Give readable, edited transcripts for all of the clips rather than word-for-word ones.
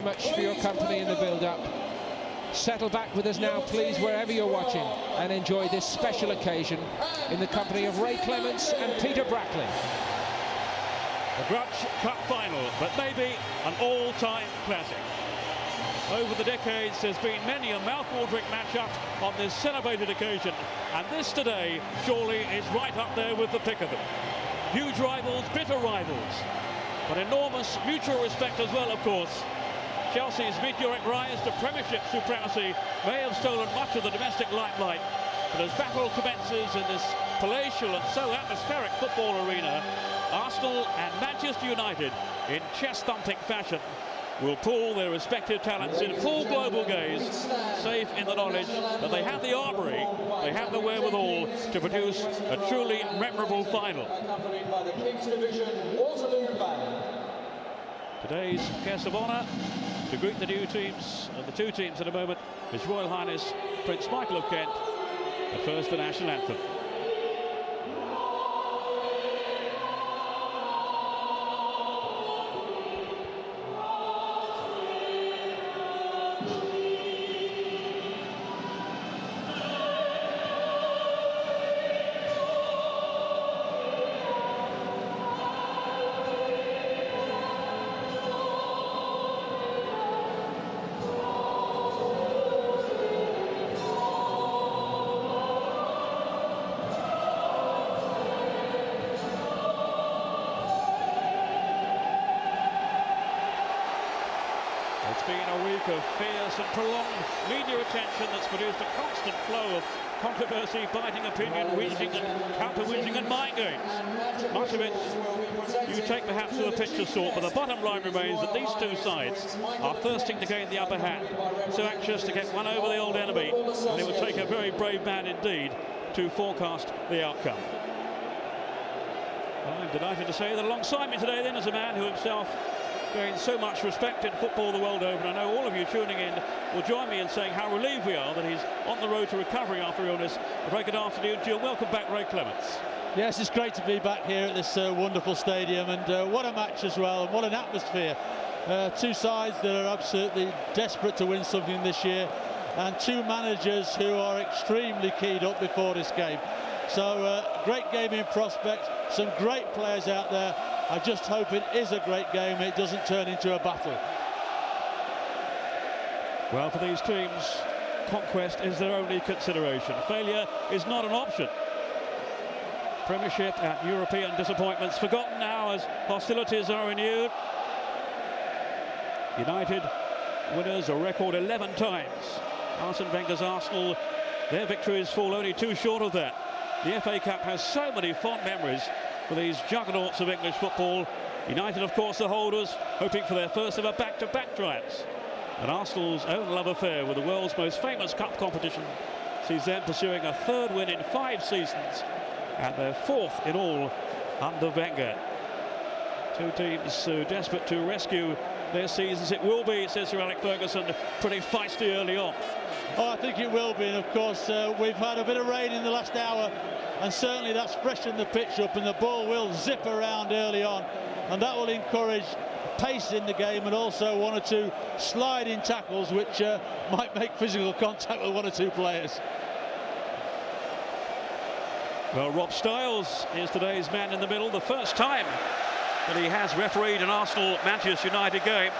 much for your company in the build-up. Settle back with us now, please, wherever you're watching, and enjoy this special occasion in the company of Ray Clements and Peter Brackley. The Grudge Cup final, but maybe an all-time classic. Over the decades, there's been many a mouth-watering matchup on this celebrated occasion, and this today surely is right up there with the pick of them. Huge rivals, bitter rivals, but enormous mutual respect as well, of course. Chelsea's meteoric rise to Premiership supremacy may have stolen much of the domestic limelight, but as battle commences in this palatial and so atmospheric football arena, Arsenal and Manchester United, in chest-thumping fashion, will pool their respective talents in full global gaze, safe in the knowledge that they have the armoury, they have the wherewithal to produce a truly memorable final. Today's guest of honour to greet the new teams, the two teams in a moment, His Royal Highness Prince Michael of Kent, but first the national anthem. It's been a week of fierce and prolonged media attention that's produced a constant flow of controversy, biting opinion, whinging and counter-whinging and mind games. Much of it you take perhaps with a pinch of salt, but the bottom line remains that these two sides are thirsting to gain the upper hand, so anxious to get one over the old enemy, and it would take a very brave man indeed to forecast the outcome. I'm delighted to say that alongside me today then is a man who himself gained so much respect in football the world over, and I know all of you tuning in will join me in saying how relieved we are that he's on the road to recovery after illness. A very good afternoon to you. Welcome back, Ray Clements. Yes, it's great to be back here at this wonderful stadium, and what a match as well, and what an atmosphere. Two sides that are absolutely desperate to win something this year, and two managers who are extremely keyed up before this game. So great game in prospect, some great players out there. I just hope it is a great game, it doesn't turn into a battle. Well, for these teams, conquest is their only consideration. Failure is not an option. Premiership and European disappointments forgotten now as hostilities are renewed. United winners a record 11 times. Arsene Wenger's Arsenal, their victories fall only too short of that. The FA Cup has so many fond memories for these juggernauts of English football. United, of course, the holders, hoping for their first ever back-to-back triumphs. And Arsenal's own love affair with the world's most famous cup competition sees them pursuing a third win in 5 seasons and their 4th in all under Wenger. Two teams so desperate to rescue their seasons. It will be, says Sir Alex Ferguson, pretty feisty early on. Oh, I think it will be, and of course we've had a bit of rain in the last hour, and certainly that's freshened the pitch up, and the ball will zip around early on, and that will encourage pace in the game and also one or two sliding tackles which might make physical contact with one or two players. Well, Rob Styles is today's man in the middle, the first time that he has refereed an Arsenal-Manchester United game,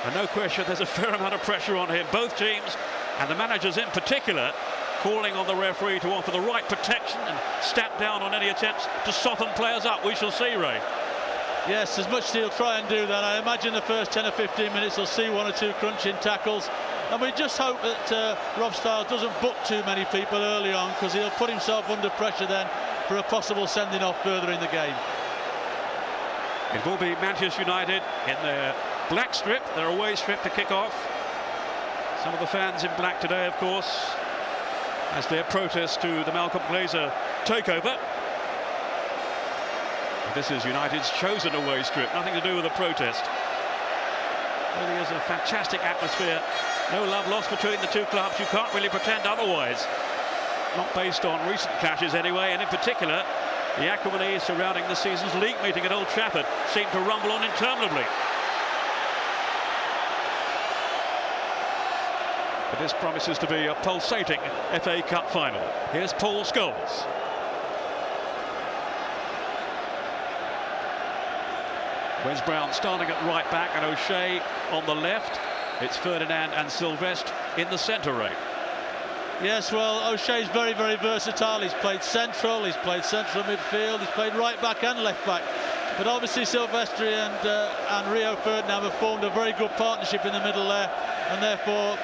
and no question there's a fair amount of pressure on him. Both teams, and the managers in particular, calling on the referee to offer the right protection and stamp down on any attempts to soften players up. We shall see, Ray. Yes, as much as he'll try and do that. I imagine the first 10 or 15 minutes we'll see one or two crunching tackles, and we just hope that Rob Styles doesn't book too many people early on, because he'll put himself under pressure then for a possible sending off further in the game. It will be Manchester United in their black strip, their away strip to kick off. Some of the fans in black today, of course, as their protest to the Malcolm Glazer takeover. This is United's chosen away strip, nothing to do with a protest. Really is a fantastic atmosphere. No love lost between the two clubs. You can't really pretend otherwise. Not based on recent clashes anyway, and in particular, the acrimony surrounding the season's league meeting at Old Trafford seemed to rumble on interminably. But this promises to be a pulsating FA Cup final. Here's Paul Scholes. Wes Brown starting at right back and O'Shea on the left. It's Ferdinand and Sylvestre in the centre, Ray. Yes, well, O'Shea's very, very versatile. He's played central midfield, he's played right back and left back. But obviously Sylvestre and Rio Ferdinand have formed a very good partnership in the middle there, and therefore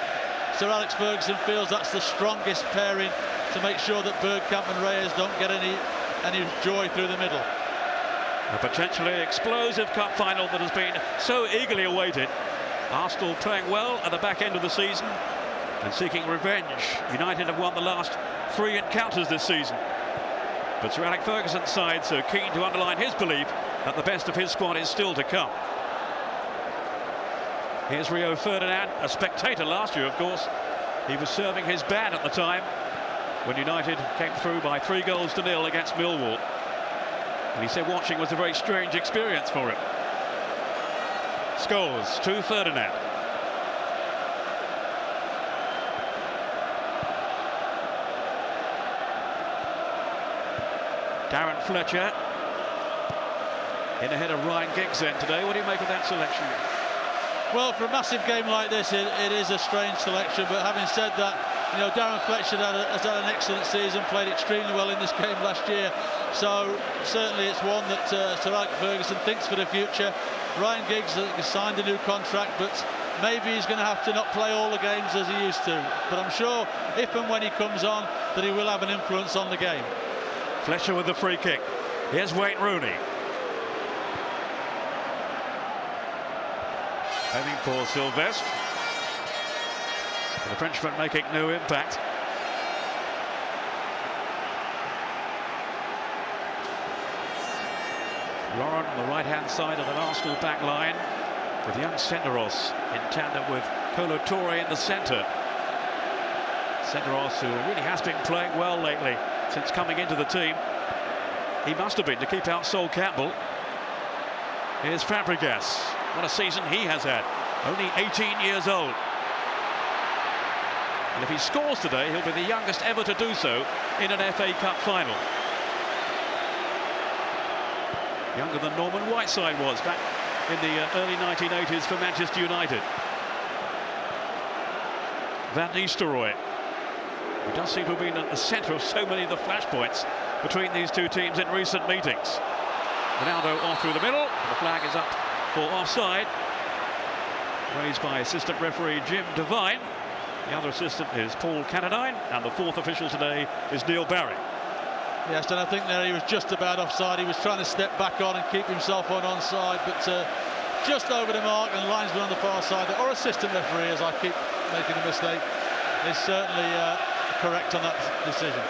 Sir Alex Ferguson feels that's the strongest pairing to make sure that Bergkamp and Reyes don't get any joy through the middle. A potentially explosive cup final that has been so eagerly awaited. Arsenal playing well at the back end of the season and seeking revenge. United have won the last 3 encounters this season. But Sir Alex Ferguson's side so keen to underline his belief that the best of his squad is still to come. Here's Rio Ferdinand, a spectator last year, of course. He was serving his ban at the time when United came through by 3-0 against Millwall. And he said watching was a very strange experience for him. Scholes to Ferdinand. Darren Fletcher in ahead of Ryan Giggs then today. What do you make of that selection? Well, for a massive game like this, it is a strange selection. But having said that, you know, Darren Fletcher has had an excellent season, played extremely well in this game last year. So certainly it's one that Sir Alex Ferguson thinks for the future. Ryan Giggs has signed a new contract, but maybe he's going to have to not play all the games as he used to. But I'm sure if and when he comes on, that he will have an influence on the game. Fletcher with the free kick. Here's Wayne Rooney. Heading for Sylvestre. The Frenchman making no impact. Lauren on the right-hand side of an Arsenal back line with young Senderos in tandem with Kolo Toure in the centre. Senderos, who really has been playing well lately since coming into the team. He must have been to keep out Sol Campbell. Here's Fabregas. What a season he has had. Only 18 years old. And if he scores today, he'll be the youngest ever to do so in an FA Cup final. Younger than Norman Whiteside was back in the early 1980s for Manchester United. Van Nistelrooy, who does seem to have been at the centre of so many of the flashpoints between these two teams in recent meetings. Ronaldo off through the middle. The flag is up for offside, raised by assistant referee Jim Devine. The other assistant is Paul Canadine, and the fourth official today is Neil Barry. Yes, and I think there he was just about offside. He was trying to step back on and keep himself on onside, but just over the mark, and linesman on the far side, or assistant referee, as I keep making a mistake, is certainly correct on that decision.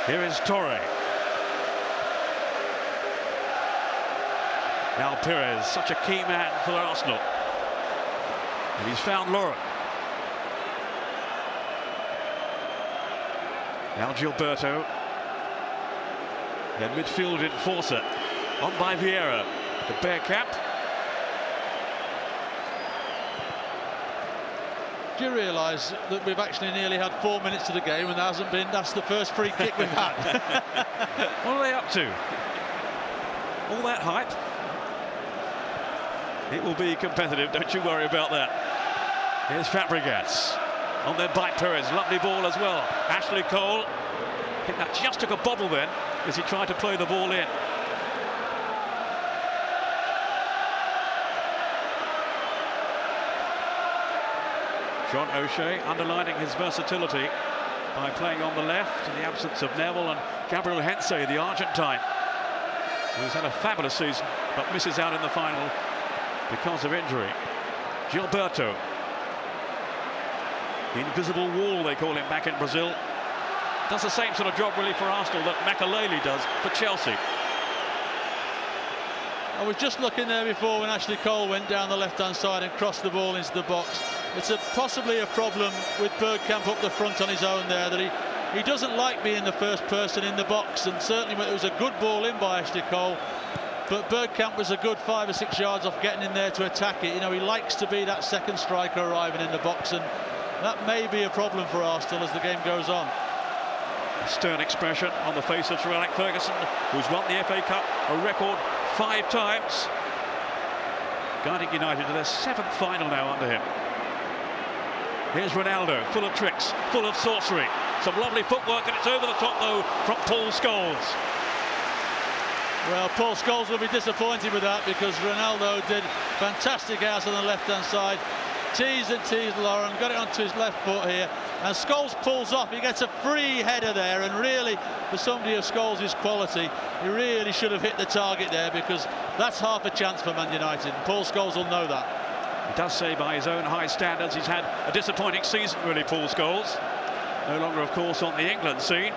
Here is Torre. Now Pires, such a key man for Arsenal. And he's found Lauren. Now Gilberto. Their midfield enforcer. On by Vieira. The Bergkamp. Do you realise that we've actually nearly had 4 minutes of the game and that's the first free kick we've had? What are they up to? All that hype? It will be competitive, don't you worry about that. Here's Fabregas. On there by Pires, lovely ball as well. Ashley Cole. I think that just took a bobble then as he tried to play the ball in. John O'Shea underlining his versatility by playing on the left in the absence of Neville, and Gabriel Heinze, the Argentine, who's had a fabulous season but misses out in the final because of injury. Gilberto. The invisible wall, they call him back in Brazil. Does the same sort of job really for Arsenal that Makelele does for Chelsea. I was just looking there before when Ashley Cole went down the left-hand side and crossed the ball into the box. It's possibly a problem with Bergkamp up the front on his own there, that he doesn't like being the first person in the box, and certainly when it was a good ball in by Ashley Cole, but Bergkamp was a good 5 or 6 yards off getting in there to attack it. You know, he likes to be that second striker arriving in the box, and that may be a problem for Arsenal as the game goes on. Stern expression on the face of Sir Alex Ferguson, who's won the FA Cup a record 5 times, guiding United to their 7th final now under him. Here's Ronaldo, full of tricks, full of sorcery, some lovely footwork, and it's over the top though from Paul Scholes. Well, Paul Scholes will be disappointed with that, because Ronaldo did fantastic out on the left-hand side, teased and teased Lauren, got it onto his left foot here, and Scholes pulls off. He gets a free header there, and really, for somebody of Scholes' quality, he really should have hit the target there, because that's half a chance for Man United. Paul Scholes will know that. He does say by his own high standards he's had a disappointing season, really, Paul Scholes. No longer, of course, on the England scene,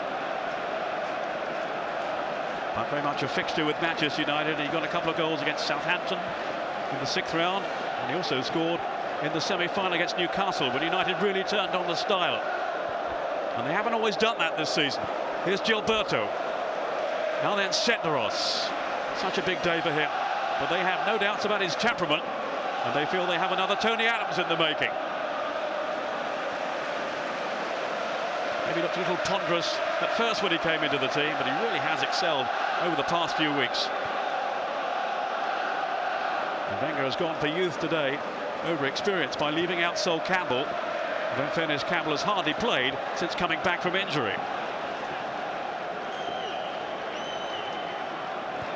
but very much a fixture with Manchester United. He got a couple of goals against Southampton in the 6th round, and he also scored in the semi-final against Newcastle when United really turned on the style, and they haven't always done that this season. Here's Gilberto, now then Senderos. Such a big day for him, but they have no doubts about his temperament, and they feel they have another Tony Adams in the making. Maybe looked a little ponderous at first when he came into the team, but he really has excelled over the past few weeks. And Wenger has gone for youth today over experience by leaving out Sol Campbell. But in fairness, Campbell has hardly played since coming back from injury.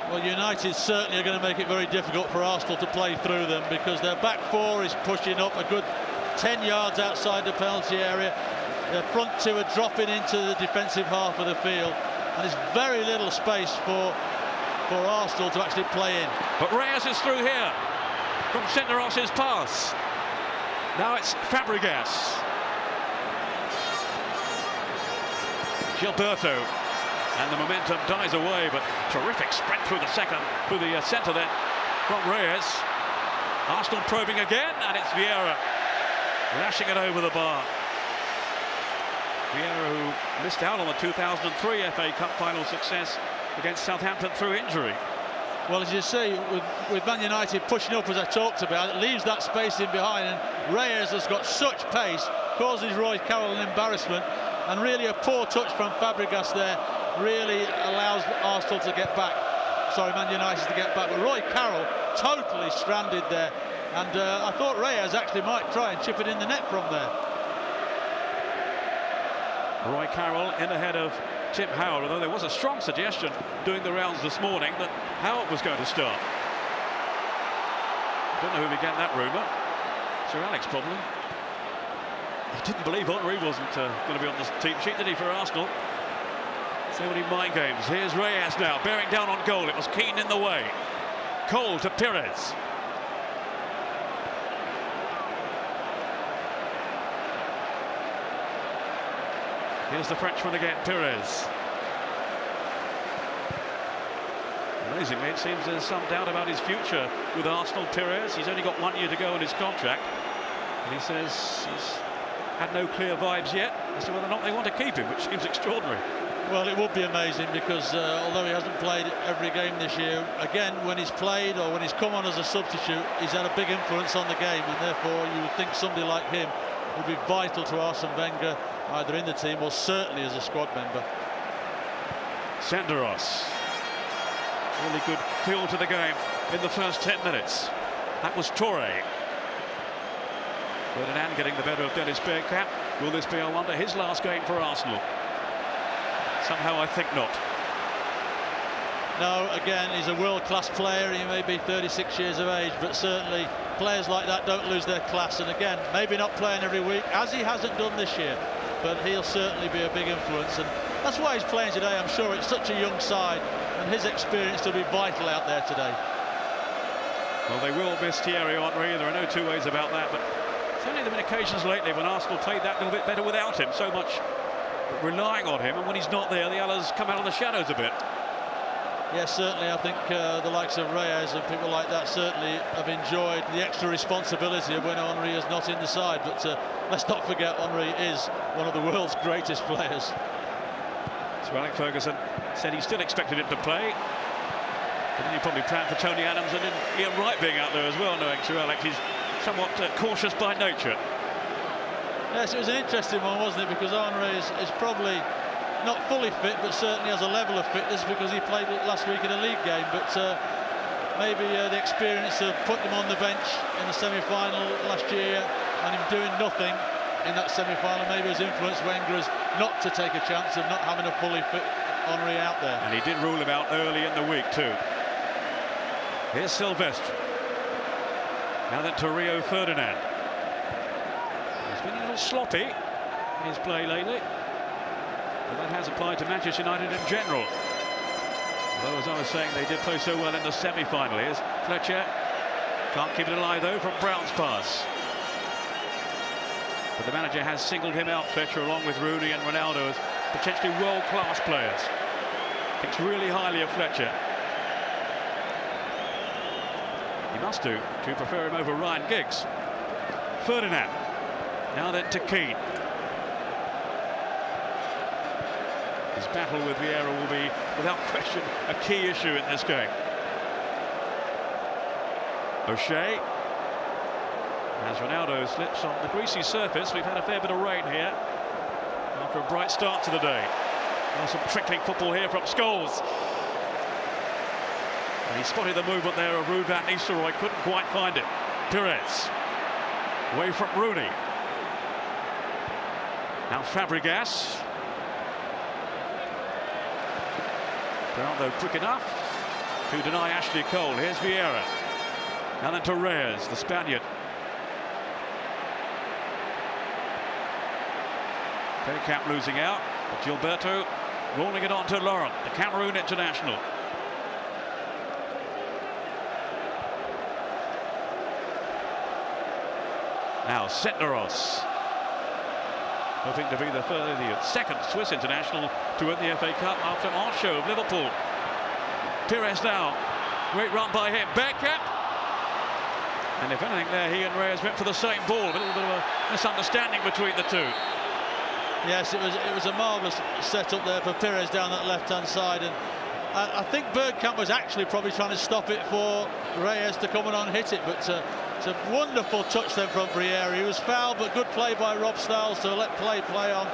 Well, United certainly are going to make it very difficult for Arsenal to play through them, because their back 4 is pushing up a good 10 yards outside the penalty area. Their front 2 are dropping into the defensive half of the field, and there's very little space for Arsenal to actually play in. But Reyes is through here from Senderos's pass. Now it's Fabregas. Gilberto, and the momentum dies away, but terrific sprint through the centre then from Reyes. Arsenal probing again, and it's Vieira lashing it over the bar. Vieira, who missed out on the 2003 FA Cup final success against Southampton through injury. Well, as you see, with Man United pushing up, as I talked about, it leaves that space in behind, and Reyes has got such pace, causes Roy Carroll an embarrassment, and really a poor touch from Fabregas there really allows Arsenal to get back. Sorry, Man United to get back, but Roy Carroll totally stranded there, and I thought Reyes actually might try and chip it in the net from there. Roy Carroll in ahead of Tim Howard, although there was a strong suggestion doing the rounds this morning that Howard was going to start. Don't know who began that rumour. Sir Alex, probably. He didn't believe Henry wasn't going to be on the team sheet, did he, for Arsenal? So many mind games. Here's Reyes now, bearing down on goal. It was Keane in the way. Cole to Pires. Here's the Frenchman again, Pires. Amazingly, it seems there's some doubt about his future with Arsenal. Pires, he's only got 1 year to go on his contract, and he says he's had no clear vibes yet as to whether or not they want to keep him, which seems extraordinary. Well, it would be amazing, because although he hasn't played every game this year, again, when he's played or when he's come on as a substitute, he's had a big influence on the game, and therefore you would think somebody like him would be vital to Arsene Wenger, either in the team or certainly as a squad member. Senderos. Really good feel to the game in the first 10 minutes. That was Toure. Ferdinand getting the better of Dennis Bergkamp. Will this be, I wonder, his last game for Arsenal? Somehow I think not. No, again, he's a world-class player. He may be 36 years of age, but certainly players like that don't lose their class. And again, maybe not playing every week, as he hasn't done this year, but he'll certainly be a big influence. And that's why he's playing today. I'm sure it's such a young side, and his experience will be vital out there today. Well, they will miss Thierry Henry. There are no two ways about that. But certainly there have been occasions lately when Arsenal played that little bit better without him. So much relying on him, and when he's not there, the others come out of the shadows a bit. Yes, certainly. I think the likes of Reyes and people like that certainly have enjoyed the extra responsibility of when Henry is not in the side. But let's not forget, Henry is one of the world's greatest players. So Alex Ferguson said he still expected him to play. But then he probably planned for Tony Adams and then Ian Wright being out there as well, knowing Sir Alex he's somewhat cautious by nature. Yes, it was an interesting one, wasn't it? Because Henry is probably not fully fit, but certainly has a level of fitness because he played last week in a league game. But maybe the experience of putting him on the bench in the semi-final last year and him doing nothing in that semi-final maybe has influenced Wenger not to take a chance of not having a fully fit Henry out there. And he did rule him out early in the week too. Here's Silvestre. Now then to Rio Ferdinand. He's been a little sloppy in his play lately, but that has applied to Manchester United in general. Although, as I was saying, they did play so well in the semi-final. Here's Fletcher. Can't keep it alive though from Brown's pass. But the manager has singled him out, Fletcher, along with Rooney and Ronaldo, as potentially world-class players. Thinks really highly of Fletcher. He must do to prefer him over Ryan Giggs. Ferdinand. Now then to Keane. His battle with Vieira will be, without question, a key issue in this game. O'Shea. As Ronaldo slips on the greasy surface, we've had a fair bit of rain here after a bright start to the day. Well, some trickling football here from Scholes. And he spotted the movement there of Ruud van Nistelrooy, couldn't quite find it. Pires. Away from Rooney. Now Fabregas. Brown, though, quick enough to deny Ashley Cole. Here's Vieira. Now then to Reyes, the Spaniard. Bergkamp losing out, but Gilberto rolling it on to Laurent, the Cameroon international. Now Senderos, hoping to be the second Swiss international to win the FA Cup after Archo of Liverpool. Pires now, great run by him, Bergkamp. And if anything there, he and Reyes went for the same ball. A little bit of a misunderstanding between the two. Yes, it was a marvellous setup there for Pires down that left-hand side, and I think Bergkamp was actually probably trying to stop it for Reyes to come on and hit it, but it's a wonderful touch then from Vieira. He was fouled, but good play by Rob Styles to let play on,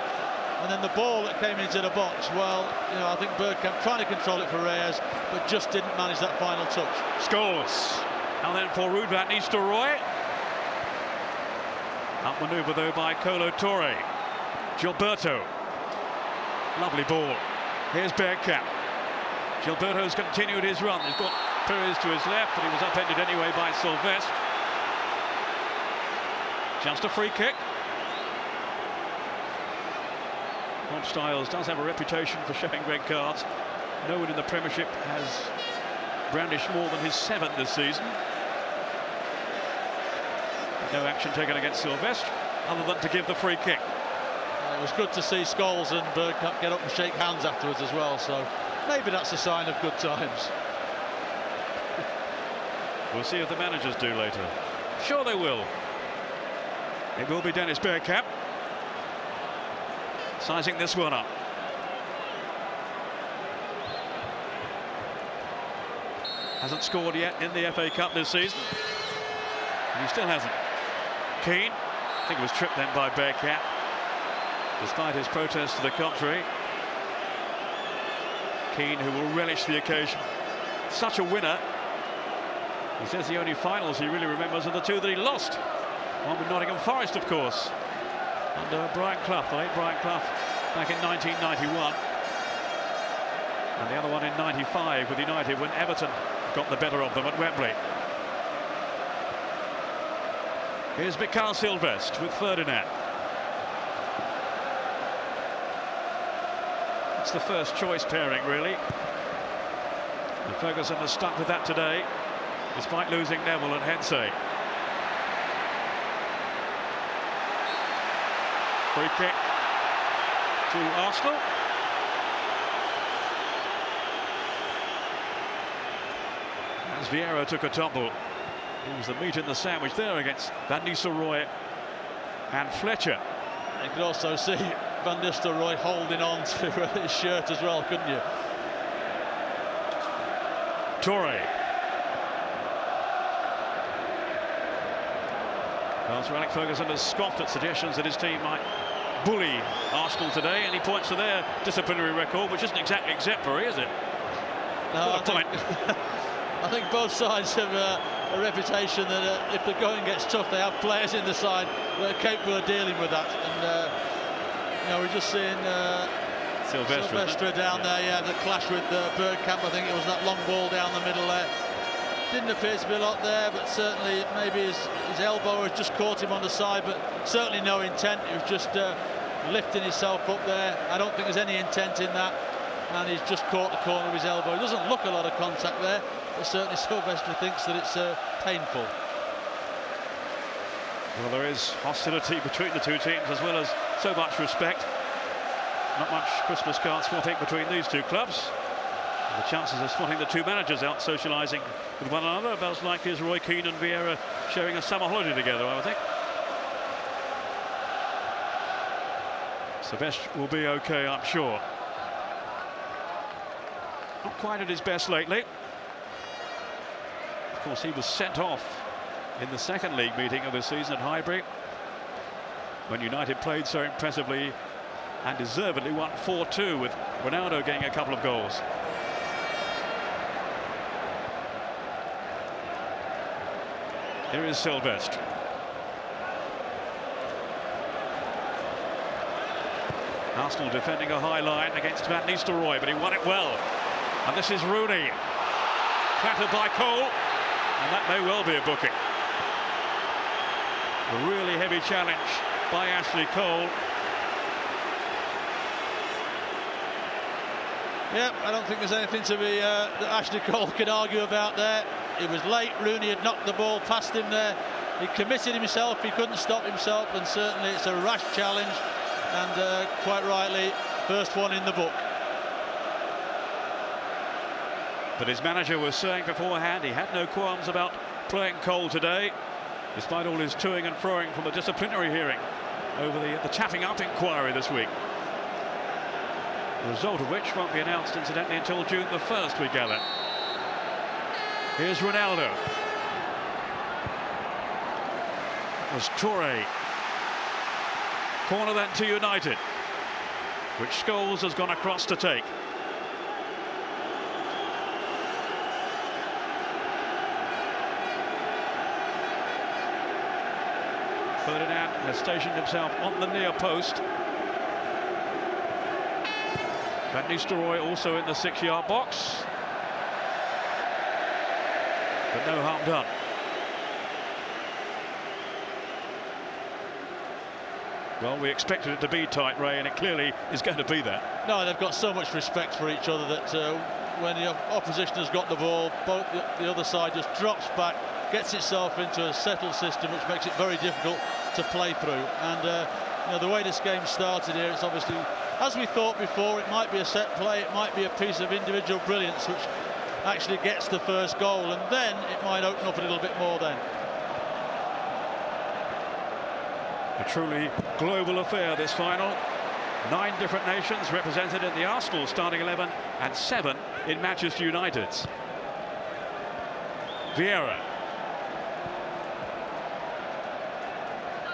and then the ball that came into the box, well, you know, I think Bergkamp trying to control it for Reyes, but just didn't manage that final touch. Scholes. Now then for Ruud van Nistelrooy. Outmanoeuvred though by Kolo Touré. Gilberto. Lovely ball. Here's Bergkamp. Gilberto's continued his run. He's got Pires to his left, but he was upended anyway by Silvestre. Just a free kick. Rob Styles does have a reputation for showing red cards. No one in the Premiership has brandished more than his 7th this season. No action taken against Silvestre, other than to give the free kick. It was good to see Scholes and Bergkamp get up and shake hands afterwards as well, so maybe that's a sign of good times. We'll see if the managers do later. Sure they will. It will be Dennis Bergkamp sizing this one up. Hasn't scored yet in the FA Cup this season. And he still hasn't. Keane, I think it was tripped then by Bergkamp, despite his protest to the contrary. Keane, who will relish the occasion. Such a winner. He says the only finals he really remembers are the two that he lost. One with Nottingham Forest, of course, under Brian Clough, the late Brian Clough, back in 1991. And the other one in 95 with United when Everton got the better of them at Wembley. Here's Mikael Silvestre with Ferdinand. It's the first choice pairing, really. And Ferguson has stuck with that today, despite losing Neville and Hensey. Free kick to Arsenal. As Vieira took a tumble, he was the meat in the sandwich there against Van Nistelrooy and Fletcher. You could also see Van Nistelrooy holding on to his shirt as well, couldn't you? Torre. Well, Sir Alex Ferguson has scoffed at suggestions that his team might bully Arsenal today, and he points to their disciplinary record, which isn't exactly exemplary, is it? No, I think both sides have a reputation that if the going gets tough, they have players in the side that are capable of dealing with that. And you know, we're just seeing Silvestre down there. Yeah, the clash with Bergkamp. I think it was that long ball down the middle there. Didn't appear to be a lot there, but certainly maybe his elbow has just caught him on the side, but certainly no intent. He was just lifting himself up there. I don't think there's any intent in that, and he's just caught the corner of his elbow. It doesn't look a lot of contact there, but certainly Silvestre thinks that it's painful. Well, there is hostility between the two teams, as well as so much respect. Not much Christmas card swapping between these two clubs. The chances of spotting the two managers out socialising with one another about as likely as Roy Keane and Vieira sharing a summer holiday together, I would think. Silvestre will be okay, I'm sure. Not quite at his best lately. Of course, he was sent off in the second league meeting of the season at Highbury, when United played so impressively and deservedly won 4-2, with Ronaldo getting a couple of goals. Here is Silvestre. Arsenal defending a high line against Van Nistelrooy, but he won it well. And this is Rooney. Clattered by Cole, and that may well be a booking. A really heavy challenge by Ashley Cole. Yeah, I don't think there's anything to be that Ashley Cole can argue about there. It was late. Rooney had knocked the ball past him there. He committed himself. He couldn't stop himself, and certainly it's a rash challenge. And quite rightly, first one in the book. But his manager was saying beforehand he had no qualms about playing Cole today, despite all his toing and froing from the disciplinary hearing over the tapping up inquiry this week. The result of which won't be announced, incidentally, until June the 1st, we gather. Here's Ronaldo. It was Torre. Corner then to United, which Scholes has gone across to take. Ferdinand has stationed himself on the near post. Van Nistelrooy also in the 6-yard box. But no harm done. Well, we expected it to be tight, Ray, and it clearly is going to be that. No, they've got so much respect for each other that when the opposition has got the ball, both the other side just drops back, gets itself into a settled system, which makes it very difficult to play through. And you know, the way this game started here, it's obviously, as we thought before, it might be a set play, it might be a piece of individual brilliance which actually gets the first goal, and then it might open up a little bit more then. A truly global affair, this final. 9 different nations represented in the Arsenal starting 11 and 7 in Manchester United's. Vieira.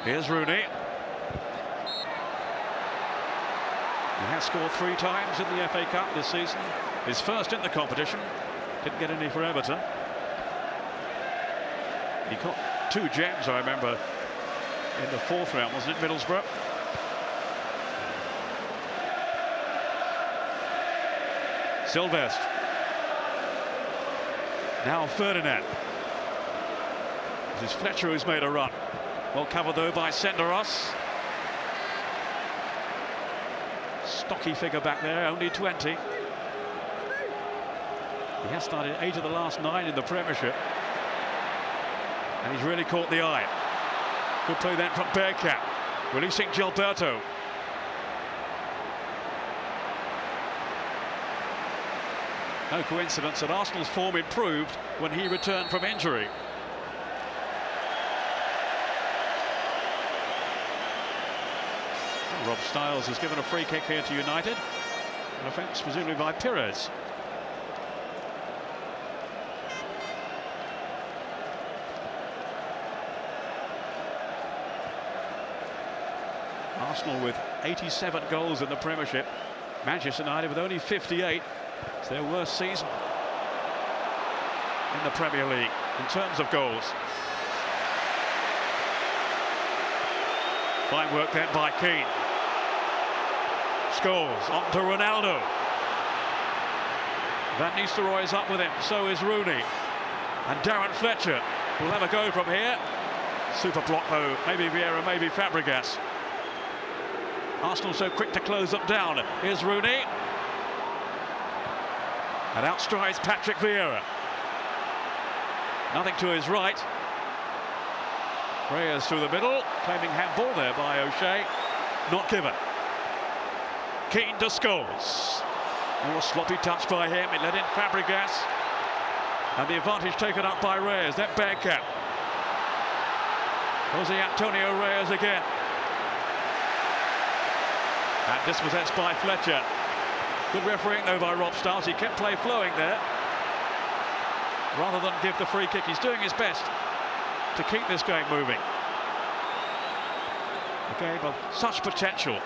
Here's Rooney. He has scored 3 times in the FA Cup this season. His first in the competition. Didn't get any for Everton. He got 2 gems, I remember, in the 4th round, wasn't it, Middlesbrough? Silvestre. Now Ferdinand. This is Fletcher who's made a run. Well covered though by Senderos. Stocky figure back there, only 20. He has started 8 of the last 9 in the Premiership. And he's really caught the eye. Good play then from Bergkamp, releasing Gilberto. No coincidence that Arsenal's form improved when he returned from injury. Rob Styles has given a free kick here to United. An offence presumably by Pires. Arsenal with 87 goals in the Premiership. Manchester United with only 58. It's their worst season in the Premier League in terms of goals. Fine work then by Keane. Scholes on to Ronaldo. Van Nistelrooy is up with him, so is Rooney. And Darren Fletcher will have a go from here. Super block though, maybe Vieira, maybe Fabregas. Arsenal so quick to close them down. Here's Rooney. And outstrides Patrick Vieira. Nothing to his right. Reyes through the middle, claiming handball there by O'Shea. Not given. Keane to Scholes. More sloppy touch by him. It led in Fabregas. And the advantage taken up by Reyes. That Bergkamp. Jose Antonio Reyes again. And dispossessed by Fletcher. Good refereeing though by Rob Stiles. He kept play flowing there. Rather than give the free kick, he's doing his best to keep this game moving. A game of such potential.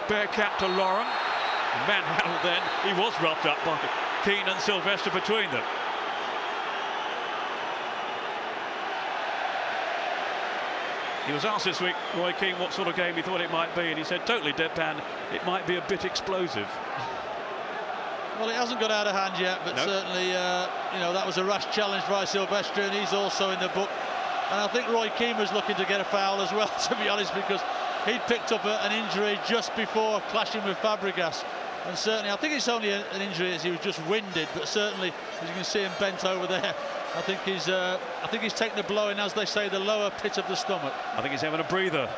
Bergkamp to Lauren. Manhandled then. He was roughed up by Keane and Sylvester between them. He was asked this week, Roy Keane, what sort of game he thought it might be, and he said totally deadpan, it might be a bit explosive. Well, it hasn't got out of hand yet, but certainly, you know, that was a rash challenge by Sylvester, and he's also in the book. And I think Roy Keane was looking to get a foul as well, to be honest, because he'd picked up an injury just before clashing with Fabregas. And certainly, I think it's only an injury as he was just winded, but certainly, as you can see him bent over there, I think he's taken a blow in, as they say, the lower pit of the stomach. I think he's having a breather.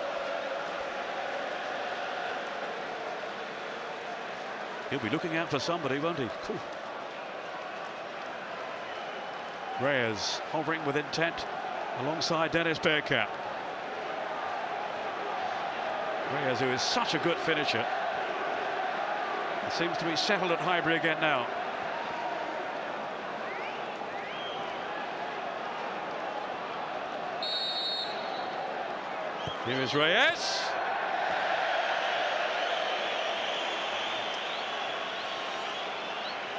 He'll be looking out for somebody, won't he? Cool. Reyes hovering with intent alongside Dennis Bergkamp. Reyes, who is such a good finisher, seems to be settled at Highbury again now. Here is Reyes.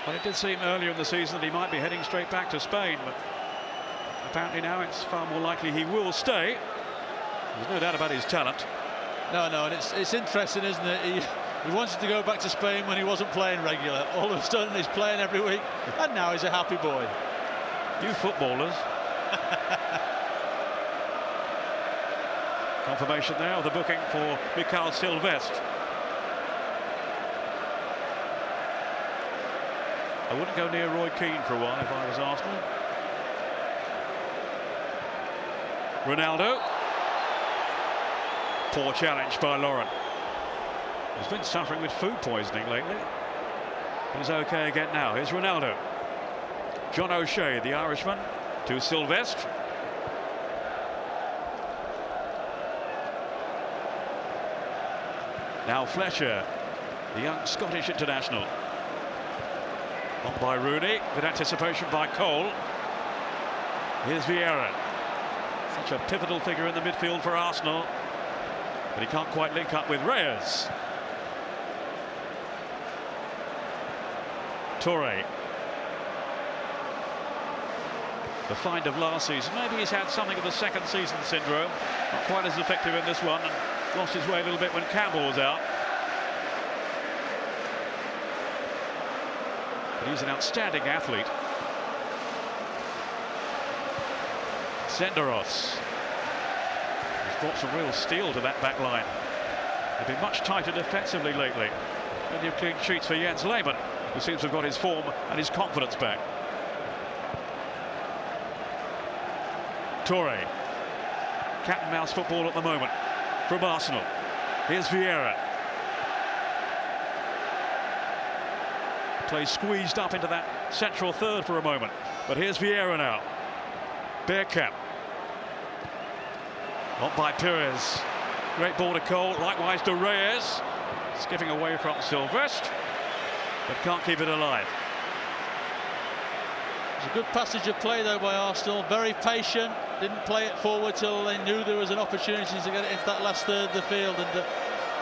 Well, it did seem earlier in the season that he might be heading straight back to Spain, but apparently now it's far more likely he will stay. There's no doubt about his talent. No, and it's interesting, isn't it? He wanted to go back to Spain when he wasn't playing regular. All of a sudden he's playing every week, and now he's a happy boy. You footballers. Confirmation there of the booking for Mikhail Sylvestre. I wouldn't go near Roy Keane for a while if I was Arsenal. Ronaldo. Poor challenge by Lauren. He's been suffering with food poisoning lately, but he's okay again now. Here's Ronaldo. John O'Shea, the Irishman, to Sylvestre. Now Fletcher, the young Scottish international. On by Rooney, good anticipation by Cole. Here's Vieira. Such a pivotal figure in the midfield for Arsenal, but he can't quite link up with Reyes. Toure. The find of last season. Maybe he's had something of the second season syndrome. Not quite as effective in this one, and lost his way a little bit when Campbell was out. But he's an outstanding athlete. Senderos. He's brought some real steel to that back line. They've been much tighter defensively lately. Plenty of clean sheets for Jens Lehmann, who seems to have got his form and his confidence back. Toure. Cat and mouse football at the moment from Arsenal. Here's Vieira. Play squeezed up into that central third for a moment. But here's Vieira now. Bergkamp. On by Pires. Great ball to Cole, likewise to Reyes. Skipping away from Sylvestre, but can't keep it alive. It's a good passage of play though by Arsenal, very patient, didn't play it forward till they knew there was an opportunity to get it into that last third of the field, and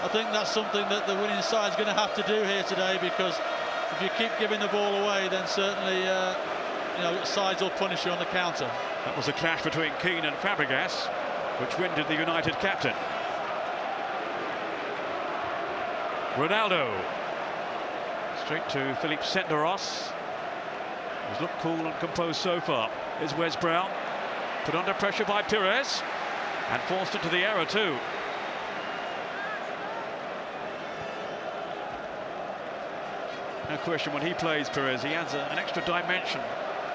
I think that's something that the winning side is going to have to do here today, because if you keep giving the ball away, then certainly sides will punish you on the counter. That was a clash between Keane and Fabregas, which winded the United captain. Ronaldo. Straight to Philippe Senderos. He's looked cool and composed so far. Here's Wes Brown. Put under pressure by Pires. And forced into the error too. No question, when he plays, Pires, he adds an extra dimension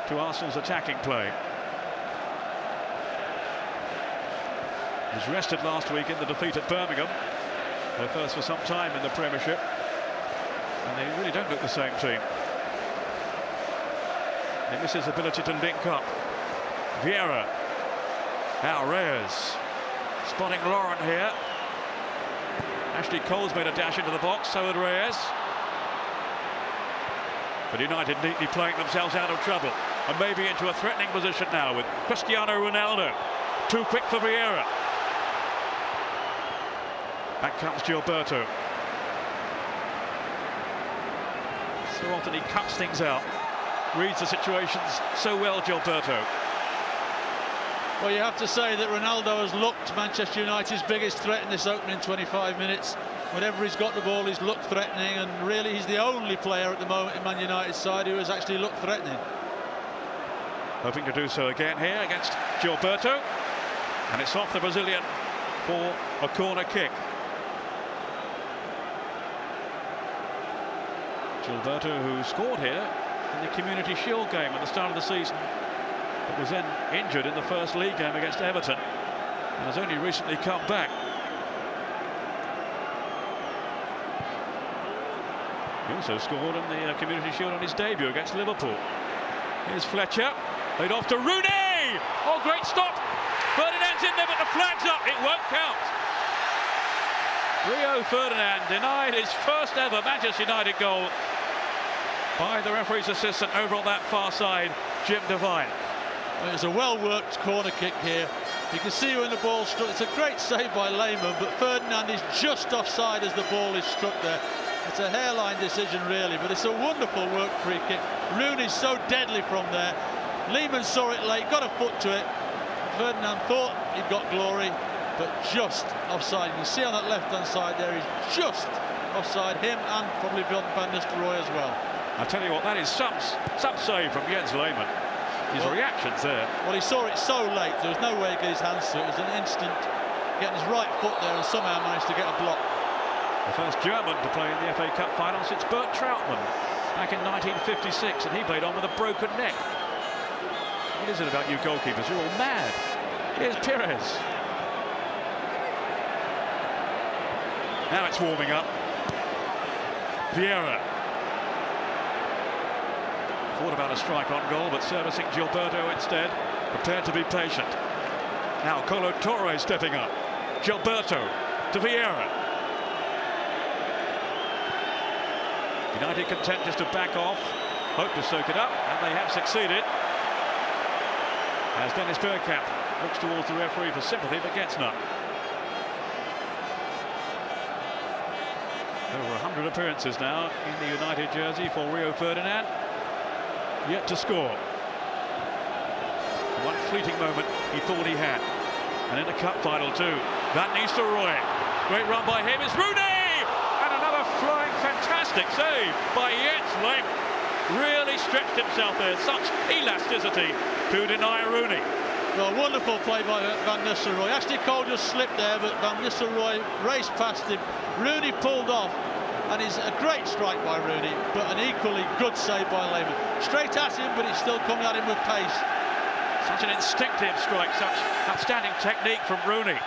to Arsenal's attacking play. He was rested last week in the defeat at Birmingham, their first for some time in the Premiership, and they really don't look the same team. They miss his ability to link up. Vieira. Now Reyes. Spotting Lauren here. Ashley Cole's made a dash into the box, so had Reyes. But United neatly playing themselves out of trouble, and maybe into a threatening position now with Cristiano Ronaldo. Too quick for Vieira. Back comes Gilberto. So often he cuts things out. Reads the situations so well, Gilberto. Well, you have to say that Ronaldo has looked Manchester United's biggest threat in this opening 25 minutes. Whenever he's got the ball, he's looked threatening, and really he's the only player at the moment in Man United's side who has actually looked threatening. Hoping to do so again here against Gilberto, and it's off the Brazilian for a corner kick. Gilberto, who scored here in the Community Shield game at the start of the season, but was then injured in the first league game against Everton and has only recently come back. He also scored in the Community Shield on his debut against Liverpool. Here's Fletcher, laid off to Rooney. Oh, great stop. Ferdinand's in there, but the flag's up. It won't count. Rio Ferdinand denied his first ever Manchester United goal by the referee's assistant over on that far side, Jim Devine. It's a well-worked corner kick here. You can see when the ball struck. It's a great save by Lehmann, but Ferdinand is just offside as the ball is struck there. It's a hairline decision, really, but it's a wonderful work free kick. Rooney's so deadly from there. Lehmann saw it late, got a foot to it. Ferdinand thought he'd got glory, but just offside. You can see on that left-hand side there, he's just offside, him and probably Van Nistelrooy as well. I tell you what, that is some save from Jens Lehmann. His reactions there. Well, he saw it so late, there was no way he could get his hands to it. It was an instant, getting his right foot there and somehow managed to get a block. The first German to play in the FA Cup final since Bert Trautmann back in 1956, and he played on with a broken neck. What is it about you goalkeepers? You're all mad. Here's Pires. Now it's warming up. Vieira. Thought about a strike on goal, but servicing Gilberto instead. Prepared to be patient. Now Colo Torre stepping up. Gilberto to Vieira. United content just to back off, hope to soak it up, and they have succeeded. As Dennis Bergkamp looks towards the referee for sympathy, but gets none. Over 100 appearances now in the United jersey for Rio Ferdinand. Yet to score. One fleeting moment he thought he had. And in the cup final too. Van Nistelrooy. Great run by him. It's Rooney! And another flying fantastic save by Jens Lehmann. Really stretched himself there. Such elasticity to deny Rooney. Well, wonderful play by Van Nistelrooy. Ashley Cole just slipped there, but Van Nistelrooy raced past him. Rooney pulled off. And it's a great strike by Rooney, but an equally good save by Lehmann. Straight at him, but he's still coming at him with pace. Such an instinctive strike, such outstanding technique from Rooney.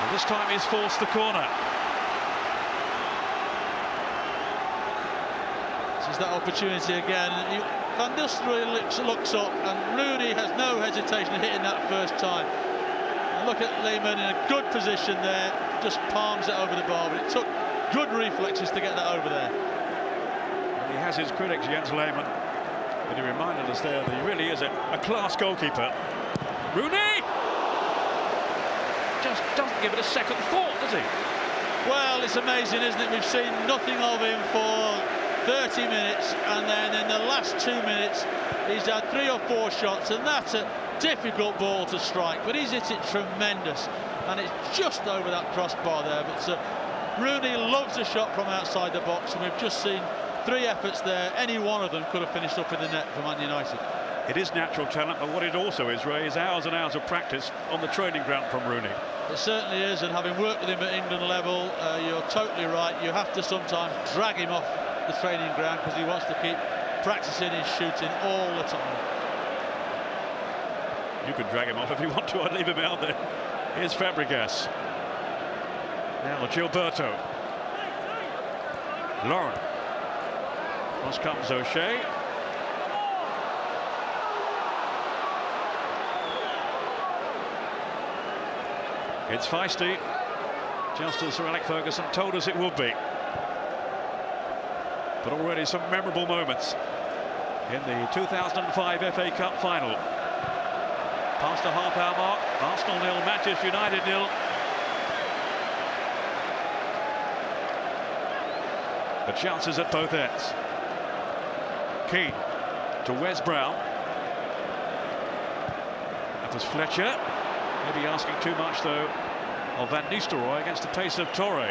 And this time he's forced the corner. This is that opportunity again. Van Nistelrooy looks up, and Rooney has no hesitation in hitting that first time. And look at Lehmann in a good position there, just palms it over the bar, but it took good reflexes to get that over there. And he has his critics, Jens Lehmann. But he reminded us there that he really is a class goalkeeper. Rooney! Just doesn't give it a second thought, does he? Well, it's amazing, isn't it? We've seen nothing of him for 30 minutes, and then in the last 2 minutes he's had 3 or 4 shots, and that's a difficult ball to strike, but he's hit it tremendous, and it's just over that crossbar there. But Rooney loves a shot from outside the box, and we've just seen 3 efforts there. Any one of them could have finished up in the net for Man United. It is natural talent, but what it also is, Ray, is hours and hours of practice on the training ground from Rooney. It certainly is, and having worked with him at England level, you're totally right. You have to sometimes drag him off the training ground because he wants to keep practicing his shooting all the time. You can drag him off if you want to. I'd leave him out there. Here's Fabregas. Now Gilberto. Lauren. Cross comes O'Shea. It's feisty, just as Sir Alex Ferguson told us it would be. But already some memorable moments in the 2005 FA Cup final. Past the half-hour mark, Arsenal 0, Manchester United 0. The chances at both ends. Keane to Wes Brown. That was Fletcher. Maybe asking too much, though, of Van Nistelrooy against the pace of Torre.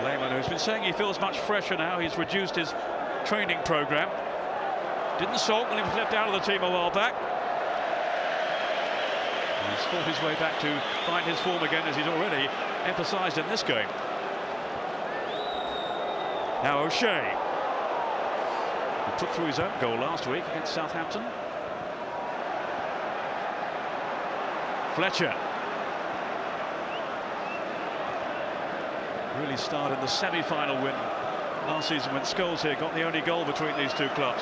Lehmann, who's been saying he feels much fresher now. He's reduced his training programme. Didn't sulk when he was left out of the team a while back. He's fought his way back to find his form again, as he's already emphasised in this game. Now O'Shea. He put through his own goal last week against Southampton. Fletcher. Really started the semi-final win last season when Scholes here got the only goal between these two clubs.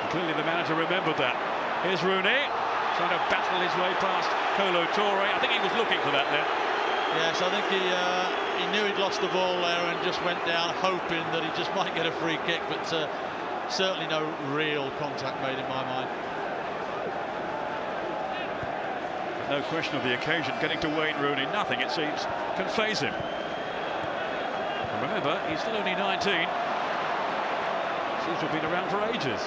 And clearly the manager remembered that. Here's Rooney, trying to battle his way past Kolo Touré. I think he was looking for that there. Yes, I think he knew he'd lost the ball there and just went down hoping that he just might get a free kick, but certainly no real contact made in my mind. No question of the occasion, getting to Wayne Rooney, nothing it seems can faze him. And remember, he's still only 19. Seems to have been around for ages.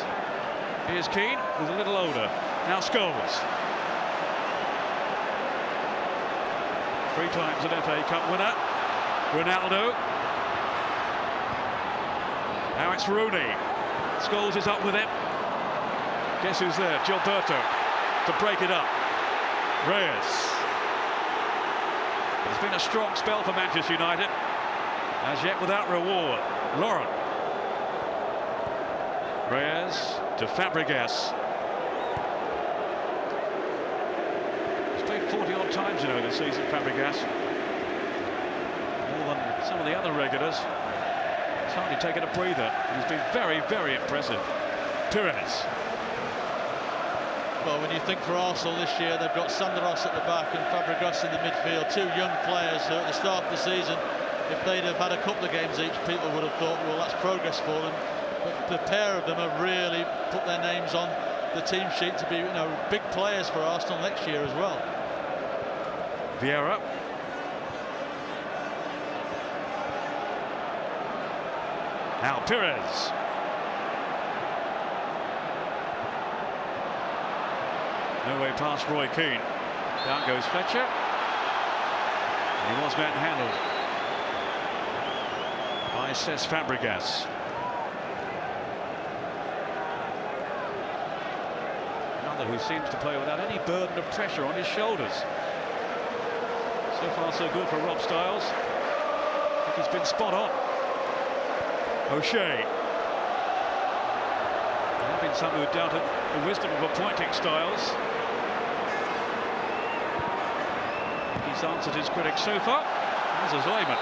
Here's Keane, who's a little older. Now Scholes. 3 times an FA Cup winner. Ronaldo. Now it's Rooney. Scholes is up with him. Guess who's there? Gilberto to break it up. Reyes. It's been a strong spell for Manchester United, as yet without reward. Lauren. Reyes to Fabregas. He's played 40-odd times, you know, this season, Fabregas. More than some of the other regulars. He's hardly taken a breather. He's been very, very impressive. Pires. Well, when you think for Arsenal this year, they've got Sandros at the back and Fabregas in the midfield, 2 young players who at the start of the season, if they'd have had a couple of games each, people would have thought, well, that's progress for them. But the pair of them have really put their names on the team sheet to be, you know, big players for Arsenal next year as well. Vieira. Now Pires. No way past Roy Keane. Down goes Fletcher. And he was manhandled by Cesc Fabregas. Another who seems to play without any burden of pressure on his shoulders. So far so good for Rob Styles. I think he's been spot on. O'Shea. There have been some who doubted the wisdom of appointing Styles. He's answered his critics so far. As is Lehmann.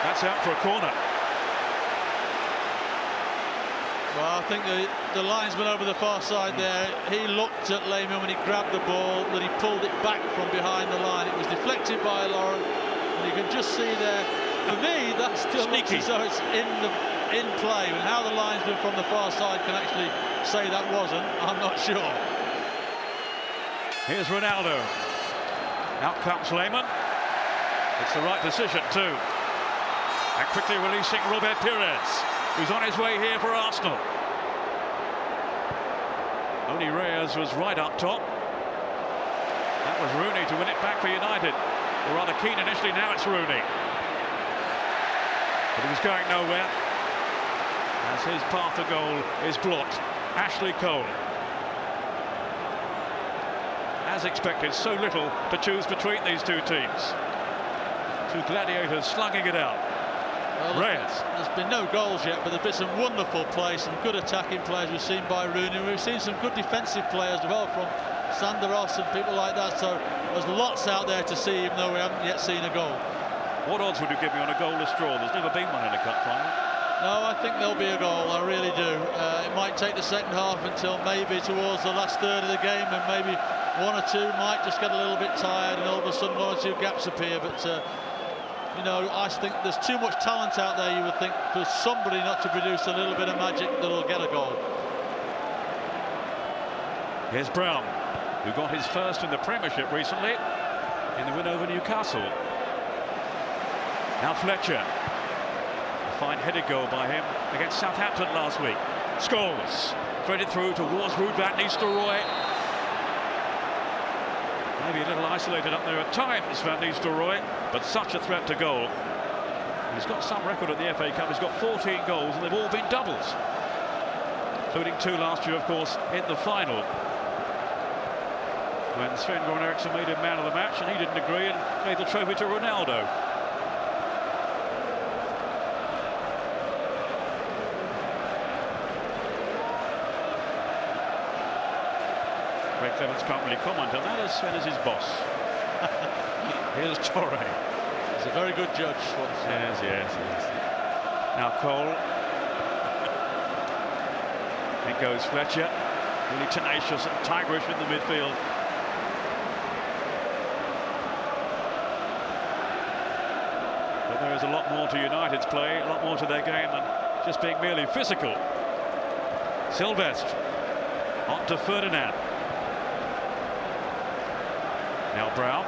That's out for a corner. Well, I think the linesman over the far side there, he looked at Lehmann when he grabbed the ball, that he pulled it back from behind the line. It was deflected by Lauren, and you can just see there, for me, that still looks as though it's in play. And how the linesman from the far side can actually say that wasn't, I'm not sure. Here's Ronaldo. Out comes Lehmann. It's the right decision too. And quickly releasing Robert Pires, who's on his way here for Arsenal. Only Reyes was right up top. That was Rooney to win it back for United. Or rather Keane initially, now it's Rooney. But he was going nowhere, as his path to goal is blocked. Ashley Cole. As expected, so little to choose between these two teams. Two gladiators slugging it out. Well, Reyes. There's been no goals yet, but there's been some wonderful play, some good attacking players we've seen by Rooney. We've seen some good defensive players as well from Sander Ross and people like that. So there's lots out there to see, even though we haven't yet seen a goal. What odds would you give me on a goalless draw? There's never been one in a cup final. No, I think there'll be a goal, I really do. It might take the second half until maybe towards the last third of the game, and maybe one or two might just get a little bit tired, and all of a sudden one or two gaps appear. But you know, I think there's too much talent out there, you would think, for somebody not to produce a little bit of magic that'll get a goal. Here's Brown, who got his first in the Premiership recently in the win over Newcastle. Now Fletcher. A fine headed goal by him against Southampton last week. Scholes threaded through towards Ruud van Nistelrooy. Maybe a little isolated up there at times, Van Nistelrooy, but such a threat to goal. He's got some record at the FA Cup. He's got 14 goals, and they've all been doubles, including 2 last year, of course, in the final, when Sven-Goran Eriksson made him man of the match, and he didn't agree and gave the trophy to Ronaldo. Ray Clements can't really comment on that, as Sven is his boss. Here's Torre. He's a very good judge. Yes. Now Cole. In goes Fletcher. Really tenacious and tigerish in the midfield. But there is a lot more to United's play, a lot more to their game than just being merely physical. Sylvestre. On to Ferdinand. Now Brown.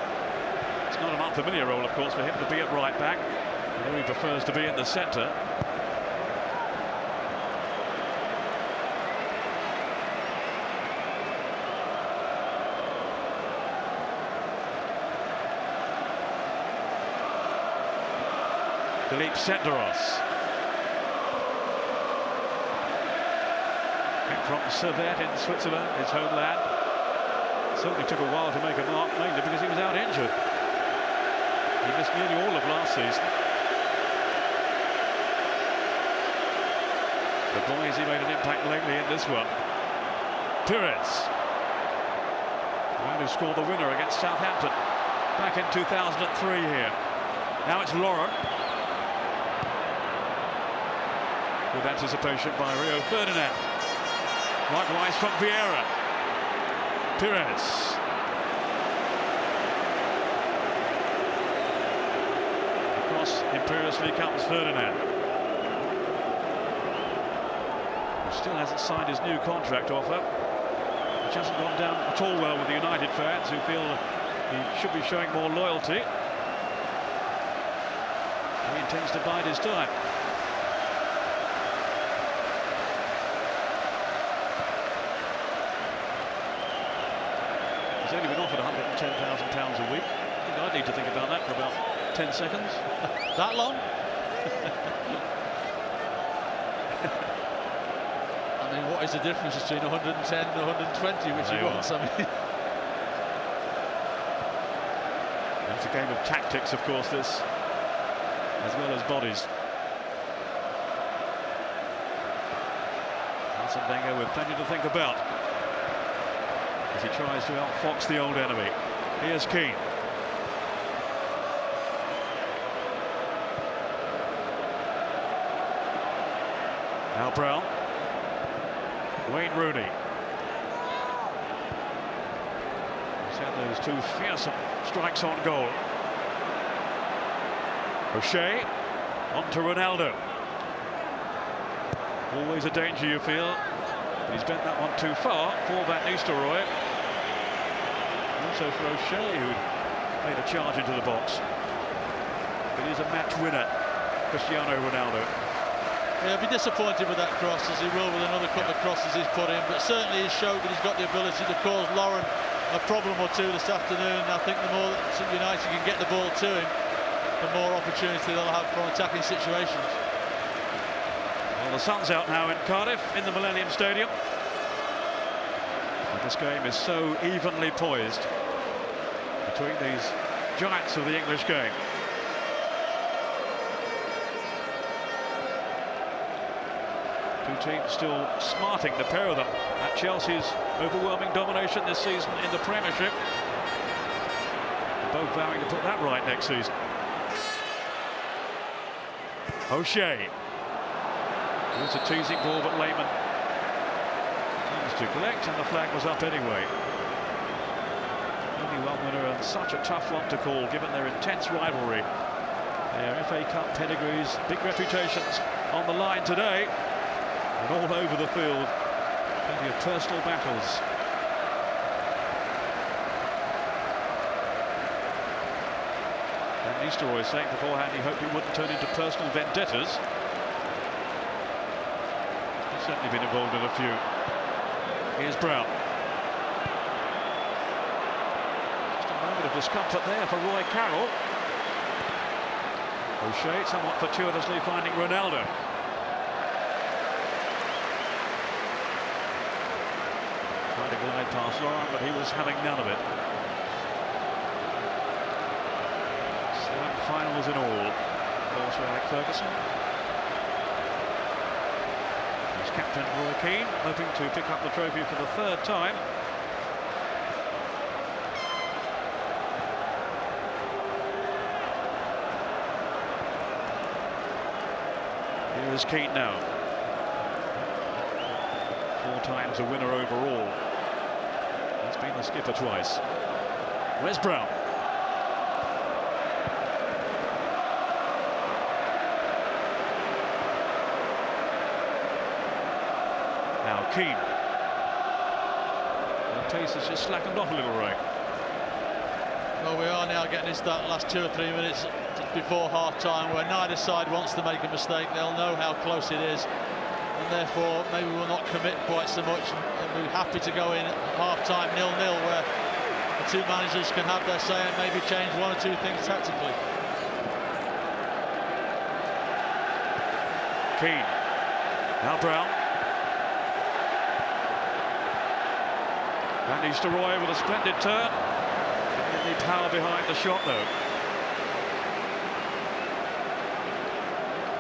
It's not an unfamiliar role, of course, for him to be at right back. Although he prefers to be in the centre. Philippe Senderos. Came from Servette in Switzerland, his homeland. Certainly took a while to make a mark, mainly because he was out injured. He missed nearly all of last season. But boy, has he made an impact lately in this one. Pires, the man who scored the winner against Southampton back in 2003 here. Now it's Lauren. With anticipation by Rio Ferdinand. Likewise from Vieira. Pires. Across imperiously comes Ferdinand. He still hasn't signed his new contract offer, which hasn't gone down at all well with the United fans, who feel he should be showing more loyalty. He intends to bide his time. He's only been offered £110,000 a week. I think I'd need to think about that for about 10 seconds. That long? I mean, what is the difference between 110 and 120, which he wants? I mean, it's a game of tactics, of course, this, as well as bodies. Arsene Wenger with plenty to think about as he tries to outfox the old enemy. Here's Keane. Now Brown. Wayne Rooney. He's had those two fearsome strikes on goal. O'Shea on to Ronaldo. Always a danger, you feel. But he's bent that one too far for Van Nistelrooy. Also for O'Shea, who made a charge into the box. But he's a match winner, Cristiano Ronaldo. Yeah, he'll be disappointed with that cross, as he will with another couple of crosses he's put in. But certainly he's showed that he's got the ability to cause Lauren a problem or two this afternoon. I think the more that St United can get the ball to him, the more opportunity they'll have for attacking situations. Well, the sun's out now in Cardiff, in the Millennium Stadium. And this game is so evenly poised between these giants of the English game. Two teams still smarting, the pair of them, at Chelsea's overwhelming domination this season in the Premiership. Both vowing to put that right next season. O'Shea. Here's a teasing ball, but Lehmann comes to collect, and the flag was up anyway. Only one winner, and such a tough one to call, given their intense rivalry. Their FA Cup pedigrees, big reputations on the line today. And all over the field, plenty of personal battles. Van Nistelrooy saying beforehand he hoped it wouldn't turn into personal vendettas. He's certainly been involved in a few. Here's Brown. Just a moment of discomfort there for Roy Carroll. O'Shea somewhat fortuitously finding Ronaldo. Tried to glide past Lauren, but he was having none of it. 7 finals in all for Sir Alex Ferguson. He's captain Roy Keane, hoping to pick up the trophy for the 3rd time. Here is Keane now. 4 times a winner overall. He's been the skipper twice. Where's Brown? Now Keane. The pace has just slackened off a little, Ray. Well, we are now getting into that last 2 or 3 minutes before half-time, where neither side wants to make a mistake. They'll know how close it is, and therefore maybe we'll not commit quite so much, and we're happy to go in at half-time 0-0, where the two managers can have their say and maybe change 1 or 2 things tactically. Keane. Now Brown. Van Nistelrooy with a splendid turn. Didn't need power behind the shot, though.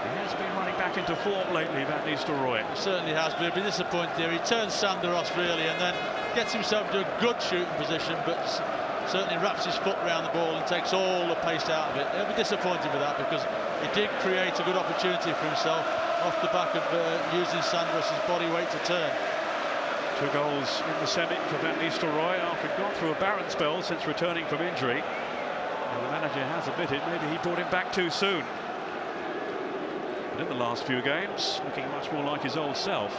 He has been running back into form lately, Van Nistelrooy. He certainly has, but he'll be disappointed here. He turns Sandaros really, and then gets himself to a good shooting position, but certainly wraps his foot around the ball and takes all the pace out of it. He'll be disappointed with that, because he did create a good opportunity for himself off the back of using Sandaros' body weight to turn. 2 goals in the semi for Van Nistelrooy after he'd gone through a barren spell since returning from injury. And the manager has admitted maybe he brought him back too soon. But in the last few games, looking much more like his old self.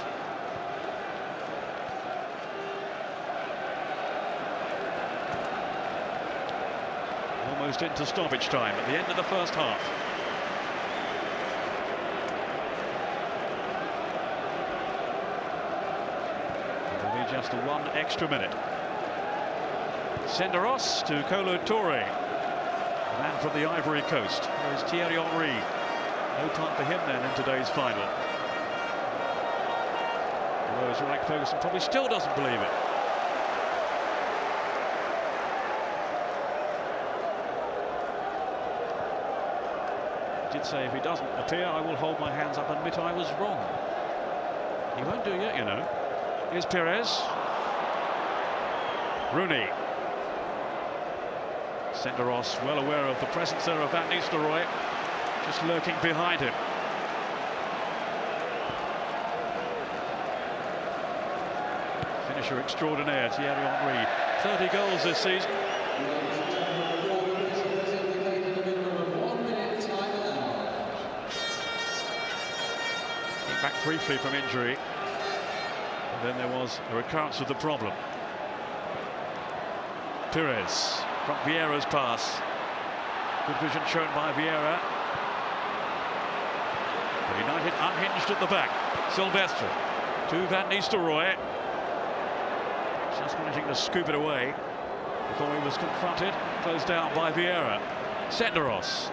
Almost into stoppage time at the end of the first half. Just 1 extra minute. Senderos to Kolo Touré, the man from the Ivory Coast. There's Thierry Henry. No time for him then in today's final. Although Sir Alex Ferguson probably still doesn't believe it. He did say if he doesn't appear, I will hold my hands up and admit I was wrong. He won't do yet, you know. Here's Perez. Rooney. Senderos well aware of the presence there of Van Nistelrooy, just lurking behind him. Finisher extraordinaire, Thierry Henry. 30 goals this season. Came back briefly from injury. And then there was a recurrence of the problem. Pires from Vieira's pass. Good vision shown by Vieira. But United unhinged at the back. Silvestre to Van Nistelrooy. Just managing to scoop it away before he was confronted. Closed down by Vieira. Senderos.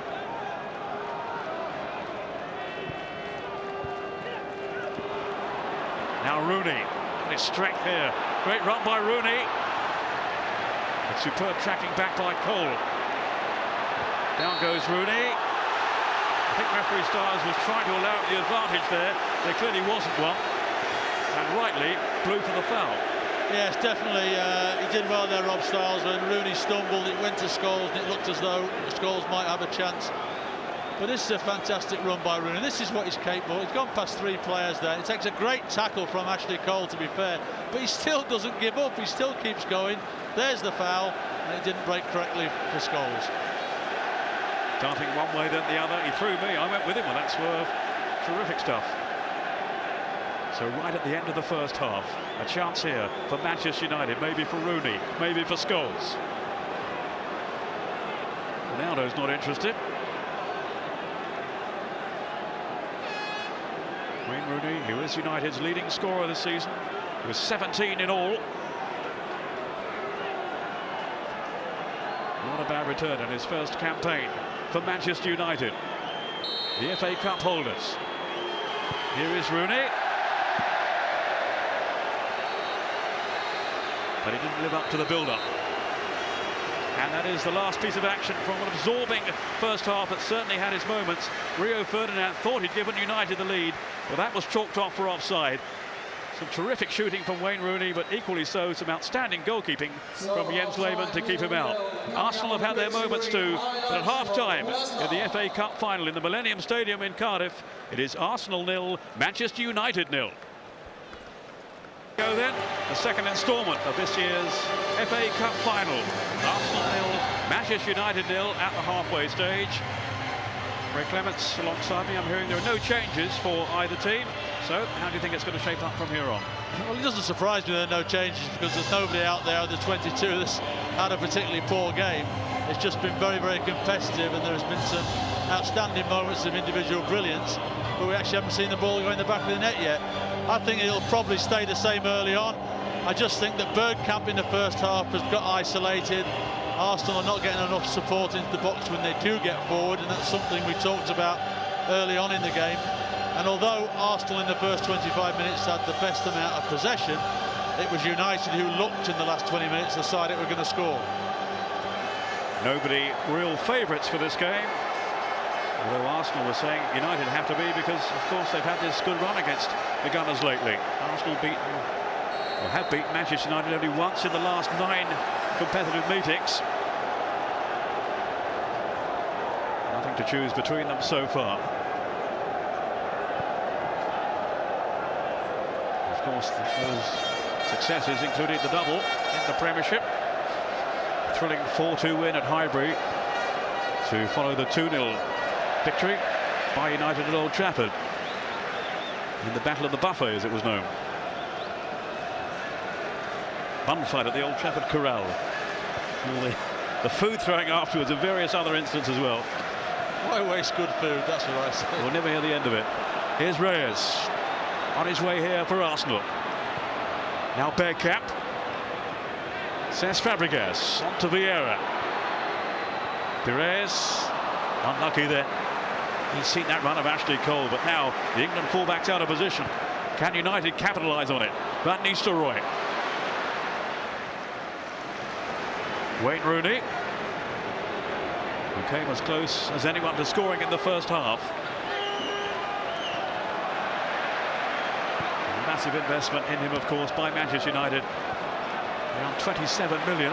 Now Rooney. And his strength here. Great run by Rooney. But superb tracking back by Cole. Down goes Rooney. I think referee Stiles was trying to allow the advantage there. There clearly wasn't one. And rightly blew for the foul. Yes, definitely. He did well there, Rob Stiles. When Rooney stumbled, it went to Scholes, and it looked as though Scholes might have a chance. But this is a fantastic run by Rooney. This is what he's capable. He's gone past 3 players there. It takes a great tackle from Ashley Cole, to be fair. But he still doesn't give up. He still keeps going. There's the foul, and it didn't break correctly for Scholes. Darting one way then the other. He threw me. I went with him on that swerve. Terrific stuff. So right at the end of the first half, a chance here for Manchester United, maybe for Rooney, maybe for Scholes. Ronaldo's not interested. Wayne Rooney, who is United's leading scorer this season, with 17 in all. Not a bad return in his first campaign for Manchester United. The FA Cup holders. Here is Rooney. But he didn't live up to the build-up. And that is the last piece of action from an absorbing first half that certainly had its moments. Rio Ferdinand thought he'd given United the lead, but that was chalked off for offside. Some terrific shooting from Wayne Rooney, but equally so some outstanding goalkeeping from Jens Lehmann to keep him out. Arsenal have had their moments too, but at half-time in the FA Cup final in the Millennium Stadium in Cardiff, it is Arsenal 0, Manchester United 0. Go then, the second instalment of this year's FA Cup final. Arsenal 0, Manchester United 0 at the halfway stage. Ray Clements alongside me. I'm hearing there are no changes for either team. So, how do you think it's going to shape up from here on? Well, it doesn't surprise me there are no changes, because there's nobody out there, the 22, that's had a particularly poor game. It's just been very, very competitive, and there's been some outstanding moments of individual brilliance, but we actually haven't seen the ball go in the back of the net yet. I think it'll probably stay the same early on. I just think that Bergkamp in the first half has got isolated. Arsenal are not getting enough support into the box when they do get forward, and that's something we talked about early on in the game. And although Arsenal in the first 25 minutes had the best amount of possession, it was United who looked in the last 20 minutes the side that were going to score. Nobody real favourites for this game. Although Arsenal were saying United have to be, because of course they've had this good run against the Gunners lately. Arsenal have beaten Manchester United only once in the last 9 competitive meetings. Nothing to choose between them so far. Of course, those successes included the double in the Premiership. Thrilling 4-2 win at Highbury to follow the 2-0 victory by United at Old Trafford in the Battle of the Buffet, as it was known. Bun fight at the Old Trafford Corral. All the food throwing afterwards and various other incidents as well. Why waste good food? That's what I say. We'll never hear the end of it. Here's Reyes on his way here for Arsenal. Now Bergkamp. Cesc Fabregas on to Vieira. Pires unlucky there. He's seen that run of Ashley Cole, but now the England fullback's out of position. Can United capitalise on it? Van Nistelrooy. Wayne Rooney, who came as close as anyone to scoring in the first half. A massive investment in him, of course, by Manchester United. Around 27 million.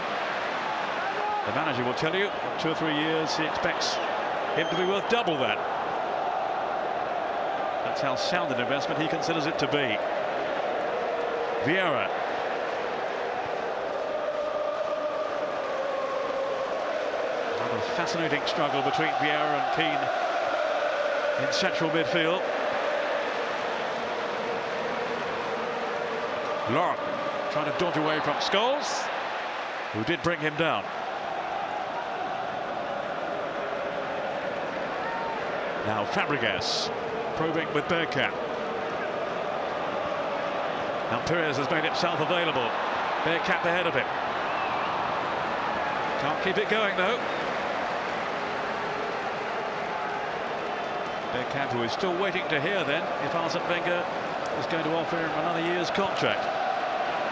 The manager will tell you in 2 or 3 years he expects him to be worth double that. That's how sound an investment he considers it to be. Vieira A fascinating struggle between Vieira and Keane in central midfield. Laurent trying to dodge away from Scholes, who did bring him down. Now Fabregas probing with Bergkamp. Now Pires has made himself available. Bergkamp ahead of him. Can't keep it going though. Bergkamp, who is still waiting to hear then if Arsene Wenger is going to offer him another year's contract.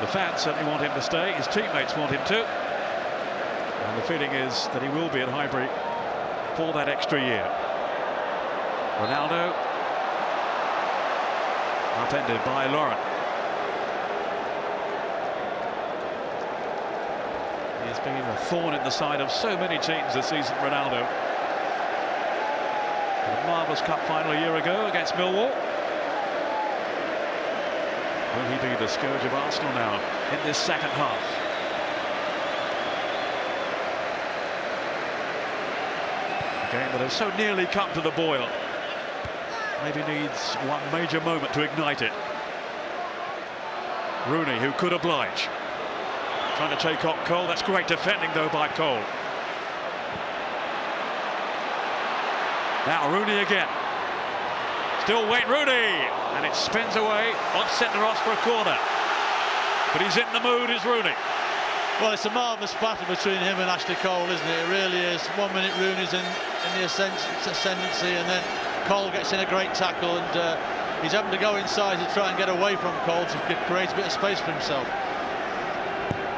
The fans certainly want him to stay, his teammates want him to. And the feeling is that he will be at Highbury for that extra year. Ronaldo upended by Laurent. He has been a thorn in the side of so many teams this season, Ronaldo. A marvellous cup final a year ago against Millwall. Will he be the scourge of Arsenal now in this second half? A game that has so nearly come to the boil. Maybe needs one major moment to ignite it. Rooney, who could oblige. Trying to take on Cole. That's great defending though by Cole. Now Rooney again. Still Wayne Rooney, and it spins away off centre off for a corner. But he's in the mood, is Rooney. Well, it's a marvellous battle between him and Ashley Cole, isn't it? It really is. 1 minute Rooney's in the ascendancy, and then Cole gets in a great tackle, and he's having to go inside to try and get away from Cole to create a bit of space for himself.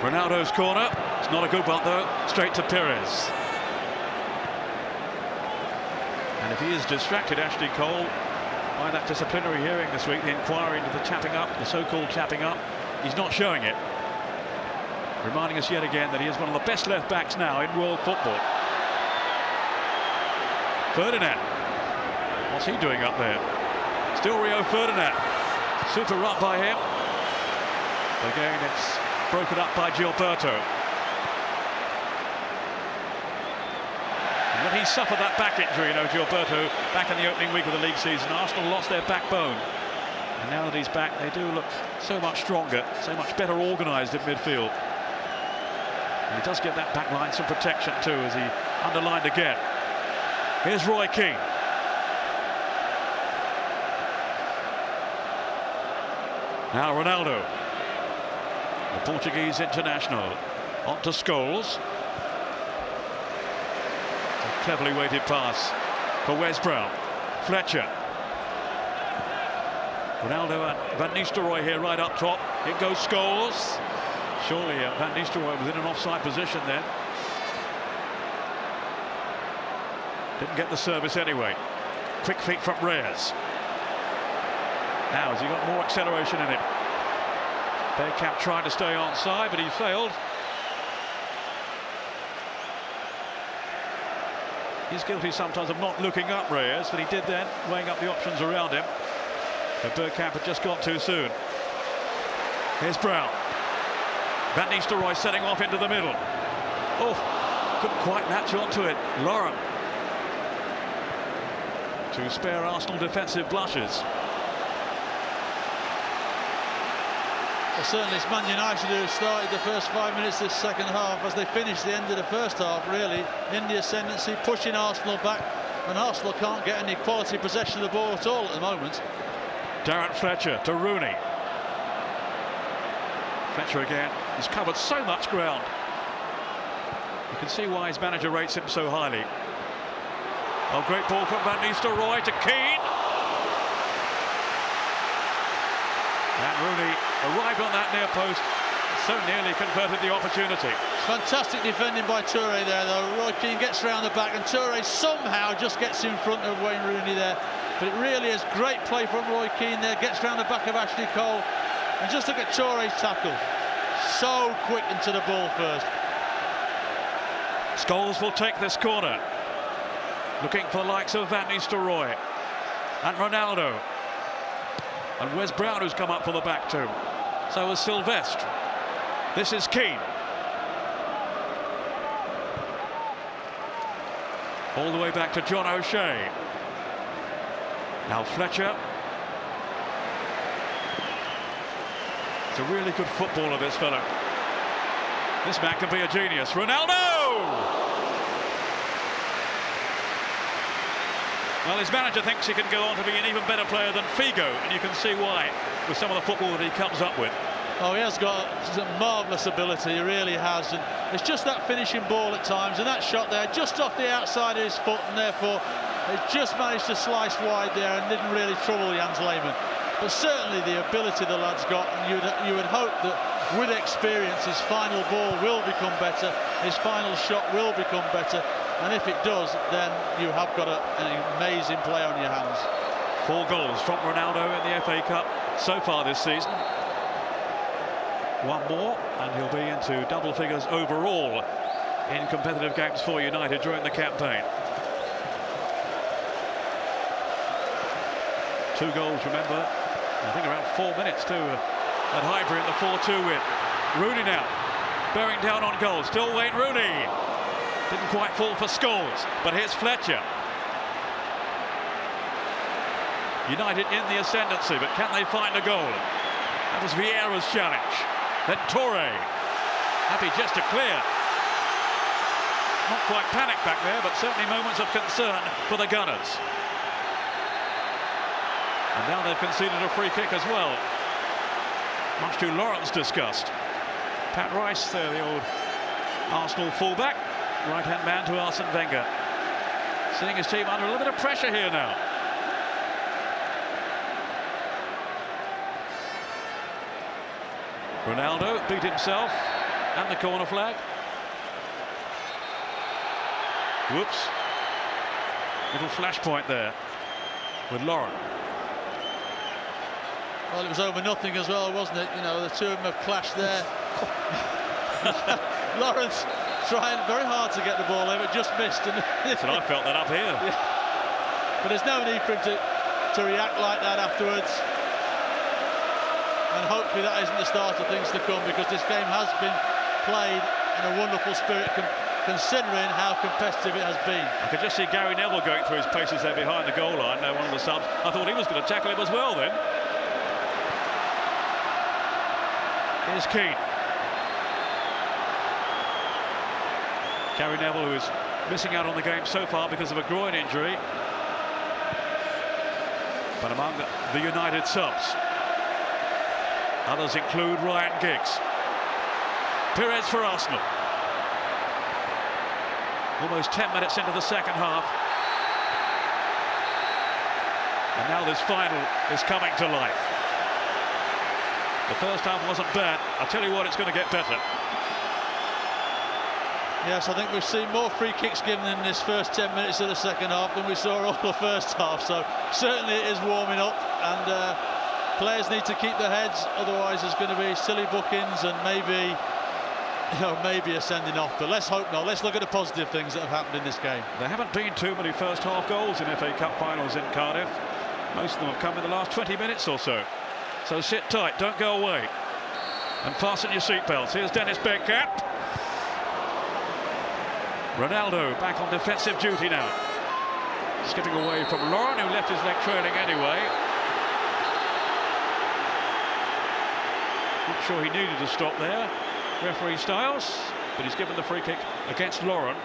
Ronaldo's corner. It's not a good one though. Straight to Pires. And if he is distracted, Ashley Cole, by that disciplinary hearing this week, the inquiry into the tapping up, the so-called tapping up, he's not showing it. Reminding us yet again that he is one of the best left backs now in world football. Ferdinand, what's he doing up there? Still Rio Ferdinand. Super up by him. Again, it's broken up by Gilberto. And when he suffered that back injury, you know, Gilberto, back in the opening week of the league season, Arsenal lost their backbone. And now that he's back, they do look so much stronger, so much better organised in midfield. And he does give that back line some protection too, as he underlined again. Here's Roy Keane. Now Ronaldo, the Portuguese international, on to Scholes. A cleverly weighted pass for Wes Brown. Fletcher. Ronaldo and Van Nistelrooy here right up top. It goes Scholes. Surely Van Nistelrooy was in an offside position then. Didn't get the service anyway. Quick feet from Reyes. Now has he got more acceleration in it? Bergkamp tried to stay onside, but he failed. He's guilty sometimes of not looking up, Reyes, but he did then, weighing up the options around him. But Bergkamp had just got too soon. Here's Brown. Van Nistelrooy setting off into the middle. Oh, couldn't quite latch onto it. Laurent. To spare Arsenal defensive blushes. Well, certainly it's Man United who have started the first 5 minutes of this second half as they finish the end of the first half, really, in the ascendancy, pushing Arsenal back, and Arsenal can't get any quality possession of the ball at all at the moment. Darren Fletcher to Rooney. Fletcher again. He's covered so much ground. You can see why his manager rates him so highly. Oh, great ball from Van Nistelrooy to Keane. And Rooney arrived on that near post, so nearly converted the opportunity. Fantastic defending by Toure there, though. Roy Keane gets round the back, and Toure somehow just gets in front of Wayne Rooney there. But it really is great play from Roy Keane there, gets round the back of Ashley Cole. And just look at Toure's tackle. So quick into the ball first. Scholes will take this corner. Looking for the likes of Van Nistelrooy and Ronaldo. And Wes Brown, who's come up for the back too. So is Sylvestre. This is Keane. All the way back to John O'Shea. Now Fletcher. It's a really good footballer, this fellow. This man can be a genius. Ronaldo! Well, his manager thinks he can go on to be an even better player than Figo, and you can see why with some of the football that he comes up with. Oh, he has got some marvellous ability, he really has, and it's just that finishing ball at times, and that shot there just off the outside of his foot, and therefore he just managed to slice wide there and didn't really trouble Jens Lehmann. But certainly the ability the lad's got, and you would hope that with experience his final ball will become better, his final shot will become better, and if it does, then you have got an amazing player on your hands. 4 goals from Ronaldo in the FA Cup so far this season. 1 more and he'll be into double figures overall in competitive games for United during the campaign. 2 goals, remember, I think around 4 minutes too at Highbury in the 4-2 win. Rooney now bearing down on goal, still Wayne Rooney. Didn't quite fall for Scholes, but here's Fletcher. United in the ascendancy, but can they find a goal? That was Vieira's challenge. Then Toure, happy just to clear. Not quite panic back there, but certainly moments of concern for the Gunners. And now they've conceded a free kick as well, much to Lawrence disgust. Pat Rice there, the old Arsenal fullback, right-hand man to Arsene Wenger. Seeing his team under a little bit of pressure here now. Ronaldo beat himself and the corner flag. Whoops. Little flashpoint there with Lauren. Well, it was over nothing as well, wasn't it? You know, the two of them have clashed there. Lawrence trying very hard to get the ball in, but just missed. And I felt that up here. Yeah. But there's no need for him to react like that afterwards. And hopefully that isn't the start of things to come, because this game has been played in a wonderful spirit, considering how competitive it has been. I could just see Gary Neville going through his paces there behind the goal line. One of the subs. I thought he was going to tackle him as well then. Here's Keane. Gary Neville, who is missing out on the game so far because of a groin injury. But among the United subs, others include Ryan Giggs. Perez for Arsenal. Almost 10 minutes into the second half. And now this final is coming to life. The first half wasn't bad. I tell you what, it's going to get better. Yes, I think we've seen more free kicks given in this first 10 minutes of the second half than we saw all the first half. So certainly it is warming up, and players need to keep their heads, otherwise there's going to be silly bookings and maybe a sending off. But let's hope not. Let's look at the positive things that have happened in this game. There haven't been too many first half goals in FA Cup finals in Cardiff. Most of them have come in the last 20 minutes or so. So sit tight, don't go away, and fasten your seatbelts. Here's Dennis Bergkamp. Ronaldo back on defensive duty now. Skipping away from Lauren, who left his leg trailing anyway. Not sure he needed to stop there, referee Styles, but he's given the free kick against Lauren.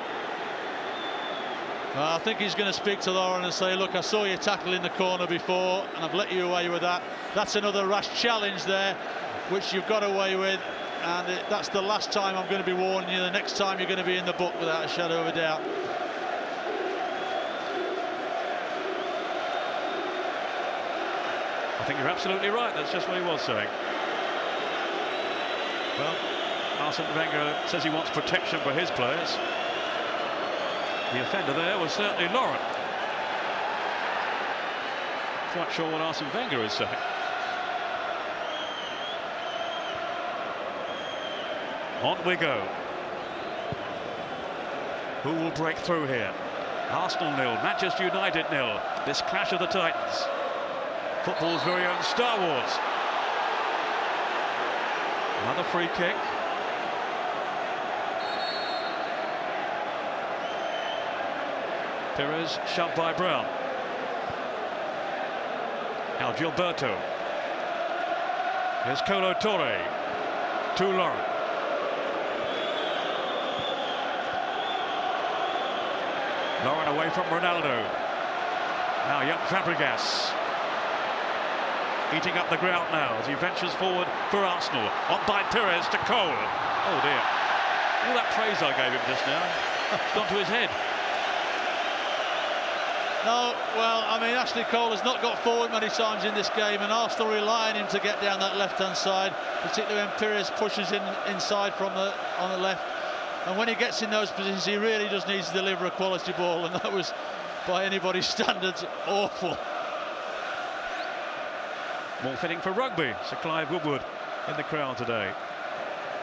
I think he's going to speak to Lauren and say, look, I saw you tackle in the corner before and I've let you away with that. That's another rash challenge there, which you've got away with, and that's the last time I'm going to be warning you. The next time you're going to be in the book without a shadow of a doubt. I think you're absolutely right. That's just what he was saying. Well, Arsene Wenger says he wants protection for his players. The offender there was certainly Lauren. Quite sure what Arsene Wenger is saying. On we go. Who will break through here? Arsenal 0, Manchester United 0. This clash of the Titans. Football's very own Star Wars. Another free kick. Pires shoved by Brown. Now Gilberto. Here's Colo Torre to Lauren. Lauren away from Ronaldo. Now young Fabregas. Eating up the ground now as he ventures forward for Arsenal. On by Pires to Cole. Oh dear. All that praise I gave him just now, it's gone to his head. No, well, I mean, Ashley Cole has not got forward many times in this game, and Arsenal rely on him to get down that left-hand side, particularly when Pires pushes inside from on the left. And when he gets in those positions, he really just needs to deliver a quality ball, and that was, by anybody's standards, awful. More fitting for rugby. Sir Clive Woodward in the crowd today,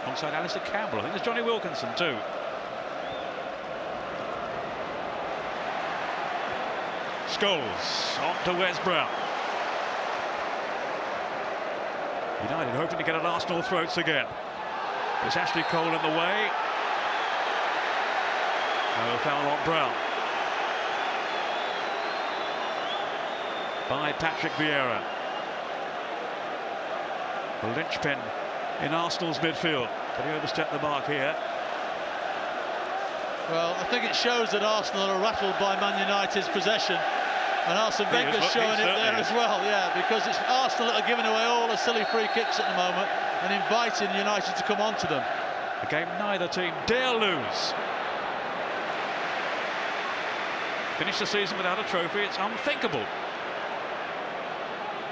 alongside Alistair Campbell. I think there's Johnny Wilkinson too. Scholes on to Wes Brown. United hoping to get at Arsenal throats again. It's Ashley Cole in the way. No foul on Brown. By Patrick Vieira. The linchpin in Arsenal's midfield, but he overstepped the mark here. Well, I think it shows that Arsenal are rattled by Man United's possession, and Arsene Wenger's showing it there as well, yeah, because it's Arsenal that are giving away all the silly free kicks at the moment and inviting United to come on to them. A game neither team dare lose. Finish the season without a trophy, it's unthinkable.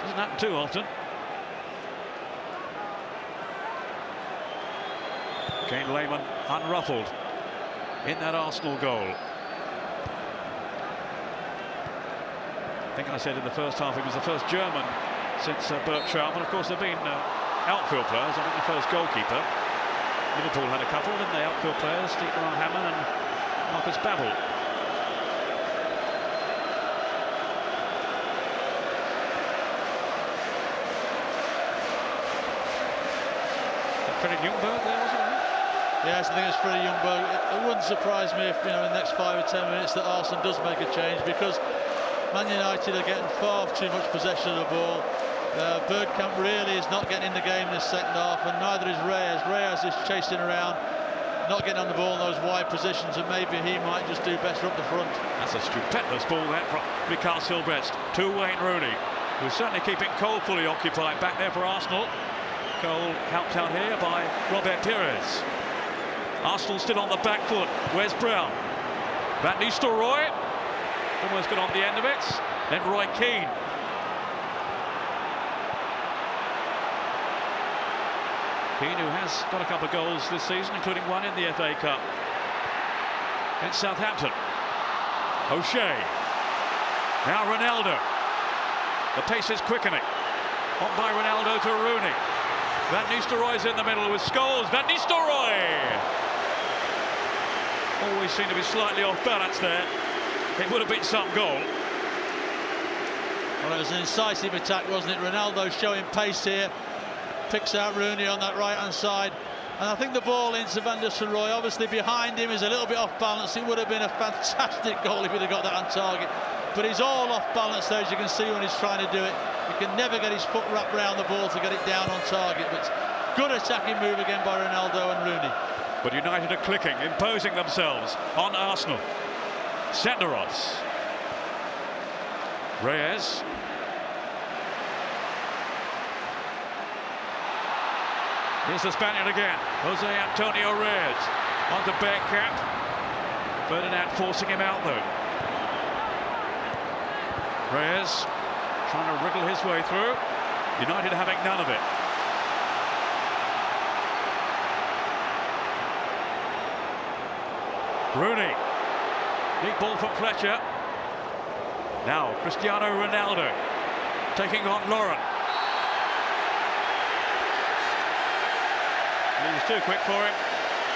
Doesn't happen too often. Jens Lehmann unruffled in that Arsenal goal. I think I said in the first half he was the first German since Bert Traum, and of course there have been outfield players. I think the first goalkeeper. Liverpool had a couple, didn't they? Outfield players, Steve Hammond and Marcus Babbel. Freddie Ljungberg there, wasn't it? Yes, I think it's Freddie Ljungberg. It wouldn't surprise me if, in the next 5 or 10 minutes that Arsenal does make a change, because Man United are getting far too much possession of the ball. Bergkamp really is not getting in the game in the second half, and neither is Reyes. Reyes is chasing around, not getting on the ball in those wide positions, and maybe he might just do better up the front. That's a stupendous ball there from Mikael Silvestre to Wayne Rooney, who's certainly keeping Cole fully occupied back there for Arsenal. Cole helped out here by Robert Pires. Arsenal still on the back foot. Where's Brown? Van Nistelrooy almost got on the end of it. Then Roy Keane. Keane, who has got a couple of goals this season, including one in the FA Cup against Southampton. O'Shea. Now Ronaldo. The pace is quickening. On by Ronaldo to Rooney. Van Nistelrooy's in the middle with Scholes. Van Nistelrooy! Always seemed to be slightly off balance there. It would have been some goal. Well, it was an incisive attack, wasn't it? Ronaldo showing pace here. Picks out Rooney on that right-hand side. And I think the ball into Van Nistelrooy, obviously behind him, is a little bit off balance. It would have been a fantastic goal if he'd have got that on target. But he's all off balance there, as you can see when he's trying to do it. He can never get his foot wrapped around the ball to get it down on target. But good attacking move again by Ronaldo and Rooney. But United are clicking, imposing themselves on Arsenal. Senderos. Reyes. Here's the Spaniard again. Jose Antonio Reyes. On to Bergkamp. Ferdinand forcing him out though. Reyes trying to wriggle his way through. United having none of it. Rooney. Deep ball from Fletcher. Now Cristiano Ronaldo taking on Lauren. He was too quick for him.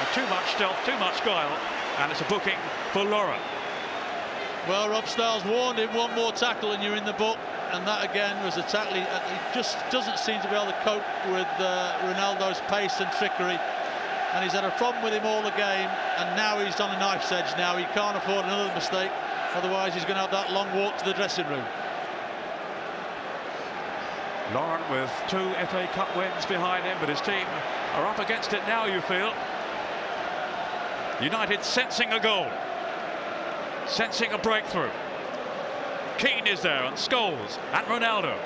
And too much stealth, too much guile. And it's a booking for Lauren. Well, Rob Styles warned him, one more tackle and you're in the book. And that again was a tackle. He just doesn't seem to be able to cope with Ronaldo's pace and trickery. And he's had a problem with him all the game, and now he's on a knife's edge now. He can't afford another mistake. Otherwise, he's going to have that long walk to the dressing room. Lauren with 2 FA Cup wins behind him, but his team are up against it now, you feel. United sensing a goal, sensing a breakthrough. Keane is there, and Scholes, and Ronaldo.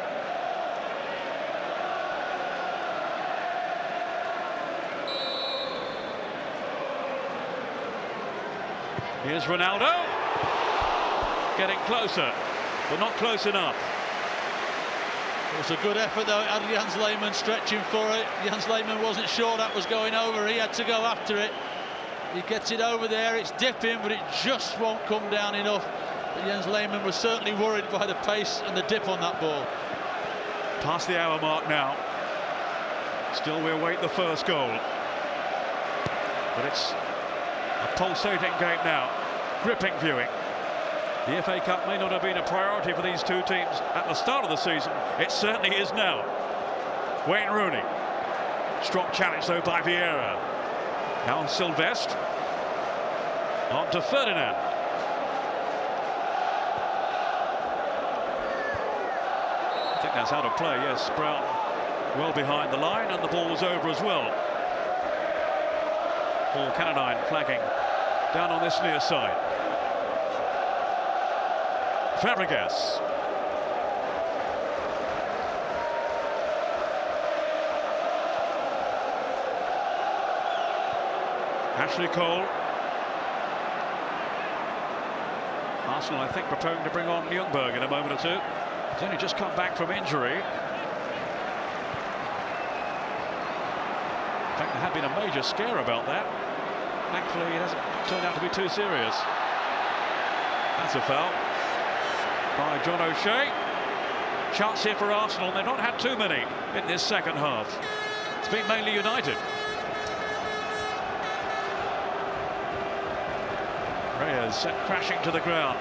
Here's Ronaldo, getting closer, but not close enough. It was a good effort though. It had Jens Lehmann stretching for it. Jens Lehmann wasn't sure that was going over. He had to go after it. He gets it over there. It's dipping, but it just won't come down enough. But Jens Lehmann was certainly worried by the pace and the dip on that ball. Past the hour mark now. Still we await the first goal. But it's a pulsating game now. Gripping viewing. The FA Cup may not have been a priority for these two teams at the start of the season. It certainly is now. Wayne Rooney. Strong challenge though by Vieira. Now Sylvestre. On to Ferdinand. I think that's out of play, yes. Brown well behind the line, and the ball was over as well. Paul Canadine flagging down on this near side. Fabregas. Ashley Cole. Arsenal, I think, preparing to bring on Ljungberg in a moment or two. He's only just come back from injury. In fact, there had been a major scare about that. Thankfully, it hasn't turned out to be too serious. That's a foul by John O'Shea. Chance here for Arsenal. They've not had too many in this second half. It's been mainly United. Reyes sent crashing to the ground.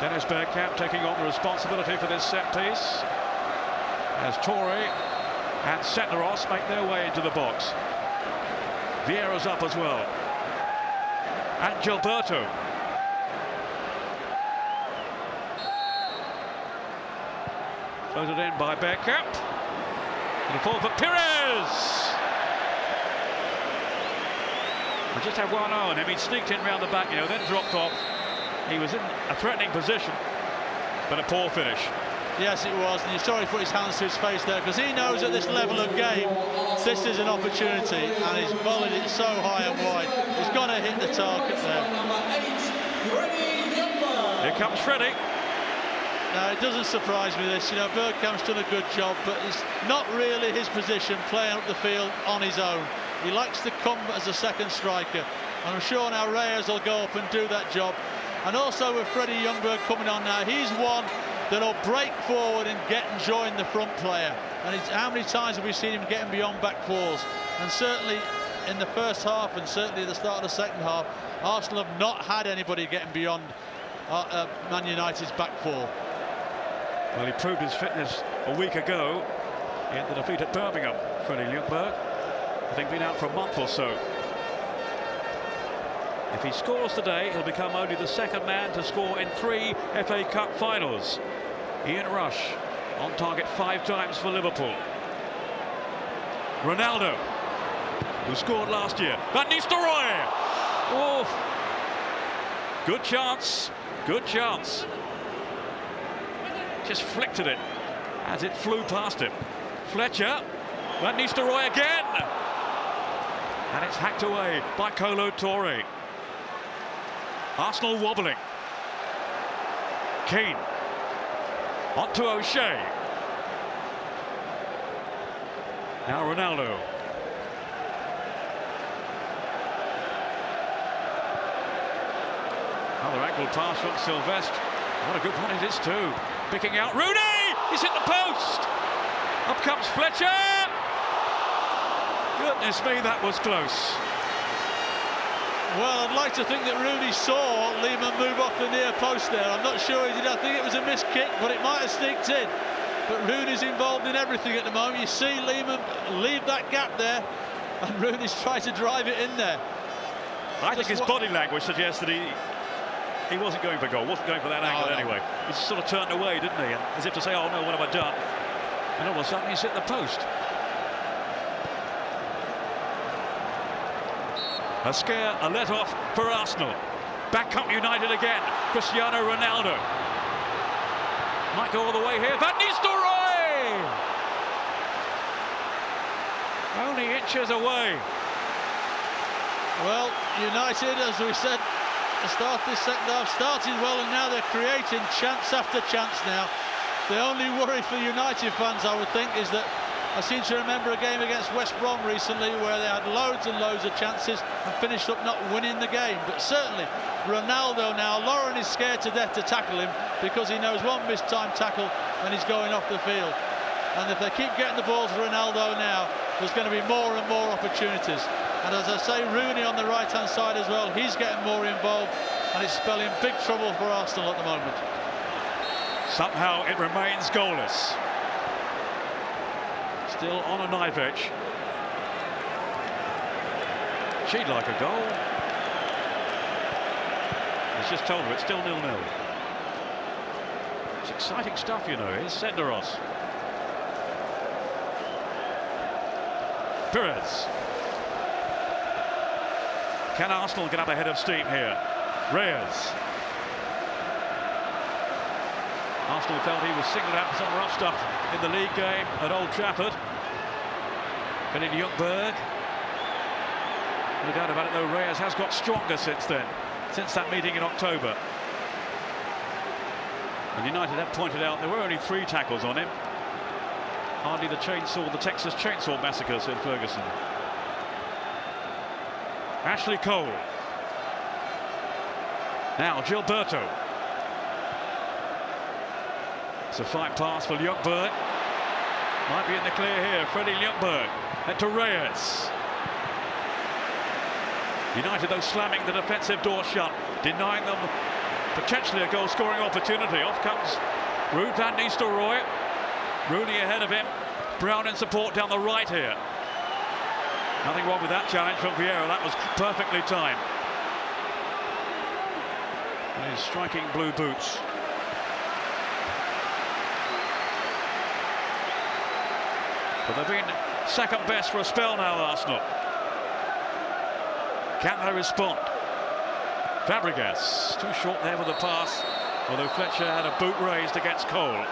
Dennis Bergkamp taking on the responsibility for this set piece as Torre and Setneros make their way into the box. Vieira's up as well. And Gilberto. Floated in by Bergkamp. And a fall for Pires. We just had one eye on him. He'd sneaked in round the back, then dropped off. He was in a threatening position, but a poor finish. Yes, it was, and you're sorry to put his hands to his face there, because he knows at this level of game this is an opportunity, and he's volleyed it so high and wide. He's got to hit the target there. Here comes Freddie. No, it doesn't surprise me this. Bergkamp's done a good job, but it's not really his position playing up the field on his own. He likes to come as a second striker, and I'm sure now Reyes will go up and do that job. And also with Freddie Ljungberg coming on now, he's one that'll break forward and get and join the front player. And how many times have we seen him getting beyond back fours? And certainly in the first half, and certainly at the start of the second half, Arsenal have not had anybody getting beyond Man United's back four. Well, he proved his fitness a week ago in the defeat at Birmingham. Freddie Ljungberg, I think, been out for a month or so. If he scores today, he'll become only the second man to score in 3 FA Cup finals. Ian Rush on target 5 times for Liverpool. Ronaldo, who scored last year. Van Nistelrooy! Oh, good chance, good chance. Just flicked at it as it flew past him. Fletcher, Van Nistelrooy again! And it's hacked away by Kolo Touré. Arsenal wobbling. Keane. On to O'Shea. Now Ronaldo. Another ankle pass from Sylvestre. What a good one it is too. Picking out Rooney! He's hit the post! Up comes Fletcher! Goodness me, that was close. Well, I'd like to think that Rooney saw Lehmann move off the near post there. I'm not sure he did. I think it was a missed kick, but it might have sneaked in. But Rooney's involved in everything at the moment. You see Lehmann leave that gap there, and Rooney's trying to drive it in there. I think his body language suggests that he wasn't going for goal, wasn't going for that angle anyway. He sort of turned away, didn't he? And as if to say, oh no, what have I done? And all of a sudden he's hit the post. A scare, a let-off for Arsenal. Back up United again. Cristiano Ronaldo. Might go all the way here. Van Nistelrooy! Only inches away. Well, United, as we said, the start of this second half started well, and now they're creating chance after chance now. The only worry for United fans, I would think, is that I seem to remember a game against West Brom recently where they had loads and loads of chances and finished up not winning the game. But certainly Ronaldo now, Lauren is scared to death to tackle him because he knows one missed time tackle and he's going off the field. And if they keep getting the balls to Ronaldo now, there's going to be more and more opportunities. And as I say, Rooney on the right-hand side as well, he's getting more involved, and it's spelling big trouble for Arsenal at the moment. Somehow it remains goalless. Still on a knife edge. She'd like a goal. He's just told her it's still 0-0. It's exciting stuff, you know. Here's Senderos. Perez. Can Arsenal get up ahead of steam here? Reyes. Arsenal felt he was singled out for some rough stuff in the league game at Old Trafford. Getting Ljungberg. No doubt about it, though, Reyes has got stronger since then, since that meeting in October. And United have pointed out there were only 3 tackles on him. Hardly the Texas Chainsaw Massacre, said Ferguson. Ashley Cole. Now Gilberto. It's a fine pass for Ljungberg. Might be in the clear here. Freddie Ljungberg. And to Reyes. United, though, slamming the defensive door shut, denying them potentially a goal-scoring opportunity. Off comes Ruud van Nistelrooy. Rooney ahead of him. Brown in support down the right here. Nothing wrong with that challenge from Vieira. That was perfectly timed. And his striking blue boots. But they've been second best for a spell now, Arsenal. Can they respond? Fabregas, too short there with the pass, although Fletcher had a boot raised against Cole.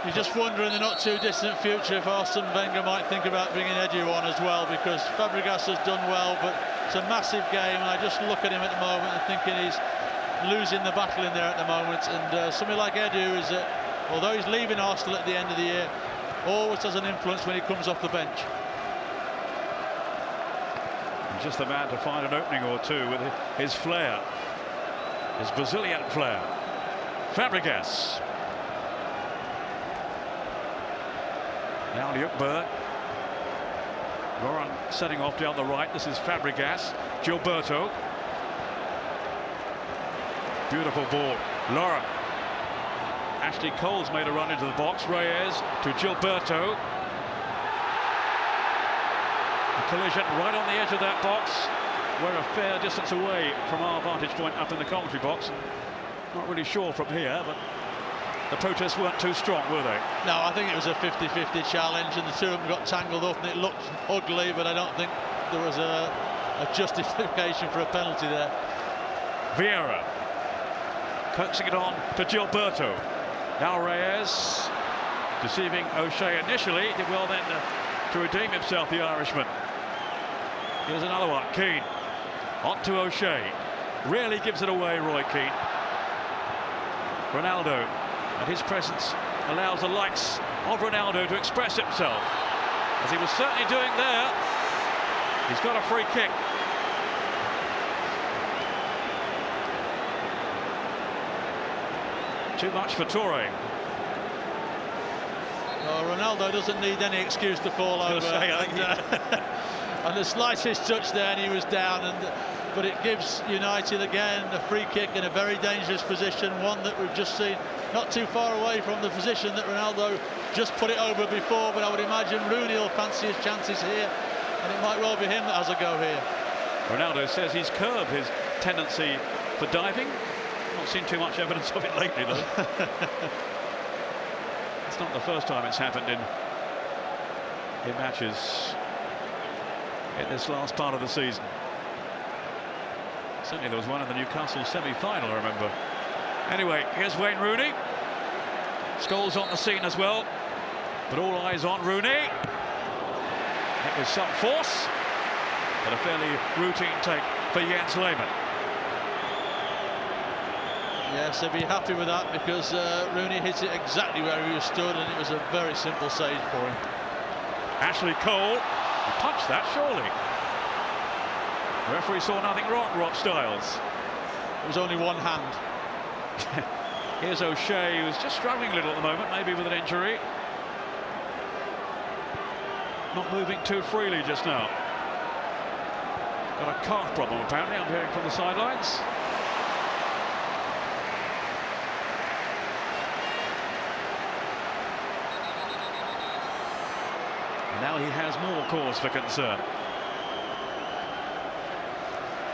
You just wonder in the not too distant future if Arsene Wenger might think about bringing Edu on as well, because Fabregas has done well, but it's a massive game, and I just look at him at the moment and thinking he's losing the battle in there at the moment. And somebody like Edu is, although he's leaving Arsenal at the end of the year, always has an influence when he comes off the bench. And just the man to find an opening or two with his flair, his Brazilian flair. Fabregas. Now Ljungberg. Lauren setting off down the right. This is Fabregas. Gilberto. Beautiful ball. Lauren. Ashley Cole's made a run into the box. Reyes to Gilberto. A collision right on the edge of that box. We're a fair distance away from our vantage point up in the commentary box. Not really sure from here, but the protests weren't too strong, were they? No, I think it was a 50-50 challenge, and the two of them got tangled up, and it looked ugly, but I don't think there was a justification for a penalty there. Vieira coaxing it on to Gilberto. Now Reyes deceiving O'Shea initially. Did well then to redeem himself, the Irishman. Here's another one. Keane on to O'Shea. Rarely gives it away, Roy Keane. Ronaldo. And his presence allows the likes of Ronaldo to express himself, as he was certainly doing there. He's got a free kick. Too much for Toure. Well, Ronaldo doesn't need any excuse to fall over. I think and the slightest touch there and he was down, and but it gives United again a free kick in a very dangerous position, one that we've just seen not too far away from the position that Ronaldo just put it over before. But I would imagine Rooney will fancy his chances here, and it might well be him that has a go here. Ronaldo says he's curbed his tendency for diving. Not seen too much evidence of it lately, though. It's not the first time it's happened in matches in this last part of the season. Certainly there was one in the Newcastle semi-final, I remember. Anyway, here's Wayne Rooney. Scholes on the scene as well, but all eyes on Rooney. It was some force, but a fairly routine take for Jens Lehmann. Yes, they'd be happy with that, because Rooney hit it exactly where he was stood, and it was a very simple save for him. Ashley Cole, he touched that, surely. The referee saw nothing wrong, Rob Styles. It was only one hand. Here's O'Shea, who's just struggling a little at the moment, maybe with an injury. Not moving too freely just now. Got a calf problem, apparently, I'm hearing from the sidelines. Now he has more cause for concern.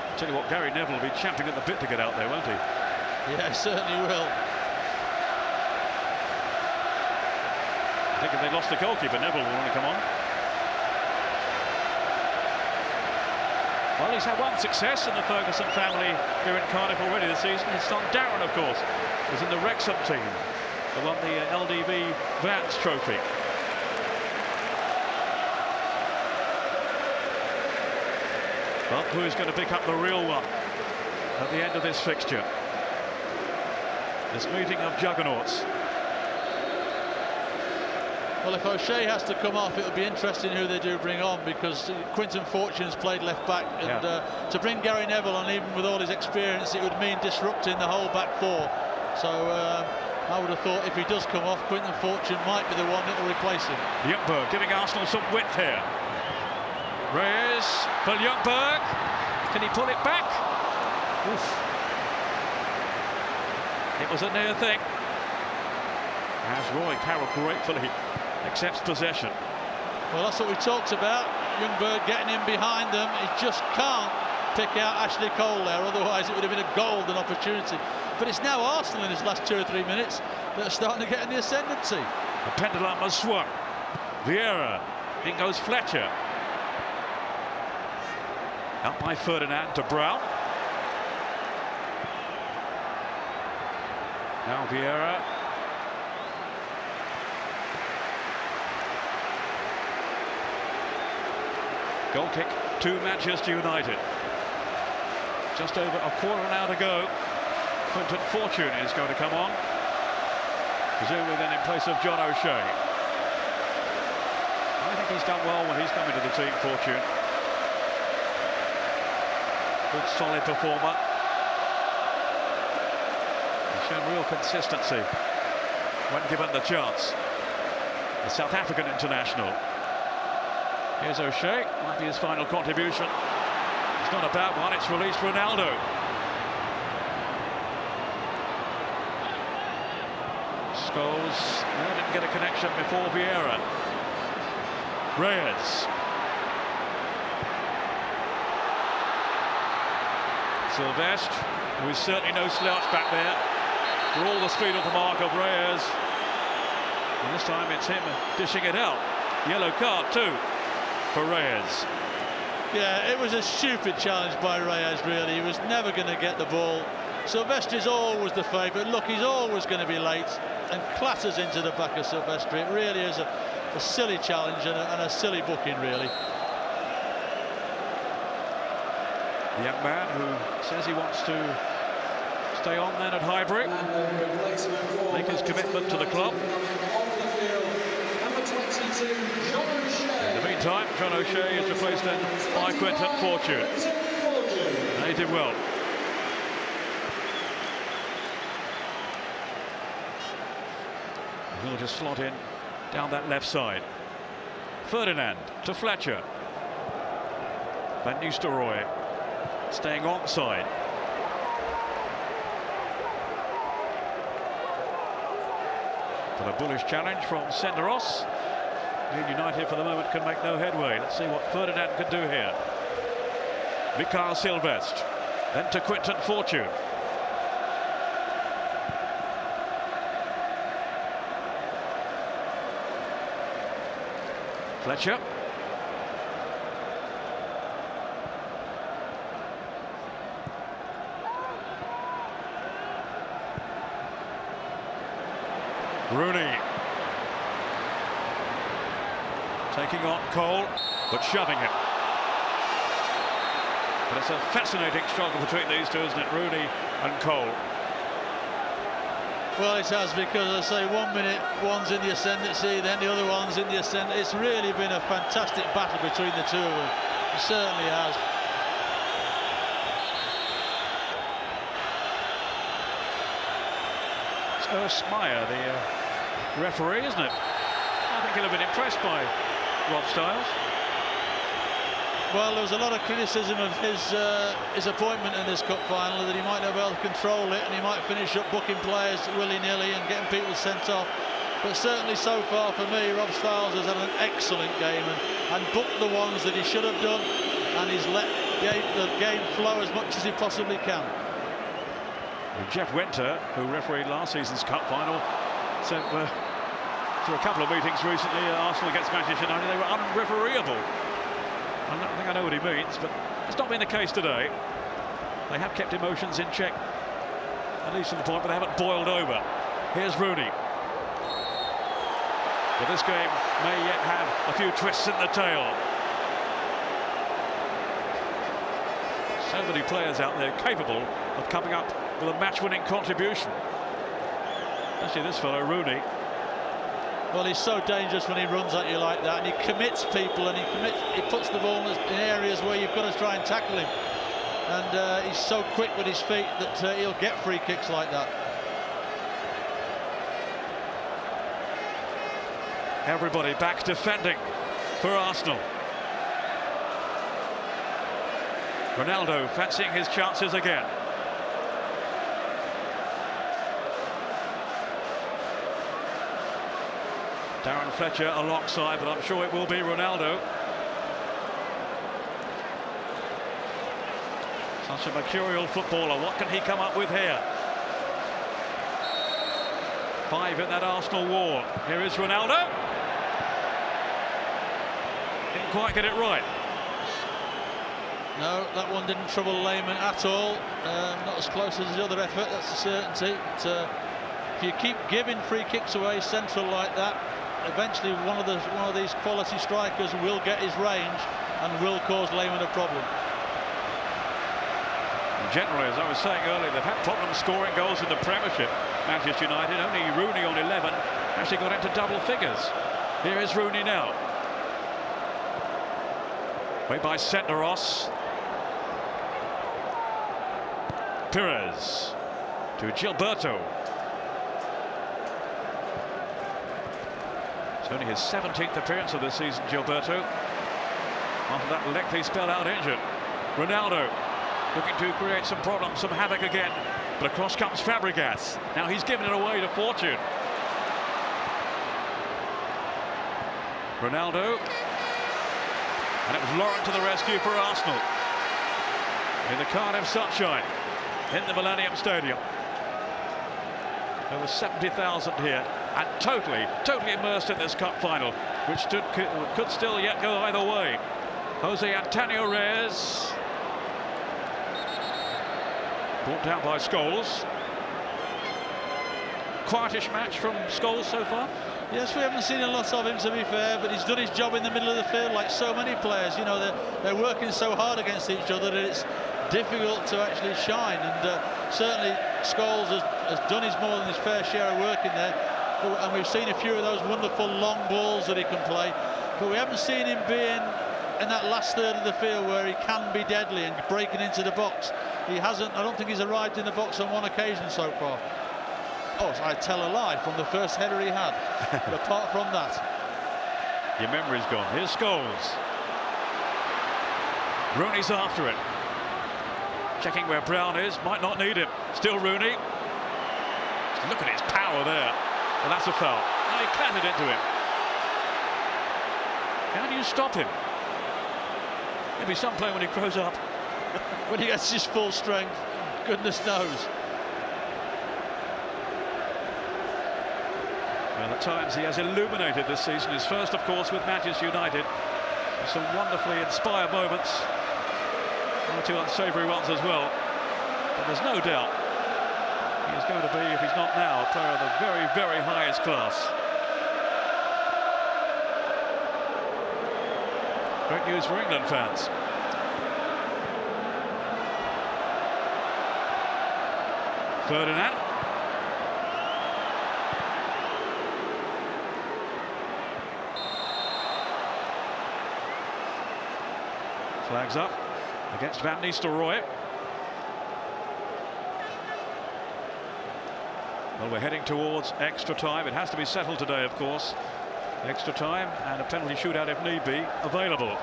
I'll tell you what, Gary Neville will be champing at the bit to get out there, won't he? Yeah, he certainly will. I think if they lost the goalkeeper, Neville will want to come on. Well, he's had one success in the Ferguson family here in Cardiff already this season. His son Darren, of course, was in the Wrexham team. They won the LDV Vance Trophy. But who's going to pick up the real one at the end of this fixture? This meeting of juggernauts. Well, if O'Shea has to come off, it'll be interesting who they do bring on, because Quinton Fortune's played left back, and to bring Gary Neville on, even with all his experience, it would mean disrupting the whole back four. So I would have thought if he does come off, Quinton Fortune might be the one that will replace him. Ljungberg giving Arsenal some width here. Reyes for Ljungberg. Can he pull it back? Oof. It was a near thing. As Roy Carroll gratefully accepts possession. Well, that's what we talked about. Ljungberg getting in behind them. He just can't pick out Ashley Cole there, otherwise it would have been a golden opportunity. But it's now Arsenal in his last 2 or 3 minutes that are starting to get in the ascendancy. The pendulum has swung. Vieira. In goes Fletcher. Out by Ferdinand to Brown. Now Vieira. Goal kick to Manchester United. Just over a quarter of an hour to go. Quinton Fortune is going to come on. Presumably then in place of John O'Shea. I think he's done well when he's come into the team, Fortune. Good solid performer. He's shown real consistency when given the chance. The South African international. Here's O'Shea, might be his final contribution. It's not a bad one, it's released Ronaldo. Scholes didn't get a connection before Vieira. Reyes. Sylvestre, who is certainly no slouch back there, for all the speed of the mark of Reyes. And this time it's him dishing it out. Yellow card too for Reyes. Yeah, it was a stupid challenge by Reyes, really. He was never going to get the ball. Sylvestre is always the favourite. Look, he's always going to be late, and clatters into the back of Sylvestre. It really is a silly challenge and a silly booking, really. The young man who says he wants to stay on then at Highbury, make his commitment to the club. In the meantime, John O'Shea is replaced then by Quinton Fortune. And he did well. He'll just slot in down that left side. Ferdinand to Fletcher. Van Nistelrooy staying onside. But a bullish challenge from Senderos. United for the moment can make no headway. Let's see what Ferdinand can do here. Mikael Silvestre, then to Quinton Fortune. Fletcher. Rooney. Taking on Cole, but shoving him. But it's a fascinating struggle between these two, isn't it? Rooney and Cole. Well, it has, because I say 1 minute one's in the ascendancy, then the other one's in the ascendancy. It's really been a fantastic battle between the two of them. It certainly has. It's Urs Meier, the referee, isn't it? I think he'll have been impressed by Rob Styles. Well, there was a lot of criticism of his appointment in this cup final, that he might not be able to control it and he might finish up booking players willy-nilly and getting people sent off. But certainly so far for me, Rob Styles has had an excellent game and booked the ones that he should have done, and he's let the game flow as much as he possibly can. And Jeff Winter, who refereed last season's cup final, said through a couple of meetings recently, Arsenal against Manchester United, they were unrefereeable. I think I know what he means, but it's not been the case today. They have kept emotions in check, at least to the point, but they haven't boiled over. Here's Rooney. But this game may yet have a few twists in the tail. So many players out there capable of coming up with a match-winning contribution. Especially this fellow, Rooney. Well, he's so dangerous when he runs at you like that, and he commits people, and he puts the ball in areas where you've got to try and tackle him. And he's so quick with his feet that he'll get free kicks like that. Everybody back defending for Arsenal. Ronaldo fancying his chances again. Darren Fletcher alongside, but I'm sure it will be Ronaldo. Such a mercurial footballer. What can he come up with here? 5 in that Arsenal wall. Here is Ronaldo. Didn't quite get it right. No, that one didn't trouble Lehmann at all. Not as close as the other effort, that's a certainty. But, if you keep giving free kicks away central like that, eventually one of these quality strikers will get his range and will cause Lehmann a problem. Generally, as I was saying earlier, they've had problems scoring goals in the Premiership. Manchester United, only Rooney on 11, actually got into double figures. Here is Rooney now. Played by Senderos. Pires to Gilberto. It's only his 17th appearance of this season, Gilberto. After that lengthy spell out injured. Ronaldo looking to create some problems, some havoc again. But across comes Fabregas. Now he's given it away to Fortune. Ronaldo. And it was Lauren to the rescue for Arsenal. In the Cardiff sunshine. In the Millennium Stadium. There was 70,000 here. And totally immersed in this cup final, which could still yet go either way. Jose Antonio Reyes, brought down by Scholes. Quietish match from Scholes so far. Yes, we haven't seen a lot of him, to be fair, but he's done his job in the middle of the field like so many players. You know, they're working so hard against each other that it's difficult to actually shine. And certainly Scholes has done his more than his fair share of work in there. And we've seen a few of those wonderful long balls that he can play, but we haven't seen him being in that last third of the field where he can be deadly and breaking into the box. He hasn't. I don't think he's arrived in the box on one occasion so far. Oh, I tell a lie, from the first header he had. But apart from that, your memory's gone. Here's Scholes. Rooney's after it. Checking where Brown is, might not need him. Still Rooney. Look at his power there. Well, that's a foul. Now he clattered into him. How do you stop him? Maybe some player when he grows up. When he gets his full strength, goodness knows. Well, at times he has illuminated this season. His first, of course, with Manchester United. Some wonderfully inspired moments. One or two unsavoury ones as well. But there's no doubt he is going to be, if he's not now, a player of the very, very highest class. Great news for England fans. Ferdinand. Flags up against Van Nistelrooy. Well, we're heading towards extra time. It has to be settled today, of course. Extra time and a penalty shootout, if need be, available.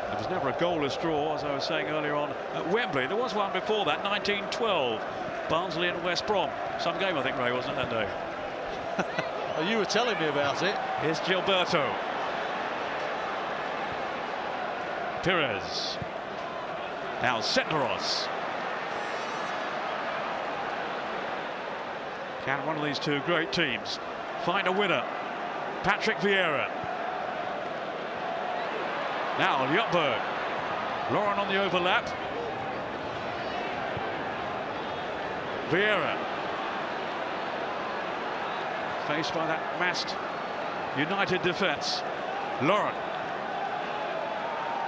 There was never a goalless draw, as I was saying earlier on, at Wembley. There was one before that, 1912. Barnsley and West Brom. Some game, I think, Ray, wasn't it, that day? Well, you were telling me about it. Here's Gilberto. Pires. Now Senderos. Can one of these two great teams find a winner? Patrick Vieira. Now Ljungberg. Lauren on the overlap. Vieira. Faced by that massed United defence. Lauren.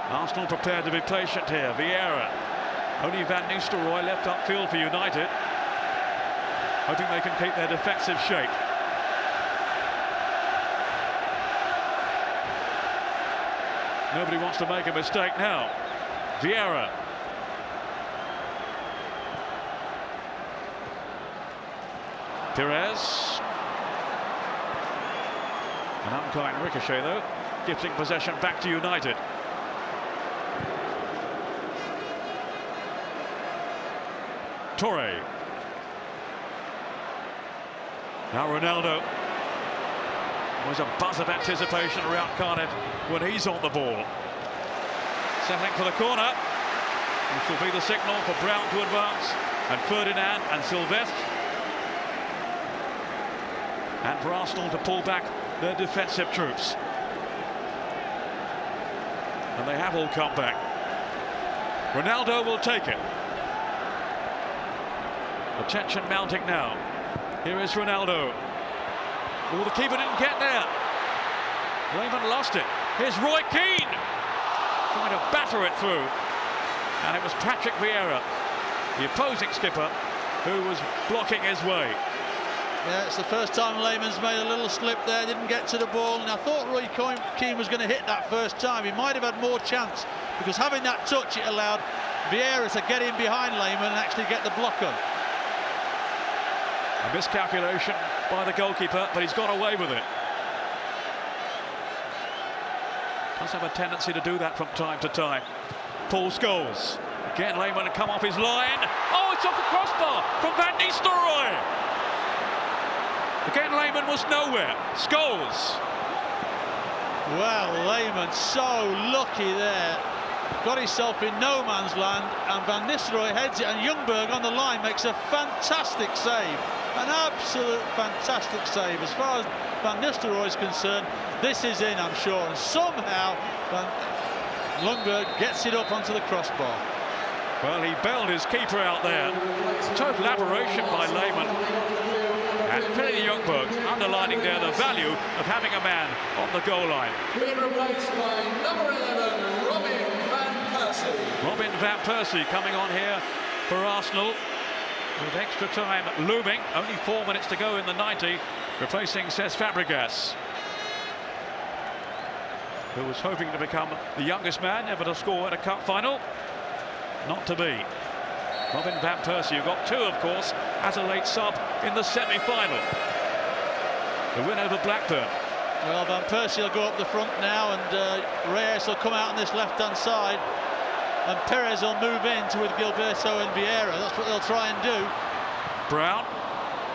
Arsenal prepared to be patient here. Vieira. Only Van Nistelrooy left upfield for United, hoping they can keep their defensive shape. Nobody wants to make a mistake now. Vieira. Pires. An unkind ricochet, though, gifting possession back to United. Torre. Now Ronaldo. There's a buzz of anticipation around Cardiff when he's on the ball. Settling for the corner. This will be the signal for Brown to advance, and Ferdinand and Sylvestre. And for Arsenal to pull back their defensive troops. And they have all come back. Ronaldo will take it. The tension mounting now. Here is Ronaldo. Oh, the keeper didn't get there. Lehmann lost it. Here's Roy Keane trying to batter it through. And it was Patrick Vieira, the opposing skipper, who was blocking his way. Yeah, it's the first time Lehmann's made a little slip there, didn't get to the ball, and I thought Roy Keane was going to hit that first time. He might have had more chance, because having that touch, it allowed Vieira to get in behind Lehmann and actually get the block on. A miscalculation by the goalkeeper, but he's got away with it. Does have a tendency to do that from time to time. Paul Scholes. Again, Lehmann come off his line. Oh, it's off the crossbar from Van Nistelrooy. Again, Lehmann was nowhere. Scholes. Well, Lehmann so lucky there. Got himself in no man's land, and Van Nistelrooy heads it, and Ljungberg on the line makes a fantastic save. An absolute fantastic save. As far as Van Nistelrooy is concerned, this is in, I'm sure. And somehow Ljungberg gets it up onto the crossbar. Well, he bailed his keeper out there. Total aberration by Lehmann. And Philly Ljungberg underlining there the value of having a man on the goal line. Being replaced by number 11, Robin Van Persie. Robin Van Persie coming on here for Arsenal. With extra time looming, only 4 minutes to go in the 90, replacing Cesc Fabregas, who was hoping to become the youngest man ever to score at a cup final. Not to be. Robin Van Persie, who got two, of course, as a late sub in the semi-final. The win over Blackburn. Well, Van Persie will go up the front now, and Reyes will come out on this left-hand side, and Perez will move in with Gilberto and Vieira. That's what they'll try and do. Brown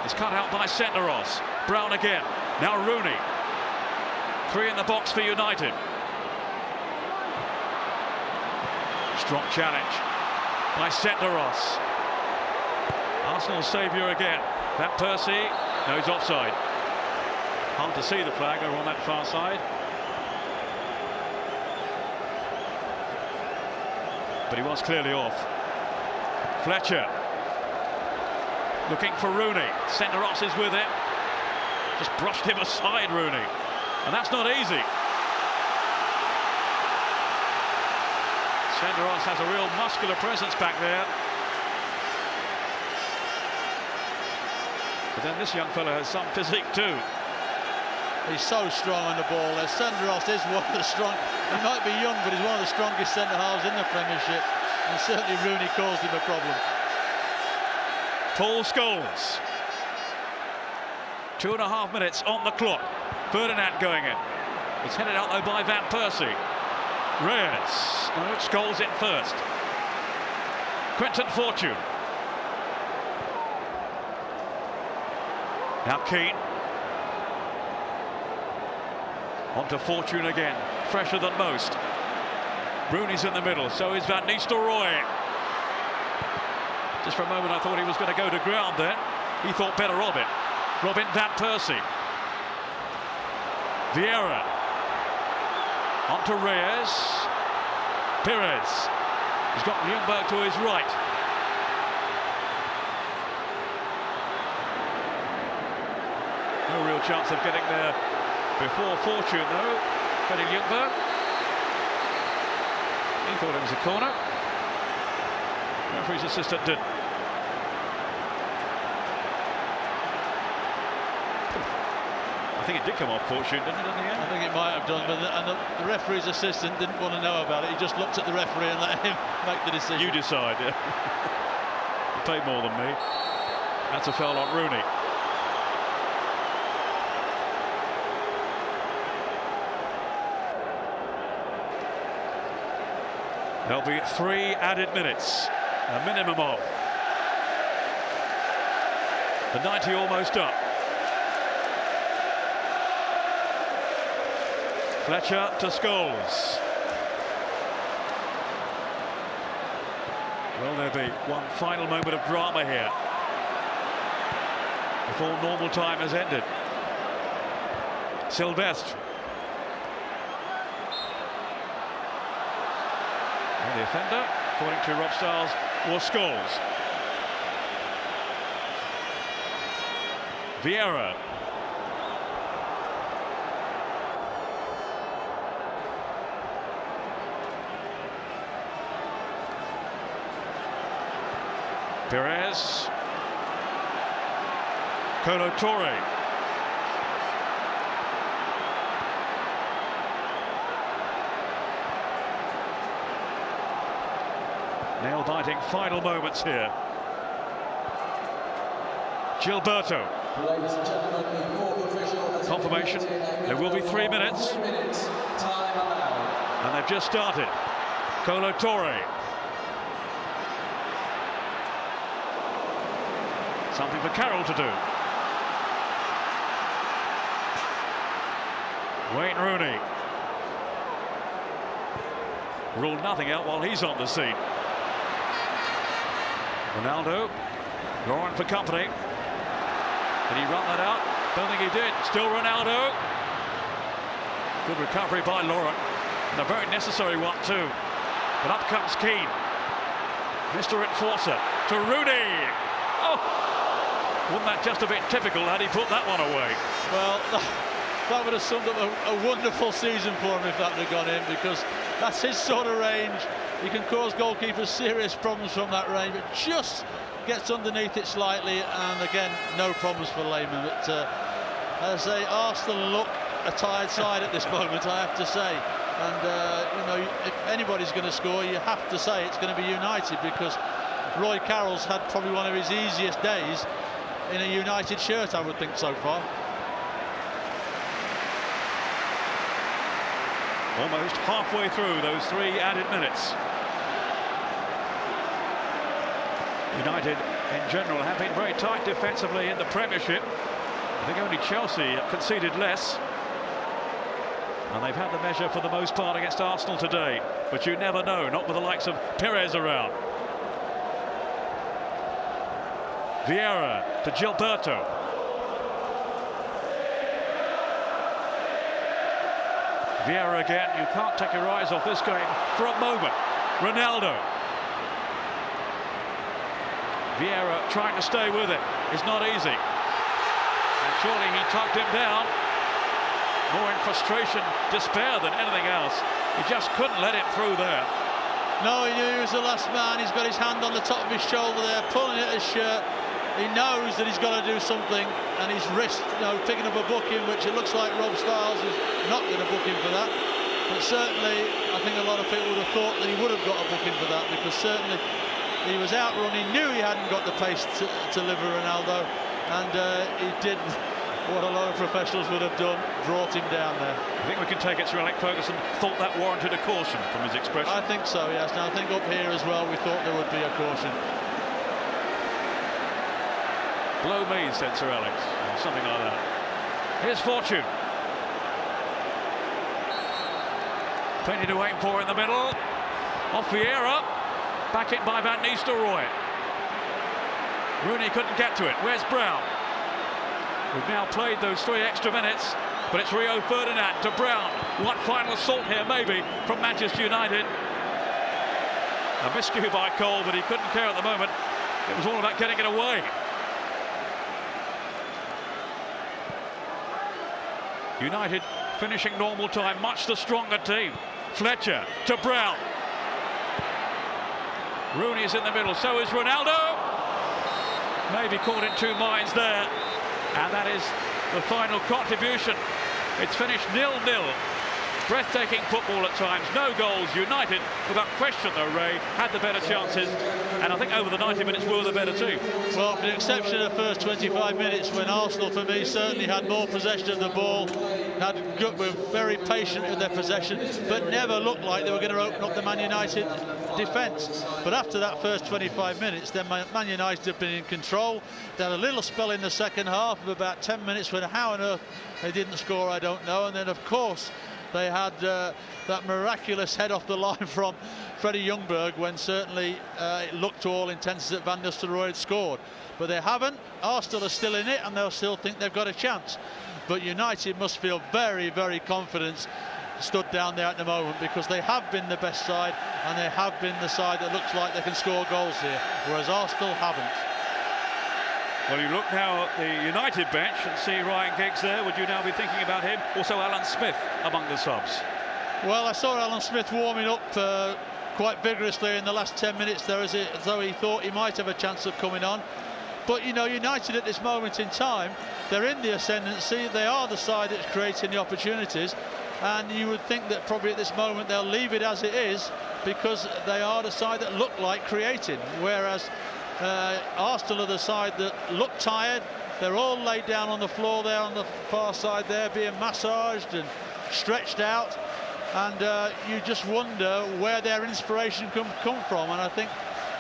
is cut out by Senderos. Brown again. Now Rooney. 3 in the box for United. Strong challenge by Senderos. Arsenal's saviour again. Van Persie. No, he's offside. Hard to see the flag over on that far side. But he was clearly off. Fletcher. Looking for Rooney. Senderos is with it. Just brushed him aside, Rooney. And that's not easy. Senderos has a real muscular presence back there. But then this young fella has some physique too. He's so strong on the ball. Senderos is one of the strong. He might be young, but he's one of the strongest centre halves in the Premiership. And certainly Rooney caused him a problem. Paul Scholes. 2.5 minutes on the clock. Ferdinand going in. It's headed out though by Van Persie. Reyes. No, Scholes in first. Quentin Fortune. Now Keane. On to Fortune again. Fresher than most. Rooney's in the middle. So is Van Nistelrooy. Just for a moment I thought he was going to go to ground there. He thought better of it. Robin Van Persie. Vieira. On to Reyes. Perez. He's got Ljungberg to his right. No real chance of getting there before Fortune though. Freddie Ljungberg. He thought it was a corner. Referee's assistant didn't. I think it did come off Fortune, didn't it, in the end? I think it might have done, but the referee's assistant didn't want to know about it. He just looked at the referee and let him make the decision. You decide, yeah. You paid more than me. That's a foul on Rooney. There'll be 3 added minutes, a minimum of. The 90 almost up. Fletcher to Scholes. Will there be one final moment of drama here before normal time has ended? Silvestre. And the offender, according to Rob Stiles, was Scholes. Vieira. Perez. Kolo Touré. Nail-biting final moments here. Gilberto. Ladies and gentlemen, the fourth official has Confirmation. There will be 3 minutes. 3 minutes, time allowed. And they've just started. Kolo Touré. Something for Carroll to do. Wayne Rooney. Ruled nothing out while he's on the scene. Ronaldo. Drawing for company. Did he run that out? Don't think he did. Still Ronaldo. Good recovery by Laurent. And a very necessary one too. But up comes Keane. Mr. Enforcer to Rooney. Oh! Wasn't that just a bit typical had he put that one away? Well, that would have summed up a wonderful season for him if that would have gone in, because that's his sort of range. He can cause goalkeepers serious problems from that range, but just gets underneath it slightly, and again, no problems for Lehmann. But as I say, Arsenal look a tired side at this moment, I have to say. And you know, if anybody's going to score, you have to say it's going to be United, because Roy Carroll's had probably one of his easiest days in a United shirt, I would think, so far. almost halfway through those 3 added minutes. United in general have been very tight defensively in the Premiership. I think only Chelsea conceded less. And they've had the measure for the most part against Arsenal today. But you never know, not with the likes of Perez around. Vieira to Gilberto. Vieira again. You can't take your eyes off this game for a moment. Ronaldo. Vieira trying to stay with it. It's not easy. And surely he tugged him down. More in frustration, despair than anything else. He just couldn't let it through there. No, he knew he was the last man. He's got his hand on the top of his shoulder there, pulling at his shirt. He knows that he's got to do something, and his wrist, picking up a booking, which it looks like Rob Styles is not going to book him for that. But certainly, I think a lot of people would have thought that he would have got a booking for that, because certainly he was outrunning, knew he hadn't got the pace to deliver Ronaldo, and he did what a lot of professionals would have done, brought him down there. I think we can take it Sir Alex Ferguson thought that warranted a caution from his expression. I think so, yes. Now I think up here as well we thought there would be a caution. Blow me, said Sir Alex, or something like that. Here's Fortune. Plenty to aim for in the middle. Off Vieira. Back in by Van Nistelrooy. Rooney couldn't get to it. Where's Brown? We've now played those 3 extra minutes, but it's Rio Ferdinand to Brown. One final assault here, maybe, from Manchester United. A miscue by Cole, but he couldn't care at the moment. It was all about getting it away. United finishing normal time, much the stronger team. Fletcher to Brown. Rooney is in the middle, so is Ronaldo. Maybe caught in 2 minds there. And that is the final contribution. It's finished 0-0. Breathtaking football at times, no goals. United, without question though, Ray, had the better chances, and I think over the 90 minutes were the better team. Well, for the exception of the first 25 minutes, when Arsenal, for me, certainly had more possession of the ball, were very patient in their possession, but never looked like they were going to open up the Man United defence. But after that first 25 minutes, then Man United have been in control. They had a little spell in the second half of about 10 minutes when how on earth they didn't score, I don't know. And then, of course, they had that miraculous head off the line from Freddie Ljungberg when certainly it looked to all intents that Van Nistelrooy had scored. But they haven't. Arsenal are still in it, and they'll still think they've got a chance. But United must feel very, very confident stood down there at the moment, because they have been the best side, and they have been the side that looks like they can score goals here, whereas Arsenal haven't. Well, you look now at the United bench and see Ryan Giggs there. Would you now be thinking about him? Also Alan Smith among the subs. Well, I saw Alan Smith warming up quite vigorously in the last 10 minutes there, as though he thought he might have a chance of coming on. But, United at this moment in time, they're in the ascendancy. They are the side that's creating the opportunities. And you would think that probably at this moment they'll leave it as it is, because they are the side that look like creating. Whereas Arsenal are the side that look tired. They're all laid down on the floor there on the far side there, being massaged and stretched out. And you just wonder where their inspiration come from. And I think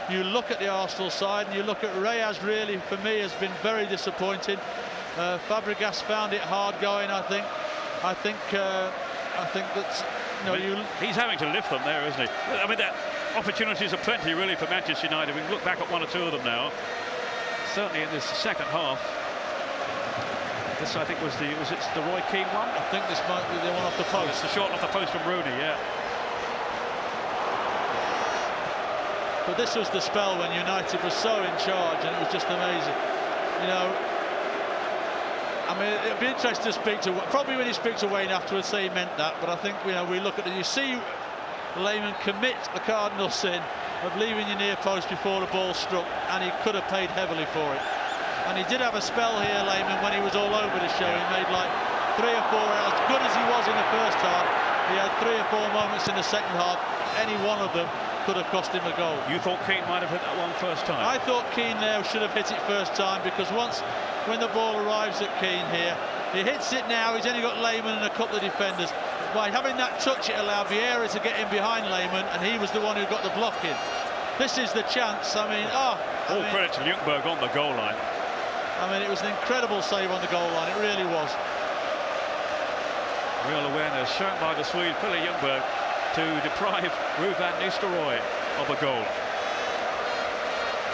you look at the Arsenal side and you look at Reyes, really, for me, has been very disappointing. Fabregas found it hard going, I think. I think that he's having to lift them there, isn't he? I mean, opportunities are plenty really for Manchester United. We can look back at 1 or 2 of them now. Certainly in this second half. This, I think, was it the Roy Keane one? I think this might be the one off the post. It's the shot off the post from Rooney, yeah. But this was the spell when United was so in charge, and it was just amazing. I mean, it'd be interesting to speak to, probably when you speak to Wayne afterwards, say he meant that, but I think, we look at it, you see Lehmann commit the cardinal sin of leaving your near post before the ball struck, and he could have paid heavily for it. And he did have a spell here, Lehmann, when he was all over the show. He made like 3 or 4, as good as he was in the first half, he had 3 or 4 moments in the second half. Any one of them could have cost him a goal. You thought Keane might have hit that one first time? I thought Keane there should have hit it first time, because when the ball arrives at Keane here, he hits it now. He's only got Lehmann and a couple of defenders. by having that touch, it allowed Vieira to get in behind Lehmann, and he was the one who got the block in. This is the chance. I mean, all credit to Ljungberg on the goal line. I mean, it was an incredible save on the goal line. It really was. Real awareness shown by the Swede, Philip Ljungberg, to deprive Ruud van Nistelrooy of a goal.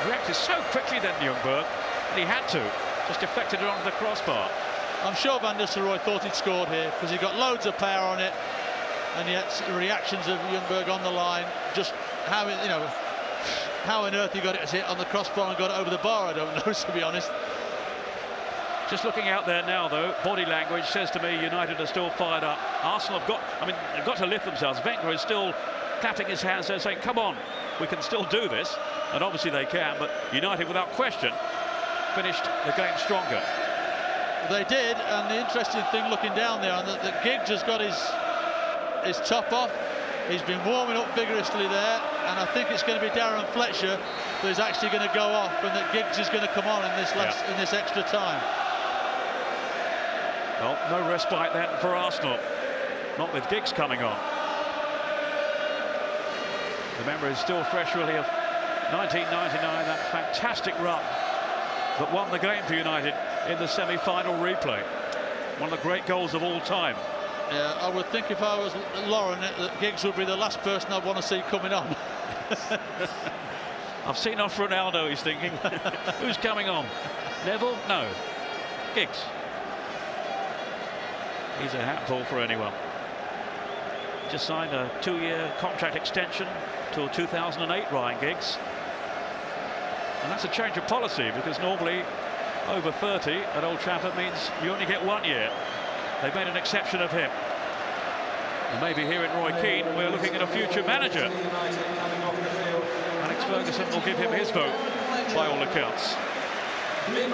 Reacted so quickly then, Ljungberg, and he had to. Just deflected it onto the crossbar. I'm sure Van Nistelrooy thought he'd scored here because he got loads of power on it, and yet the reactions of Ljungberg on the line, just how on earth he got it to hit on the crossbar and got it over the bar, I don't know, to be honest. Just looking out there now, though, body language says to me United are still fired up. Arsenal have got, they've got to lift themselves. Wenger is still clapping his hands there, saying, come on, we can still do this. And obviously they can, but United, without question, finished the game stronger. They did, and the interesting thing looking down there, that Giggs has got his top off. He's been warming up vigorously there, and I think it's going to be Darren Fletcher who's actually going to go off, and that Giggs is going to come on in this extra time. Well, no respite then for Arsenal, not with Giggs coming on. The memory is still fresh, really, of 1999, that fantastic run that won the game for United in the semi-final replay. One of the great goals of all time. Yeah, I would think if I was Lauren that Giggs would be the last person I'd want to see coming on. I've seen off Ronaldo, he's thinking. Who's coming on? Neville? No. Giggs. He's a hatful for anyone. Just signed a 2-year contract extension till 2008, Ryan Giggs. And that's a change of policy, because normally over 30 at Old Trafford means you only get 1 year. They've made an exception of him. And maybe here in Roy Keane we're looking at a future manager. Alex Ferguson will give him his vote by all accounts.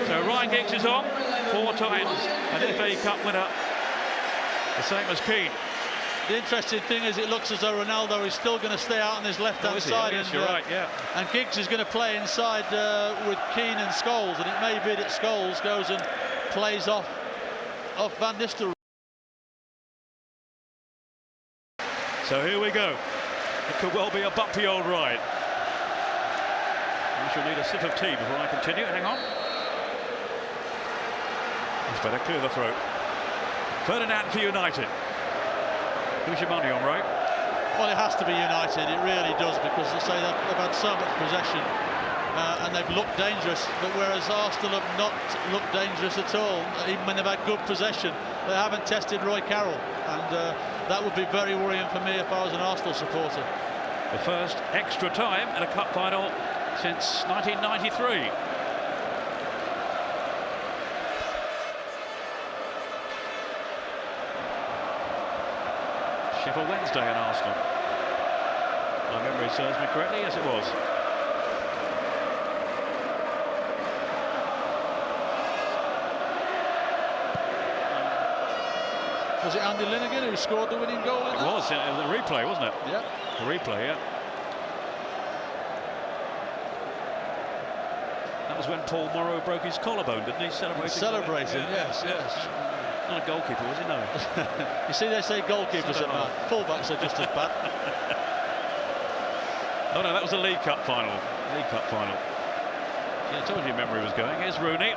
So Ryan Giggs is on 4 times, an FA Cup winner, the same as Keane. The interesting thing is, it looks as though Ronaldo is still going to stay out on his left-hand side. Yes, you're right, yeah. And Giggs is going to play inside with Keane and Scholes, and it may be that Scholes goes and plays off Van Nistelrooy. So here we go. It could well be a bumpy old ride. We shall need a sip of tea before I continue. Hang on. It's better clear the throat. Ferdinand for United. Who's your money on, Ray? Well, it has to be United. It really does, because they say they've had so much possession and they've looked dangerous. But whereas Arsenal have not looked dangerous at all, even when they've had good possession, they haven't tested Roy Carroll, and that would be very worrying for me if I was an Arsenal supporter. The first extra time in a cup final since 1993. Sheffield Wednesday in Arsenal. My memory serves me correctly, yes it was. Was it Andy Linegan who scored the winning goal in that? It was, the replay, wasn't it? Yeah. The replay, yeah. That was when Paul Morrow broke his collarbone, didn't he? Celebrating, yes. Not a goalkeeper, was he? No. You see, they say goalkeepers are bad. Fullbacks are just as bad. Oh no, that was a League Cup final. League Cup final. Yeah, I told you memory was going. Here's Rooney.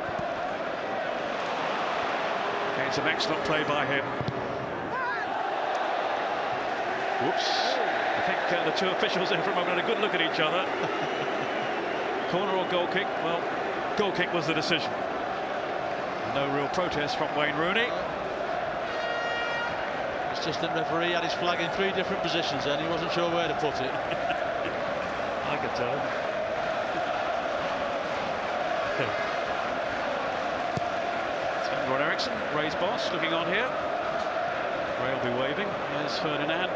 Okay, some excellent play by him. Whoops. I think the two officials there for a moment had a good look at each other. Corner or goal kick? Well, goal kick was the decision. No real protest from Wayne Rooney. Assistant referee had his flag in 3 different positions and he wasn't sure where to put it. I could tell. Sven-Goran Eriksson, Ray's boss, looking on here. Ray will be waving. Here's Ferdinand.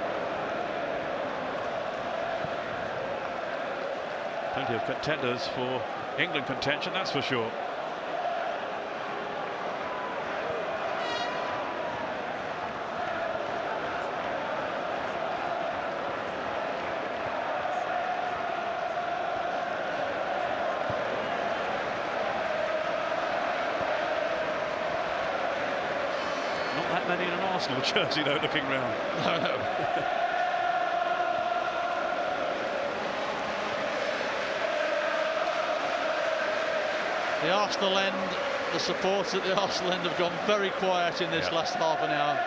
Plenty of contenders for England contention, that's for sure. that many in an Arsenal jersey, though, looking round. No. The Arsenal end, the supporters at the Arsenal end have gone very quiet in this last half an hour.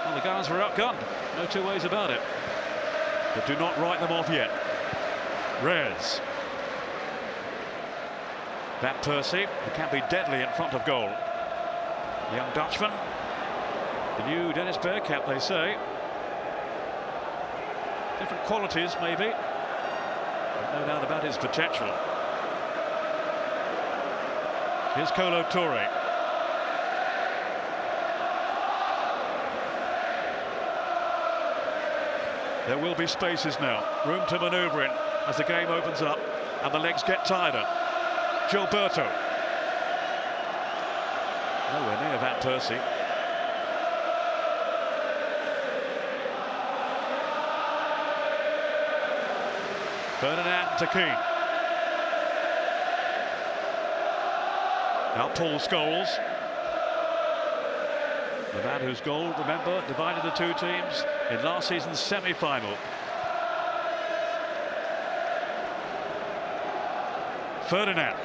Well, the Gunners were outgunned, no two ways about it. But do not write them off yet. Reyes. Van Persie, who can be deadly in front of goal. The young Dutchman. The new Dennis Bergkamp, they say. Different qualities, maybe. But no doubt about his potential. Here's Kolo Touré. There will be spaces now, room to manoeuvre in as the game opens up and the legs get tireder. Gilberto. Nowhere near Van Persie. Ferdinand to Keane. Now Paul Scholes. The man whose goal, remember, divided the two teams in last season's semi-final. Ferdinand.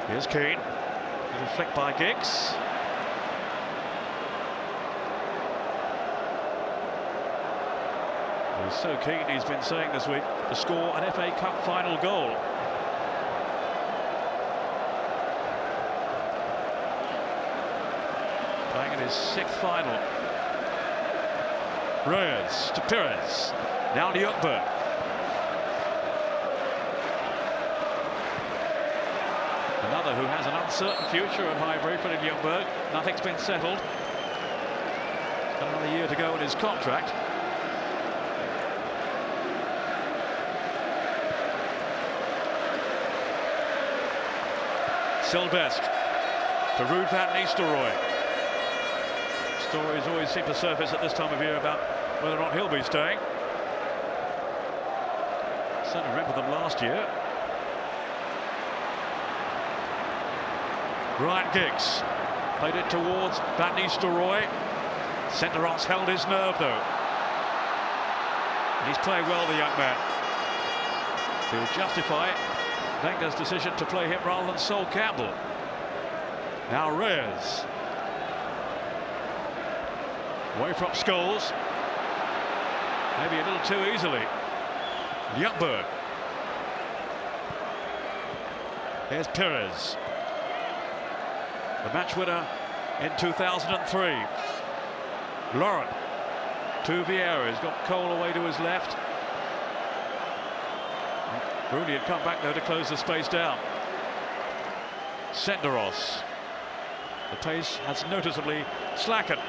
Here's Keane. Little flick by Giggs. He's so keen, he's been saying this week, to score an FA Cup final goal. Playing in his 6th final. Reyes to Pires. Now Ljungberg. Another who has an uncertain future at Highbury, for Ljungberg. Nothing's been settled. He's got another year to go in his contract. Sylvestre to Ruud van Nistelrooy. Stories always seem to surface at this time of year about whether or not he'll be staying. Certainly remember them last year. Ryan Giggs played it towards Van Nistelrooy. Centre-Ross held his nerve though. And he's playing well, the young man. To justify it, Wenger's decision to play him rather than Sol Campbell. Now Reyes. Away from Scholes. Maybe a little too easily. Ljungberg. Here's Pires. The match winner in 2003. Laurent to Vieira. He's got Cole away to his left. Rooney had come back there to close the space down. Senderos. The pace has noticeably slackened,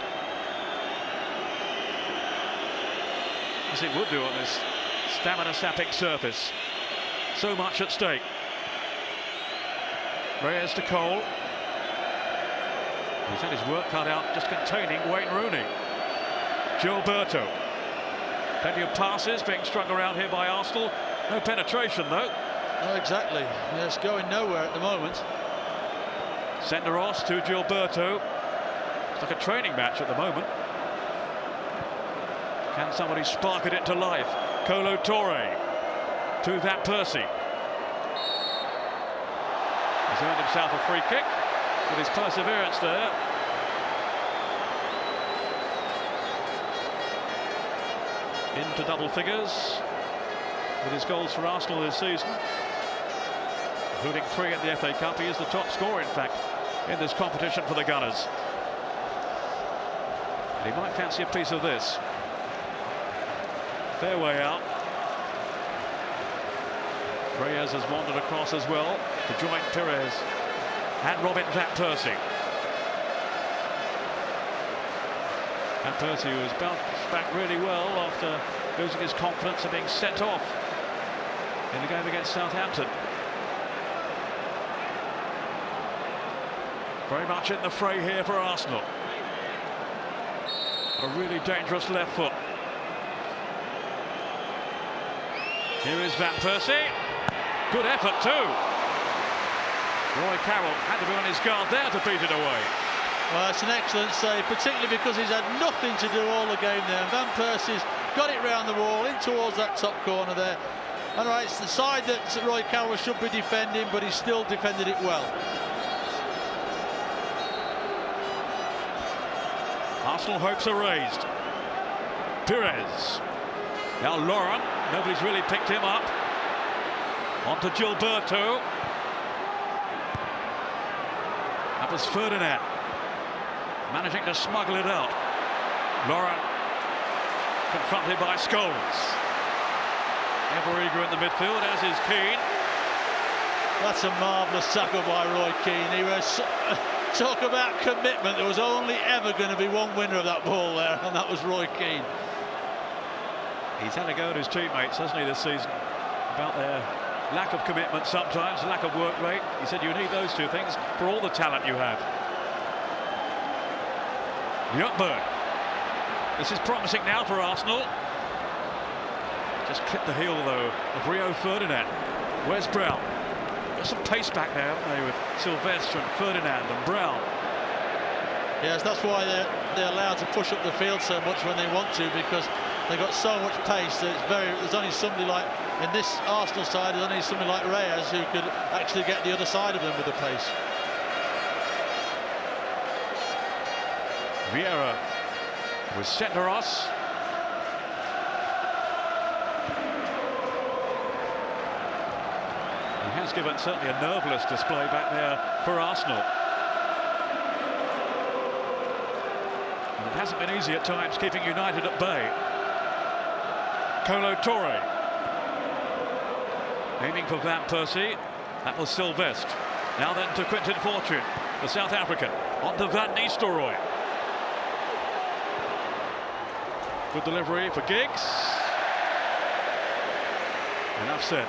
as it would do on this stamina-sapping surface. So much at stake. Reyes to Cole. He's had his work cut out just containing Wayne Rooney. Gilberto. Plenty of passes being strung around here by Arsenal. No penetration though. Oh, exactly. Yeah, it's going nowhere at the moment. Senderos to Gilberto. It's like a training match at the moment. Can somebody spark it into life? Kolo Touré to Van Persie. He's earned himself a free kick with his perseverance there. Into double figures with his goals for Arsenal this season, including 3 at the FA Cup. He is the top scorer, in fact, in this competition for the Gunners. And he might fancy a piece of this. Fair way out. Reyes has wandered across as well to join Pires and Robin Van Persie. Van Persie, who has bounced back really well after losing his confidence and being sent off in the game against Southampton. Very much in the fray here for Arsenal. A really dangerous left foot. Here is Van Persie. Good effort too. Roy Carroll had to be on his guard there to beat it away. Well, it's an excellent save, particularly because he's had nothing to do all the game there. Van Persie's got it round the wall, in towards that top corner there. And right, it's the side that Roy Carroll should be defending, but he still defended it well. Arsenal hopes are raised. Pires. Now Laurent, nobody's really picked him up. On to Gilberto. That was Ferdinand, managing to smuggle it out. Laurent confronted by Scholes. Ever eager in the midfield, as is Keane. That's a marvellous tackle by Roy Keane. He was talk about commitment. There was only ever going to be one winner of that ball there, and that was Roy Keane. He's had a go at his teammates, hasn't he, this season, about their lack of commitment sometimes, lack of work rate. He said you need those two things for all the talent you have. Jutberg. This is promising now for Arsenal. Just clipped the heel, though, of Rio Ferdinand. Where's Brown? Got some pace back there, haven't they, with Sylvestre and Ferdinand and Brown. Yes, that's why they're allowed to push up the field so much when they want to, because they've got so much pace that there's only somebody like, in this Arsenal side, there's only somebody like Reyes who could actually get the other side of them with the pace. Vieira with Senderos. He has given certainly a nerveless display back there for Arsenal. And it hasn't been easy at times keeping United at bay. Kolo Touré aiming for Van Persie. That was Sylvestre. Now then to Quinton Fortune, the South African. On to Van Nistelrooy. Good delivery for Giggs. Enough said.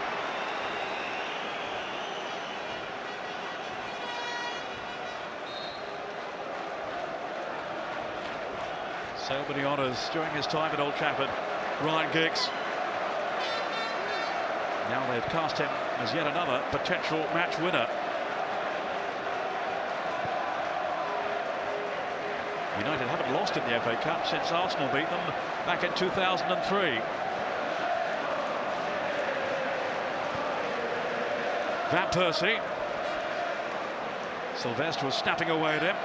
So many honours during his time at Old Trafford. Ryan Giggs. Now they've cast him as yet another potential match winner. United haven't lost in the FA Cup since Arsenal beat them back in 2003. Van Persie. Sylvestre was snapping away at him.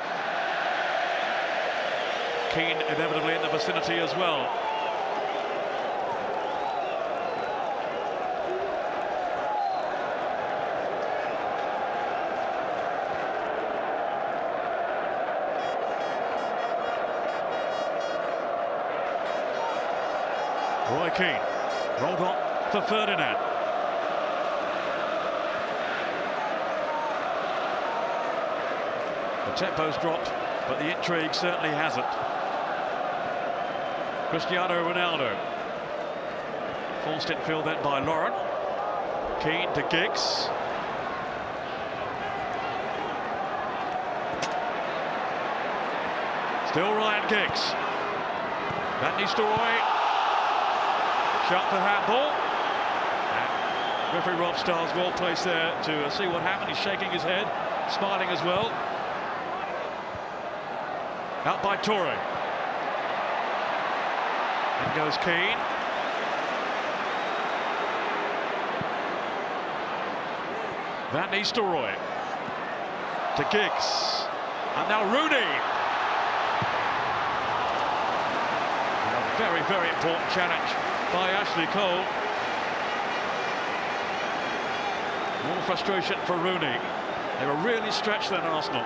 Keane inevitably in the vicinity as well. Roy Keane rolled on for Ferdinand. The tempo's dropped, but the intrigue certainly hasn't. Cristiano Ronaldo. Forced infield then by Laurent. Keane to Giggs. Still Ryan Giggs. Van Nistelrooy. Shot for handball. And referee Rob Stiles well placed there to see what happened. He's shaking his head, smiling as well. Out by Touré. In goes Keane. Van Nistelrooy to Giggs. And now Rooney. And a very, very important challenge by Ashley Cole. More frustration for Rooney. They were really stretched then, Arsenal.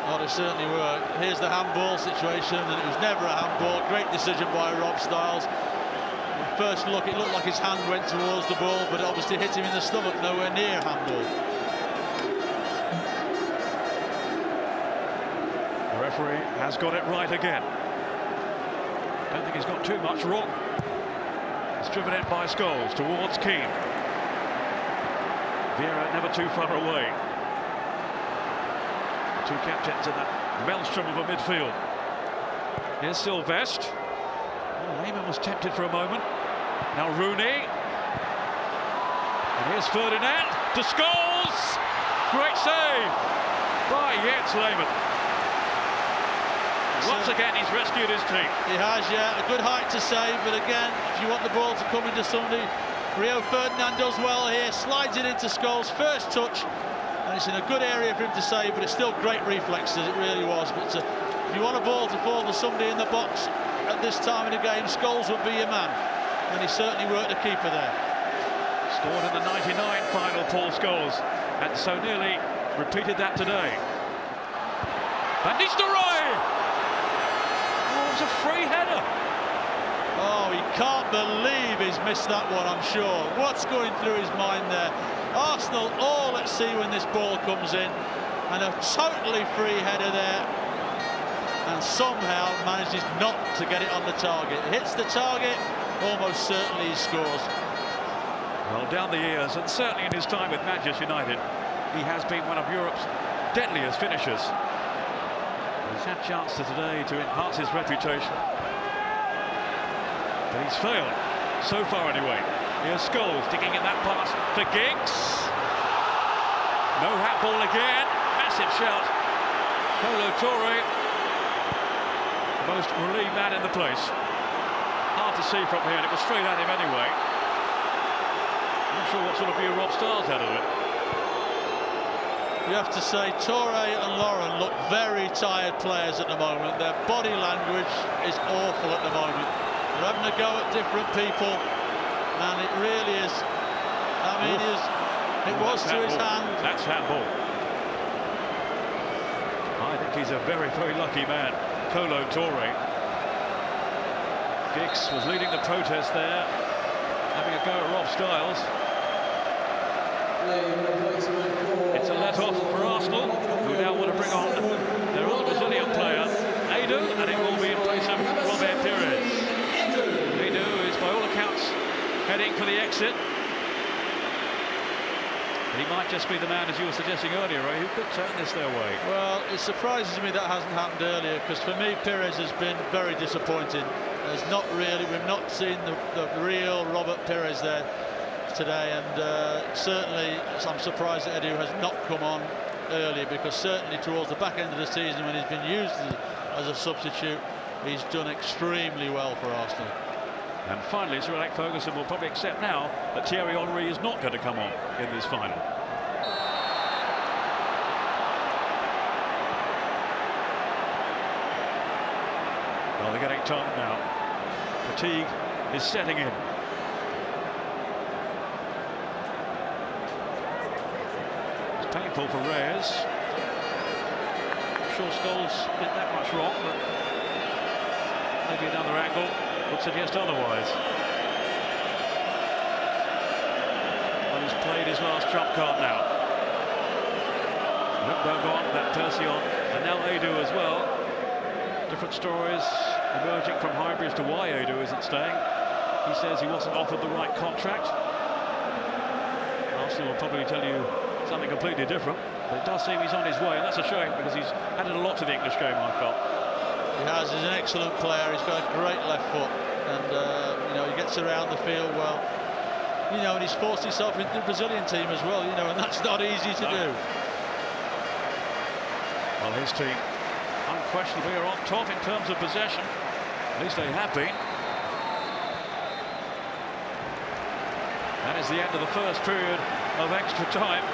Oh, they certainly were. Here's the handball situation, and it was never a handball. Great decision by Rob Stiles. First look, it looked like his hand went towards the ball, but it obviously hit him in the stomach, nowhere near handball. The referee has got it right again. Don't think he's got too much wrong. It's driven in by Scholes towards Keane. Vieira never too far away. Two captains in that maelstrom of a midfield. Here's Sylvestre. Oh, Lehmann was tempted for a moment. Now Rooney. Here's Ferdinand to Scholes. Great save by Jens Lehmann. Once again, he's rescued his team. He has, yeah. A good height to save, but again, if you want the ball to come into somebody, Rio Ferdinand does well here, slides it into Scholes, first touch, and it's in a good area for him to save, but it's still great reflexes, it really was. But if you want a ball to fall to somebody in the box at this time of the game, Scholes would be your man, and he certainly worked the keeper there. Scored in the 99 final, Paul Scholes, and so nearly repeated that today. Van Nistelrooy! Oh, it was a free header. Oh, he can't believe he's missed that one, I'm sure. What's going through his mind there? Arsenal all at sea when this ball comes in, and a totally free header there, and somehow manages not to get it on the target. Hits the target, almost certainly he scores. Well, down the years, and certainly in his time with Manchester United, he has been one of Europe's deadliest finishers. He's had chances today to enhance his reputation, but he's failed, so far anyway. Here's Scholes digging in that pass for Giggs. No handball again, massive shout. Kolo Touré, the most relieved man in the place. Hard to see from here, and it was straight at him anyway. Not sure what sort of view Rob Starr's had of it. You have to say, Touré and Lauren look very tired players at the moment. Their body language is awful at the moment. They're having a go at different people, and it really is. I mean, it was to his hand. That's handball. I think he's a very, very lucky man, Kolo Touré. Giggs was leading the protest there, having a go at Rob Styles. It's a let-off for Arsenal, who now want to bring on their other Brazilian player, Edu, and it will be in place of Robert Pires. Edu is, by all accounts, heading for the exit. He might just be the man, as you were suggesting earlier, Ray, who could turn this their way. Well, it surprises me that hasn't happened earlier, because for me, Pires has been very disappointing. There's not really, we've not seen the real Robert Pires there today, and certainly I'm surprised that Edu has not come on early, because certainly towards the back end of the season, when he's been used as a substitute, he's done extremely well for Arsenal. And finally, Sir Alex Ferguson will probably accept now that Thierry Henry is not going to come on in this final. Well, they're getting tired now. Fatigue is setting in. It's painful for Reyes. I'm sure Scholes did that much wrong, but maybe another angle would suggest otherwise. Well, he's played his last trump card now. Luc Bogon, Van Persie, and now Edu as well. Different stories emerging from Highbury as to why Edu isn't staying. He says he wasn't offered the right contract. Arsenal will probably tell you something completely different, but it does seem he's on his way, and that's a shame, because he's added a lot to the English game, I felt. He has. He's an excellent player. He's got a great left foot, and you know, he gets around the field well. You know, and he's forced himself into the Brazilian team as well. You know, and that's not easy to do. Well, his team unquestionably are on top in terms of possession. At least they have been. That is the end of the first period of extra time.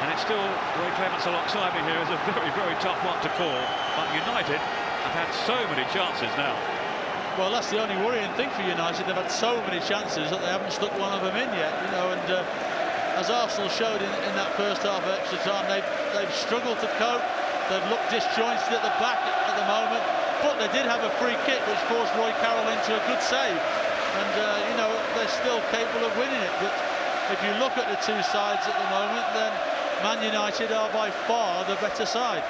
And it's still Ray Clements alongside me here. Is a very, very tough one to call. But United have had so many chances now. Well, that's the only worrying thing for United. They've had so many chances that they haven't stuck one of them in yet. You know, and as Arsenal showed in that first half of extra time, they've struggled to cope. They've looked disjointed at the back at the moment, but they did have a free kick which forced Roy Carroll into a good save. And you know, they're still capable of winning it. But if you look at the two sides at the moment, then Man United are by far the better side.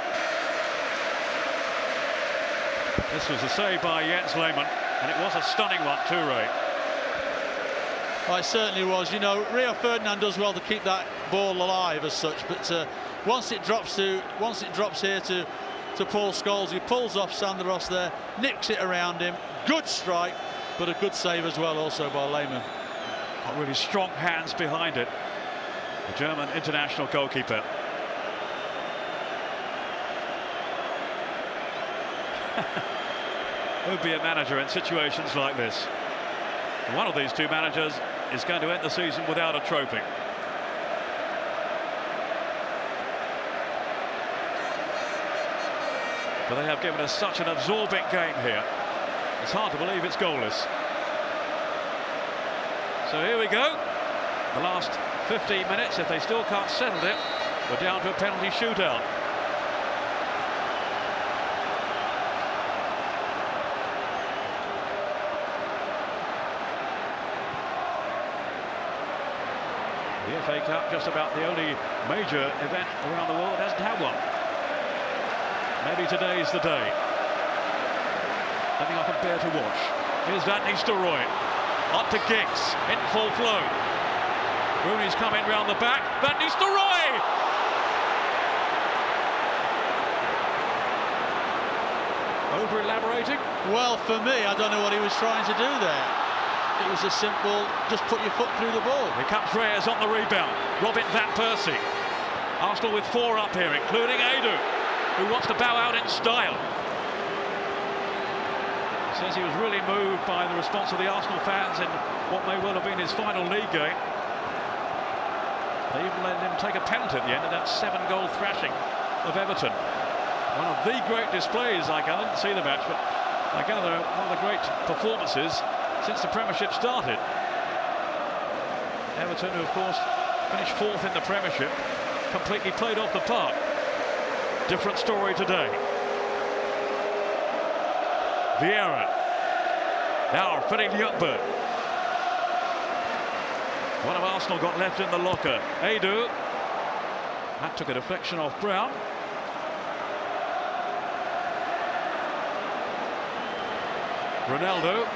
This was a save by Jens Lehmann, and it was a stunning one too, Ray. Well, it certainly was. You know, Rio Ferdinand does well to keep that ball alive as such, but once it drops here to Paul Scholes, he pulls off Sanderos there, nicks it around him. Good strike, but a good save as well, also by Lehmann. Got really strong hands behind it. The German international goalkeeper. Who'd be a manager in situations like this? One of these two managers is going to end the season without a trophy. But they have given us such an absorbing game here. It's hard to believe it's goalless. So here we go. The last 15 minutes, if they still can't settle it, we're down to a penalty shootout. The FA Cup, just about the only major event around the world, hasn't had one. Maybe today's the day. Nothing I can bear to watch. Here's Van Nistelrooy. Up to Giggs, in full flow. Rooney's coming round the back. Van Nistelrooy! Over-elaborating? Well, for me, I don't know what he was trying to do there. It was a simple, just put your foot through the ball. Here comes Reyes on the rebound. Robin van Persie. Arsenal with 4 up here, including Edu, who wants to bow out in style. Says he was really moved by the response of the Arsenal fans in what may well have been his final league game. They even let him take a penalty at the end of that 7-goal thrashing of Everton. One of the great displays, I didn't see the match, but I gather one of the great performances since the Premiership started. Everton, who of course finished 4th in the Premiership, completely played off the park. Different story today. Vieira. Now Freddie Ljungberg. What have Arsenal got left in the locker? Edu. That took a deflection off Brown. Ronaldo.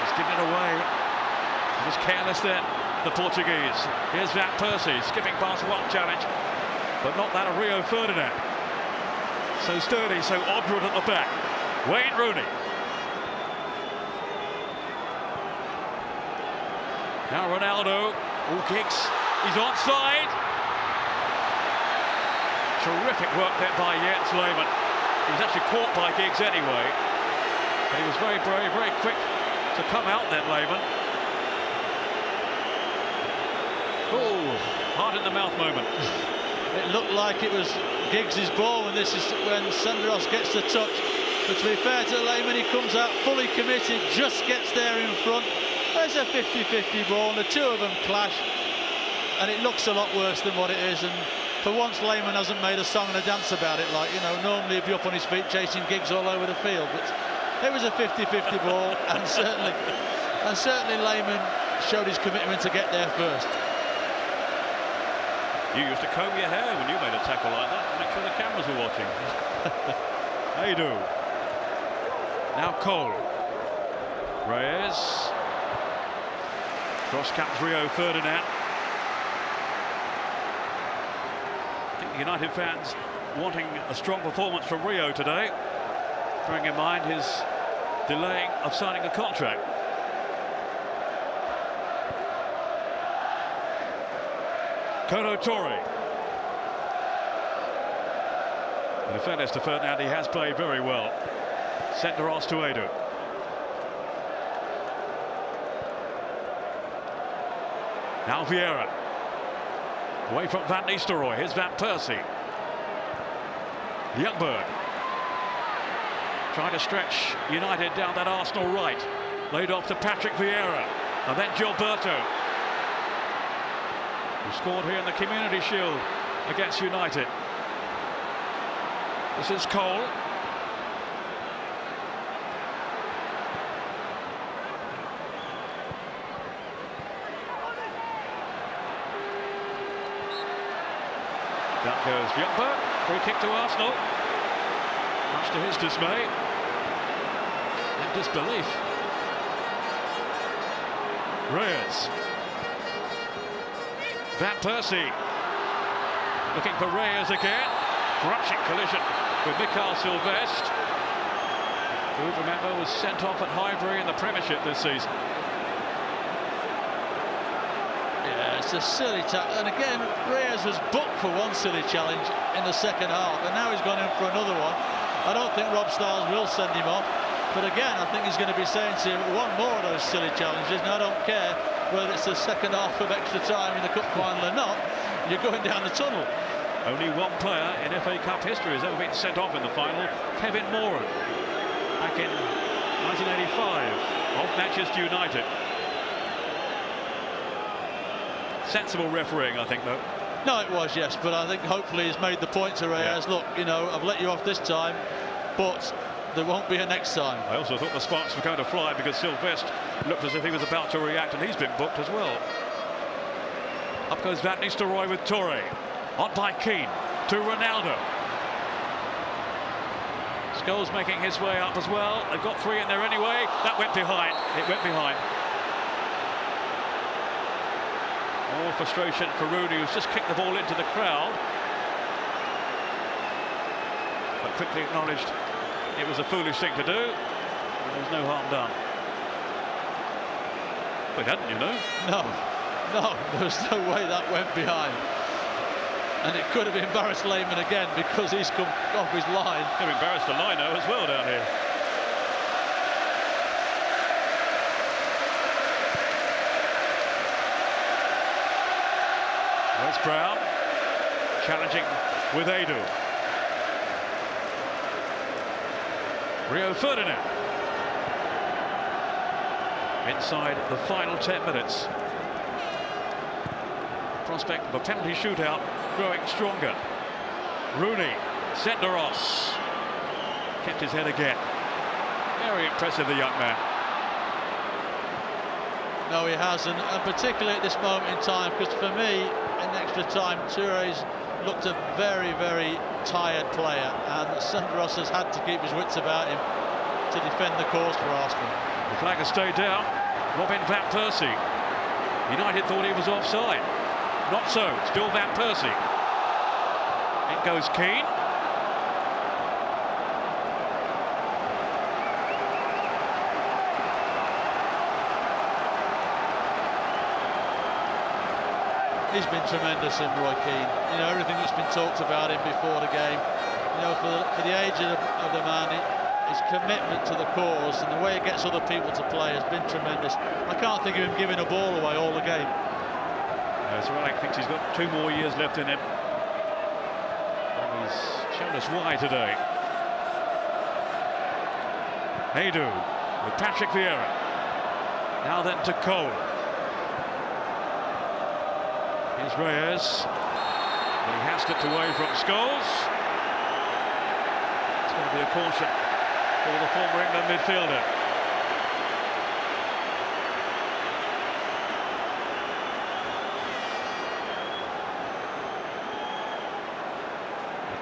He's given it away. He was careless then, the Portuguese. Here's Van Persie skipping past one challenge, but not that of Rio Ferdinand. So sturdy, so obdurate at the back. Wayne Rooney. Now Ronaldo. Giggs. He's onside. Terrific work there by Jens Lehmann. He was actually caught by Giggs anyway. But he was very brave, very quick to come out then, Lehmann. Oh, heart in the mouth moment. It looked like it was Giggs' ball, and this is when Senderos gets the touch. But to be fair to Lehmann, he comes out fully committed, just gets there in front. There's a 50-50 ball, and the two of them clash, and it looks a lot worse than what it is. And for once, Lehmann hasn't made a song and a dance about it, like, you know, normally he'd be up on his feet chasing Giggs all over the field. But it was a 50-50 ball, and certainly Lehmann showed his commitment to get there first. You used to comb your hair when you made a tackle like that. Make sure the cameras were watching. Edu. Now Cole. Reyes. Cross comes Rio Ferdinand. I think the United fans wanting a strong performance from Rio today, bearing in mind his delaying of signing a contract. Kolo Touré. And in fairness to Ferdinand, he has played very well. Senderos to Edu. Now Vieira. Away from Van Nistelrooy. Here's Van Persie. Ljungberg. Trying to stretch United down that Arsenal right. Laid off to Patrick Vieira. And then Gilberto, who scored here in the Community Shield against United. This is Cole. That goes Ljungberg. Free kick to Arsenal. Much to his dismay and disbelief. Reyes. Van Persie looking for Reyes again. Crunching collision with Mikael Silvestre, who, remember, was sent off at Highbury in the Premiership this season. It's a silly tackle, and again Reyes was booked for one silly challenge in the second half, and now he's gone in for another one. I don't think Rob Stiles will send him off, but again I think he's going to be saying to him, one more of those silly challenges, and I don't care whether it's the second half of extra time in the cup final or not, you're going down the tunnel. Only one player in FA Cup history has ever been sent off in the final, Kevin Moran, back in 1985 of Manchester United. Sensible refereeing, I think, though. No, it was, yes, but I think hopefully he's made the point to Reyes. Yeah. Look, you know, I've let you off this time, but there won't be a next time. I also thought the sparks were going to fly because Sylvestre looked as if he was about to react, and he's been booked as well. Up goes Van Nistelrooy with Toure. On by Keane to Ronaldo. Scholes making his way up as well. They've got three in there anyway. That went behind. It went behind. More frustration for Rooney, who's just kicked the ball into the crowd. But quickly acknowledged it was a foolish thing to do. And there was no harm done. But hadn't, you know? No, there was no way that went behind. And it could have embarrassed Lehmann again because he's come off his line. Could have embarrassed the lino as well down here. Wes Brown challenging with Edu. Rio Ferdinand inside the final 10 minutes. Prospect of a penalty shootout growing stronger. Rooney, Senderos, kept his head again. Very impressive, the young man. No, he hasn't, and particularly at this moment in time, because for me, in extra time, Toure's looked a very, very tired player, and Senderos has had to keep his wits about him to defend the cause for Arsenal. The flag has stayed down. Robin van Persie. United thought he was offside. Not so, still Van Persie. In goes Keane. He's been tremendous in Roy Keane. You know, everything that's been talked about him before the game. You know, for the age of the man, his commitment to the cause and the way he gets other people to play has been tremendous. I can't think of him giving a ball away all the game. So Alec thinks he's got 2 more years left in him. And he's shown us why today. Edu with Patrick Vieira. Now then to Cole. Here's Reyes. But he has slipped away from Scholes. It's going to be a caution for the former England midfielder.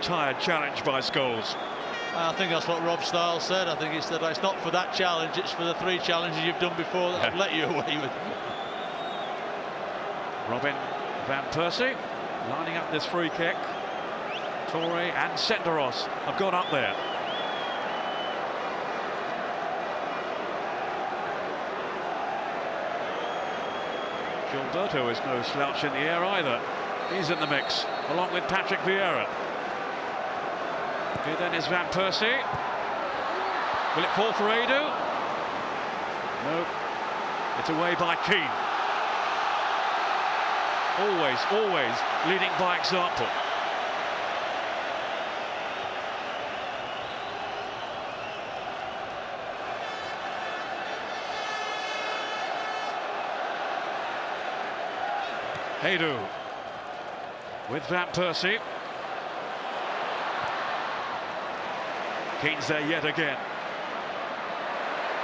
Tired challenge by Scholes. I think that's what Rob Stiles said. I think he said it's not for that challenge, it's for the 3 challenges you've done before that I've let you away with. Robin van Persie lining up this free kick. Toure and Senderos have gone up there. Gilberto is no slouch in the air either. He's in the mix along with Patrick Vieira. Here then is Van Persie. Will it fall for Edu? No. It's away by Keane. Always leading by example. Edu with Van Persie. Keane's there yet again.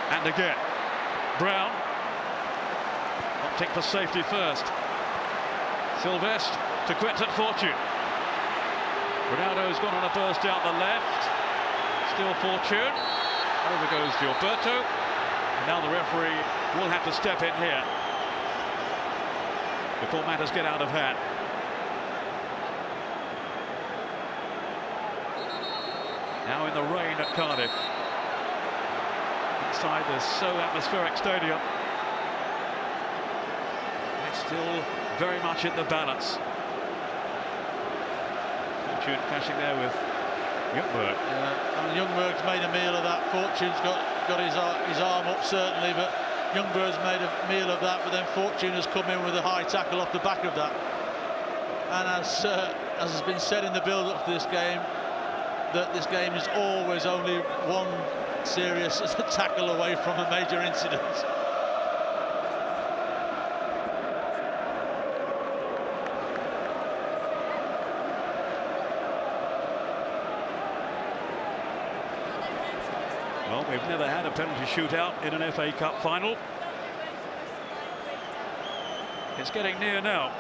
And again. Brown opting for safety first. Sylvestre to Quentin Fortune. Ronaldo's gone on a burst down the left. Still Fortune. Over goes Gilberto. And now the referee will have to step in here before matters get out of hand. Now in the rain at Cardiff. Inside the so atmospheric stadium. Next still very much in the balance. Fortune clashing there with Ljungberg. Yeah, I mean, Ljungberg's made a meal of that. Fortune's got his arm up certainly, but Ljungberg's made a meal of that. But then Fortune has come in with a high tackle off the back of that. And as has been said in the build-up to this game, that this game is always only one serious tackle away from a major incident. Well, we've never had a penalty shootout in an FA Cup final. It's getting near now.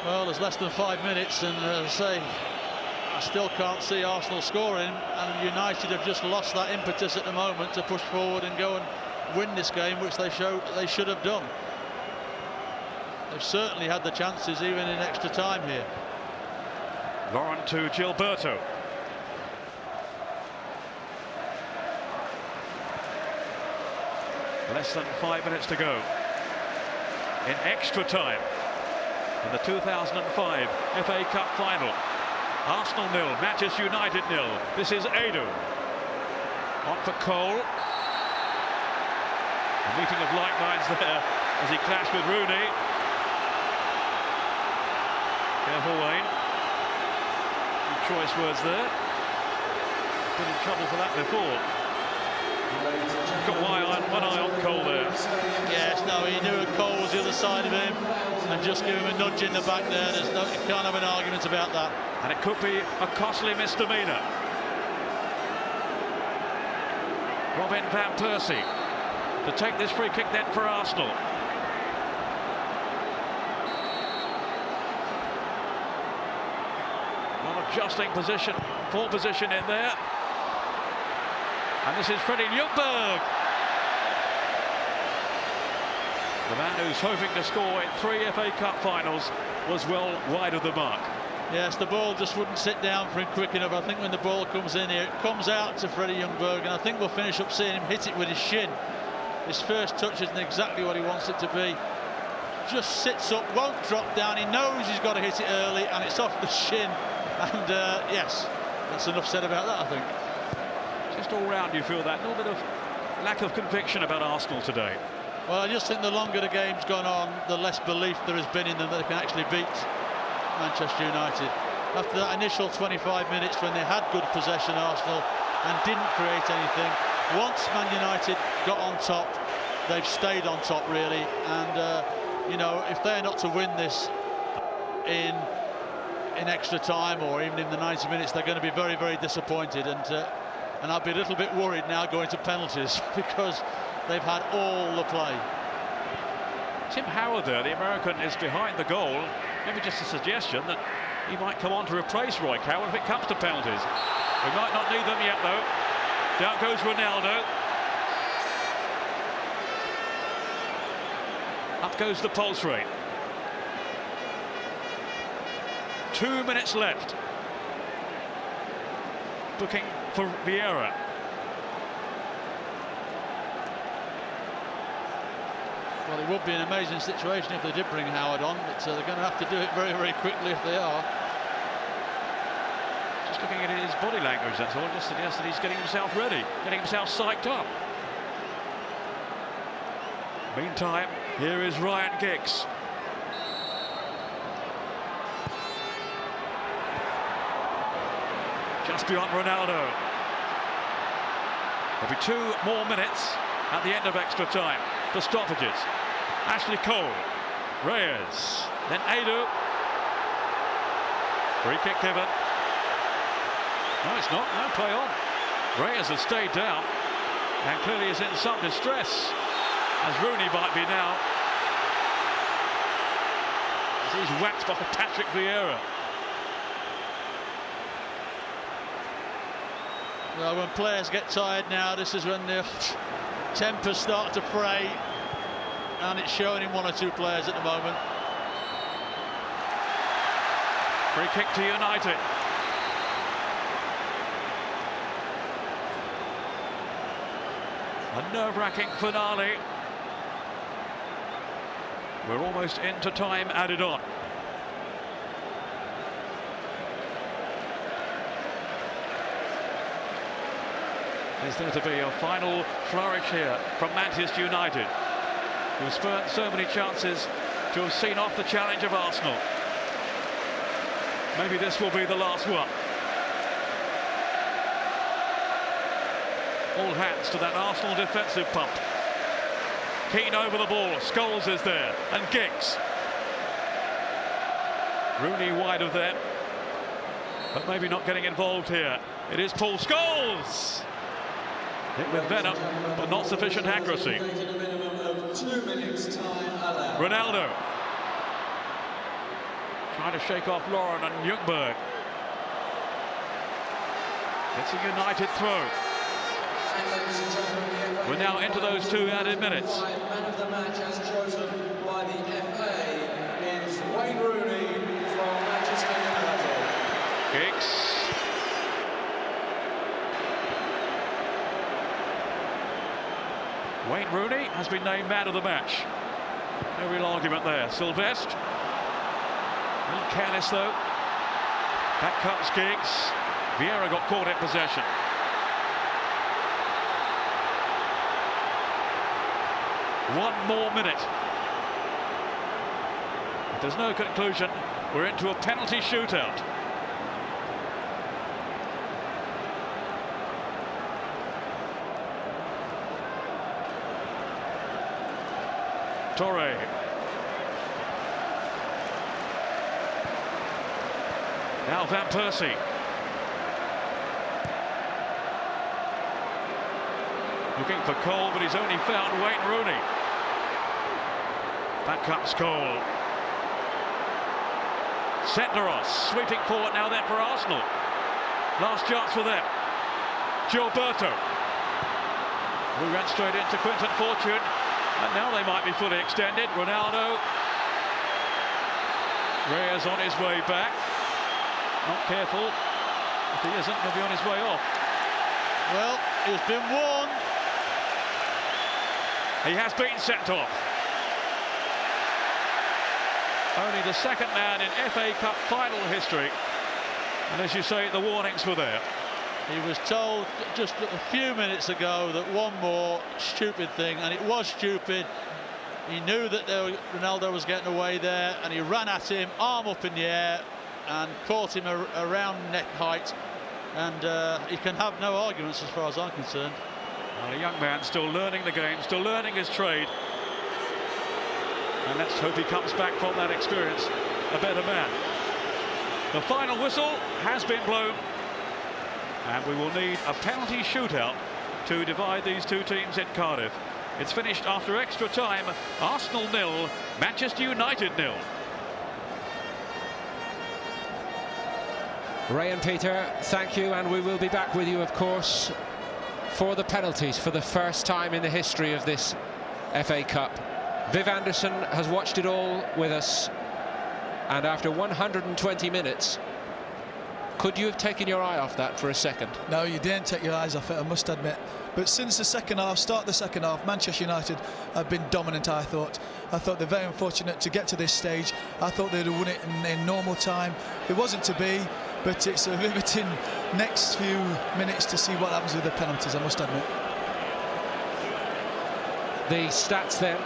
Well, there's less than 5 minutes, and as I say, I still can't see Arsenal scoring, and United have just lost that impetus at the moment to push forward and go and win this game, which they should have done. They've certainly had the chances, even in extra time here. Laurent to Gilberto. Less than 5 minutes to go in extra time in the 2005 FA Cup final. Arsenal 0, Manchester United 0. This is Edu. On for Cole. A meeting of like minds there as he clashed with Rooney. Careful, Wayne. Some choice words there. Been in trouble for that before. Got one eye on Cole there. Yes, no, he knew Cole was the other side of him, and just give him a nudge in the back there. You can't have an argument about that. And it could be a costly misdemeanor. Robin van Persie to take this free kick then for Arsenal. Not adjusting position, full position in there. And this is Freddie Ljungberg. The man who's hoping to score in 3 FA Cup finals was well wide of the mark. Yes, the ball just wouldn't sit down for him quick enough. I think when the ball comes in here, it comes out to Freddie Ljungberg, and I think we'll finish up seeing him hit it with his shin. His first touch isn't exactly what he wants it to be. Just sits up, won't drop down. He knows he's got to hit it early, and it's off the shin. And yes, that's enough said about that, I think. Just all round you feel that little bit of lack of conviction about Arsenal today. Well, I just think the longer the game's gone on, the less belief there has been in them that they can actually beat Manchester United. After that initial 25 minutes when they had good possession, Arsenal, and didn't create anything, once Man United got on top, they've stayed on top really. And you know, if they're not to win this in extra time or even in the 90 minutes, they're going to be very, very disappointed. And I'll be a little bit worried now going to penalties because they've had all the play. Tim Howard there, the American, is behind the goal. Maybe just a suggestion that he might come on to replace Roy Coward if it comes to penalties. We might not need them yet though. Down goes Ronaldo. Up goes the pulse rate. 2 minutes left. Looking for Vieira. Well, it would be an amazing situation if they did bring Howard on, but they're going to have to do it very, very quickly if they are. Just looking at his body language, that's all. Just suggests that he's getting himself ready, getting himself psyched up. Meantime, here is Ryan Giggs. Just beyond Ronaldo. There'll be 2 more minutes at the end of extra time. The stoppages. Ashley Cole, Reyes, then Edu. Free kick given. No, it's not. No, play on. Reyes has stayed down and clearly is in some distress, as Rooney might be now, as he's whacked by Patrick Vieira. Well, when players get tired now, this is when the tempers start to fray, and it's showing in 1 or 2 players at the moment. Free kick to United. A nerve-wracking finale. We're almost into time added on. Is there to be a final flourish here from Manchester United, who spurned so many chances to have seen off the challenge of Arsenal? Maybe this will be the last one. All hands to that Arsenal defensive pump. Keane over the ball, Scholes is there, and Giggs. Rooney wide of them, but maybe not getting involved here. It is Paul Scholes! Hit with venom, but not sufficient accuracy. Ronaldo trying to shake off Lauren and Ljungberg. It's a United throw. We're now into those 2 added minutes. Man of the match as chosen by the FA is Wayne Rooney from Manchester United. Giggs. Wayne Rooney has been named man of the match. No real argument there. Sylvestre. A little careless though. Back comes Giggs. Vieira got caught in possession. One more minute. If there's no conclusion, we're into a penalty shootout. Torre. Now Van Persie. Looking for Cole, but he's only found Wayne Rooney. Back comes Cole. Senderos sweeping forward now then for Arsenal. Last chance for them. Gilberto. We ran straight into Quinton Fortune. And now they might be fully extended. Ronaldo. Reyes on his way back. Not careful. If he isn't, he'll be on his way off. Well, he's been warned. He has been sent off. Only the second man in FA Cup final history. And as you say, the warnings were there. He was told just a few minutes ago that one more stupid thing, and it was stupid. He knew that Ronaldo was getting away there, and he ran at him, arm up in the air, and caught him around neck height. And he can have no arguments as far as I'm concerned. Well, a young man still learning the game, still learning his trade. And let's hope he comes back from that experience a better man. The final whistle has been blown. And we will need a penalty shootout to divide these two teams in Cardiff. It's finished after extra time. Arsenal 0, Manchester United 0. Ray and Peter, thank you, and we will be back with you, of course, for the penalties for the first time in the history of this FA Cup. Viv Anderson has watched it all with us, and after 120 minutes, could you have taken your eye off that for a second? No, you didn't take your eyes off it, I must admit. But since the second half, start the second half, Manchester United have been dominant, I thought. I thought they're very unfortunate to get to this stage. I thought they'd have won it in normal time. It wasn't to be, but it's a riveting next few minutes to see what happens with the penalties, I must admit. The stats then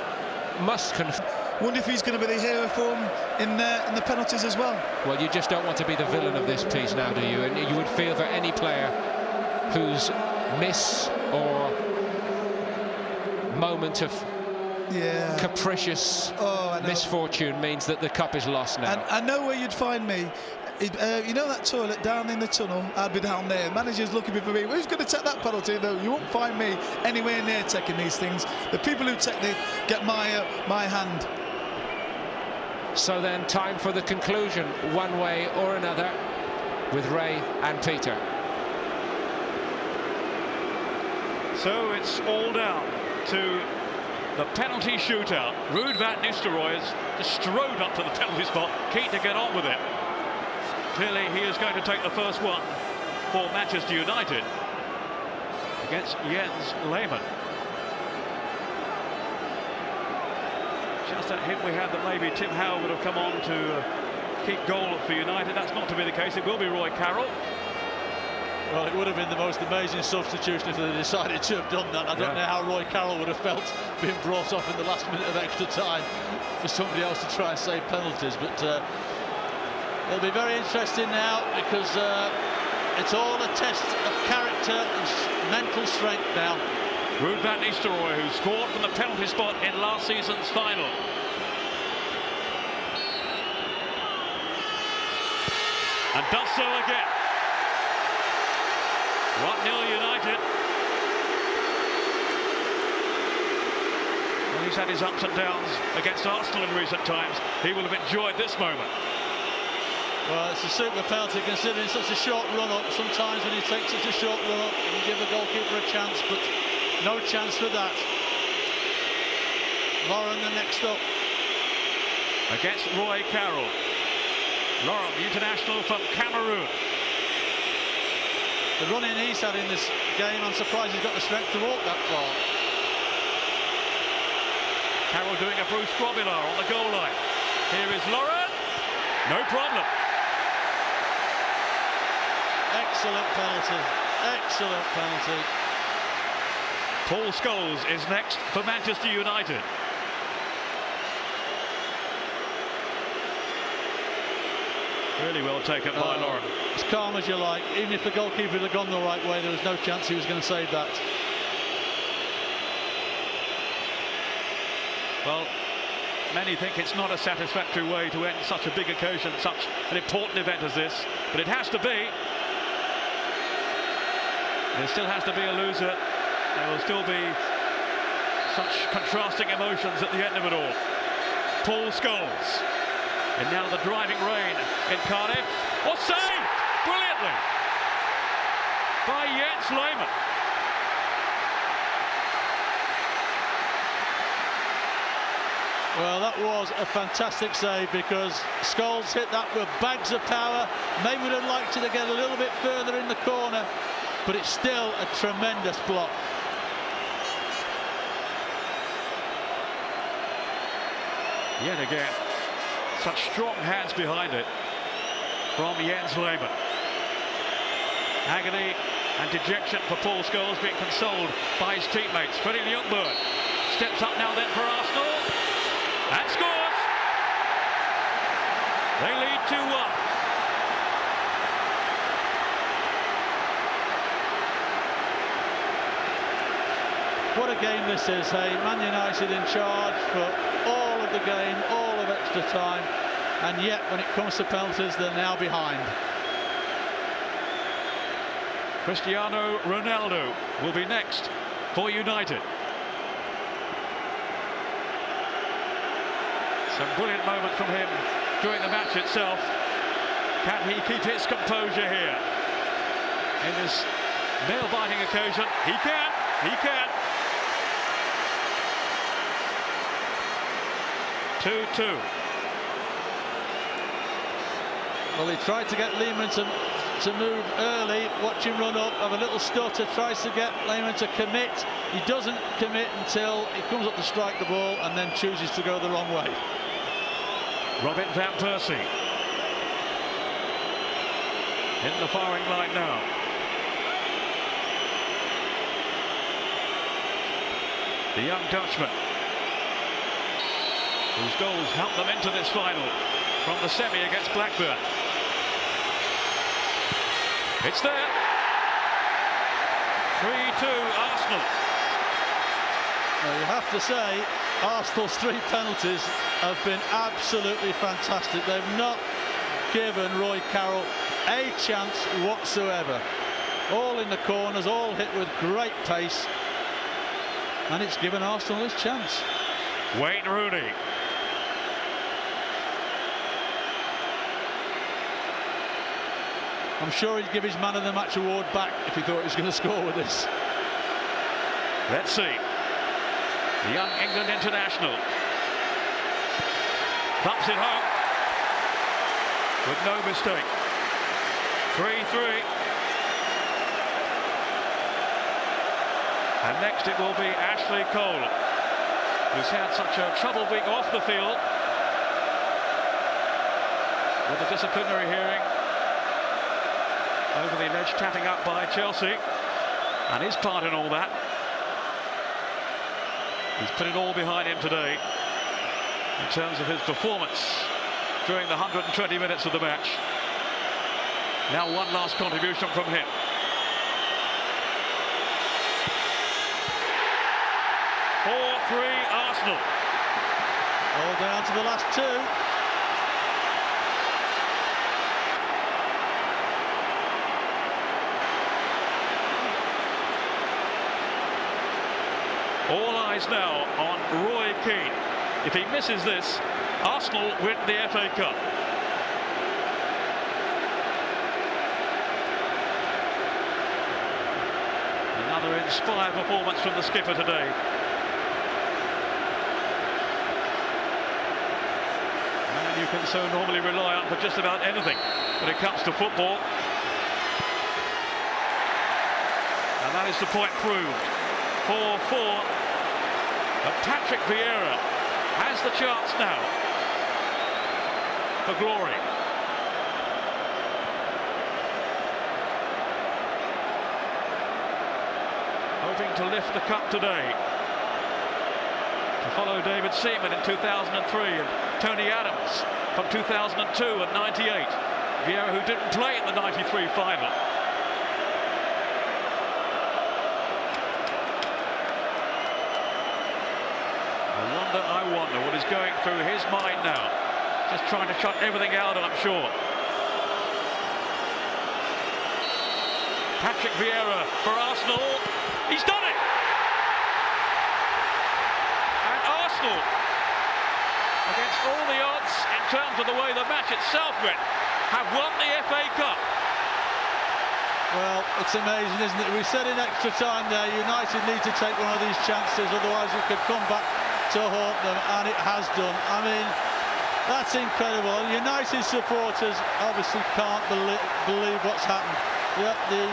must confirm. Wonder if he's going to be the hero for him in the penalties as well. Well, you just don't want to be the villain of this piece now, do you? And you would feel for any player whose miss or moment of capricious misfortune means that the cup is lost now. And I know where you'd find me. You know that toilet down in the tunnel? I'd be down there. Manager's looking for me. Who's going to take that penalty? Though you won't find me anywhere near taking these things. The people who take get my hand. So then, time for the conclusion, one way or another, with Ray and Peter. So it's all down to the penalty shootout. Ruud van Nistelrooy has just strode up to the penalty spot, keen to get on with it. Clearly he is going to take the first one for Manchester United against Jens Lehmann. Just that hint we had that maybe Tim Howe would have come on to keep goal for United. That's not to be the case. It will be Roy Carroll. Well, it would have been the most amazing substitution if they decided to have done that. I don't know how Roy Carroll would have felt being brought off in the last minute of extra time for somebody else to try and save penalties. But it'll be very interesting now, because it's all a test of character and mental strength now. Ruud van Nistelrooy, who scored from the penalty spot in last season's final. And does so again. 1-0 United. Well, he's had his ups and downs against Arsenal in recent times. He will have enjoyed this moment. Well, it's a super penalty considering such a short run-up. Sometimes when you take such a short run-up, you can give the goalkeeper a chance, but no chance for that. Lauren, the next up. Against Roy Carroll. Lauren, the international from Cameroon. The running he's had in this game, I'm surprised he's got the strength to walk that far. Carroll doing a Bruce Grobbelaar on the goal line. Here is Lauren. No problem. Excellent penalty. Excellent penalty. Paul Scholes is next for Manchester United. Really well taken by Lauren. As calm as you like. Even if the goalkeeper had gone the right way, there was no chance he was going to save that. Well, many think it's not a satisfactory way to end such a big occasion, such an important event as this, but it has to be. There still has to be a loser. There will still be such contrasting emotions at the end of it all. Paul Scholes. And now the driving rain in Cardiff. Oh, saved brilliantly by Jens Lehmann. Well, that was a fantastic save, because Scholes hit that with bags of power. Maybe would have liked it to get a little bit further in the corner, but it's still a tremendous block. Yet again, such strong hands behind it from Jens Lehmann. Agony and dejection for Paul Scholes, being consoled by his teammates. Freddie Ljungberg steps up now then for Arsenal and scores. They lead 2-1. What a game this is, hey? Man United in charge for all of the game, all of extra time, and yet when it comes to penalties, they're now behind. Cristiano Ronaldo will be next for United. Some brilliant moments from him during the match itself. Can he keep his composure here in this nail-biting occasion? He can. He can. 2-2. Well, he tried to get Lehmann to move early, watch him run up, have a little stutter, tries to get Lehmann to commit. He doesn't commit until he comes up to strike the ball and then chooses to go the wrong way. Robin van Persie in the firing line now. The young Dutchman, whose goals helped them into this final from the semi against Blackburn. It's there. 3-2 Arsenal. Well, you have to say, Arsenal's 3 penalties have been absolutely fantastic. They've not given Roy Carroll a chance whatsoever. All in the corners, all hit with great pace, and it's given Arsenal his chance. Wayne Rooney. I'm sure he'd give his man of the match award back if he thought he was going to score with this. Let's see. The young England international thumps it home with no mistake. 3-3. And next it will be Ashley Cole. who's had such a trouble being off the field with a disciplinary hearing over the alleged tapping up by Chelsea, and his part in all that. He's put it all behind him today in terms of his performance during the 120 minutes of the match. Now one last contribution from him. Arsenal. All down to the last two. All eyes now on Roy Keane. If he misses this, Arsenal win the FA Cup. Another inspired performance from the skipper today. And you can so normally rely on for just about anything when it comes to football. And that is the point proved. 4-4. But Patrick Vieira has the chance now for glory. Hoping to lift the cup today. To follow David Seaman in 2003 and Tony Adams from 2002 and 98. Vieira, who didn't play in the 93 final. I wonder what is going through his mind now. Just trying to shut everything out, I'm sure. Patrick Vieira for Arsenal. He's done it! And Arsenal, against all the odds in terms of the way the match itself went, have won the FA Cup. Well, it's amazing, isn't it? We said in extra time there, United need to take one of these chances, otherwise it could come back to haunt them, and it has done. I mean, that's incredible. United supporters obviously can't believe what's happened. The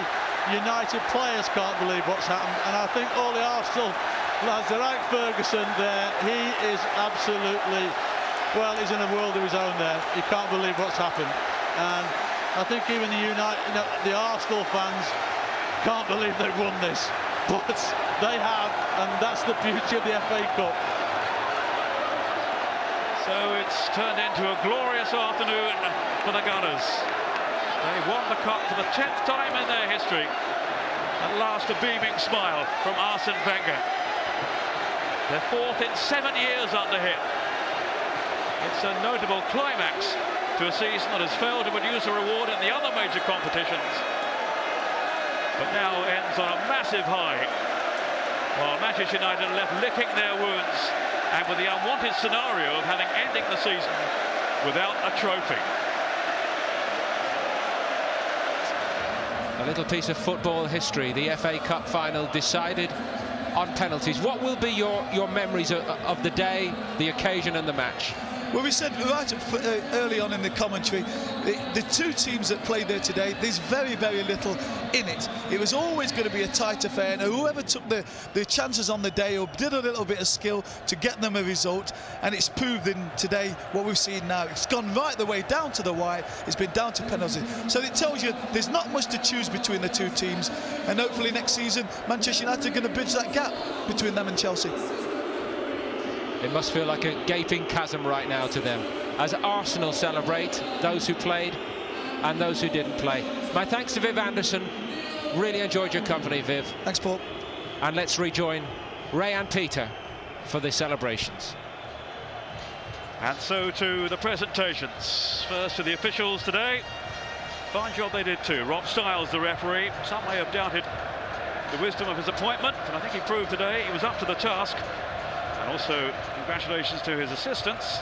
United players can't believe what's happened, and I think all the Arsenal lads, like Ferguson there, he is absolutely, well, he's in a world of his own there. He can't believe what's happened, and I think even the Arsenal fans can't believe they've won this, but they have, and that's the beauty of the FA Cup. So it's turned into a glorious afternoon for the Gunners. They won the cup for the 10th time in their history. At last, a beaming smile from Arsene Wenger. Their fourth in 7 years under him. It's a notable climax to a season that has failed to produce a reward in the other major competitions, but now ends on a massive high, while Manchester United are left licking their wounds and with the unwanted scenario of having ending the season without a trophy. A little piece of football history, the FA Cup final decided on penalties. What will be your memories of the day, the occasion and the match? Well, we said right early on in the commentary, the two teams that played there today, there's very, very little in it. It was always going to be a tight affair, and whoever took the chances on the day or did a little bit of skill to get them a result, and it's proved in today what we've seen now. It's gone right the way down to the wire. It's been down to penalties. So it tells you there's not much to choose between the two teams, and hopefully next season Manchester United are going to bridge that gap between them and Chelsea. It must feel like a gaping chasm right now to them as Arsenal celebrate, those who played and those who didn't play. My thanks to Viv Anderson. Really enjoyed your company, Viv. Thanks, Paul. And let's rejoin Ray and Peter for the celebrations. And so to the presentations. First to the officials today. Fine job they did too. Rob Stiles, the referee. Some may have doubted the wisdom of his appointment, but I think he proved today he was up to the task. And also, congratulations to his assistants,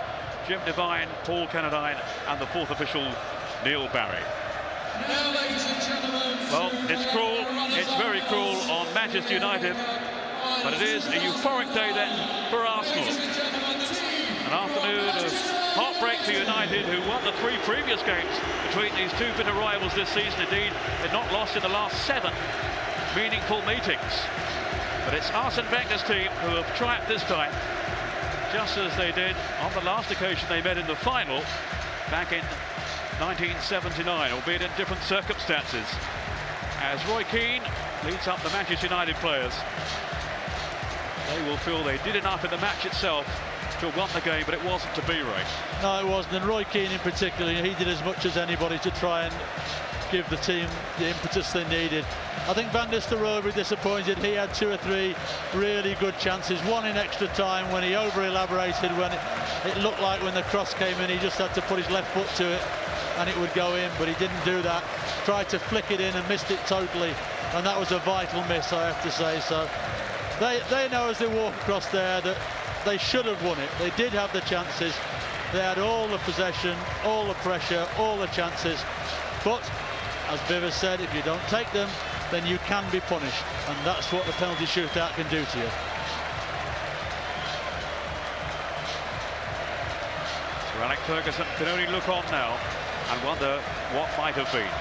Jim Devine, Paul Kennedine, and the fourth official, Neil Barry. Now, ladies and gentlemen, well, it's cruel, it's very cruel on Manchester United, but it is a euphoric day then for Arsenal. An afternoon of heartbreak for United, who won the 3 previous games between these two bitter rivals this season. Indeed, they've not lost in the last 7 meaningful meetings. But it's Arsene Wenger's team who have triumphed this time just as they did on the last occasion they met in the final back in 1979, albeit in different circumstances. As Roy Keane leads up the Manchester United players, they will feel they did enough in the match itself to have won the game, but it wasn't to be, Ray. No, it wasn't, and Roy Keane in particular, he did as much as anybody to try and give the team the impetus they needed. I think Van Nistelrooy disappointed. He had 2 or 3 really good chances, one in extra time when he over-elaborated, when it looked like when the cross came in he just had to put his left foot to it and it would go in, but he didn't do that. Tried to flick it in and missed it totally, and that was a vital miss, I have to say. So they know as they walk across there that they should have won it. They did have the chances. They had all the possession, all the pressure, all the chances, but as Viv has said, if you don't take them, then you can be punished, and that's what the penalty shootout can do to you. So Alec Ferguson can only look on now and wonder what might have been.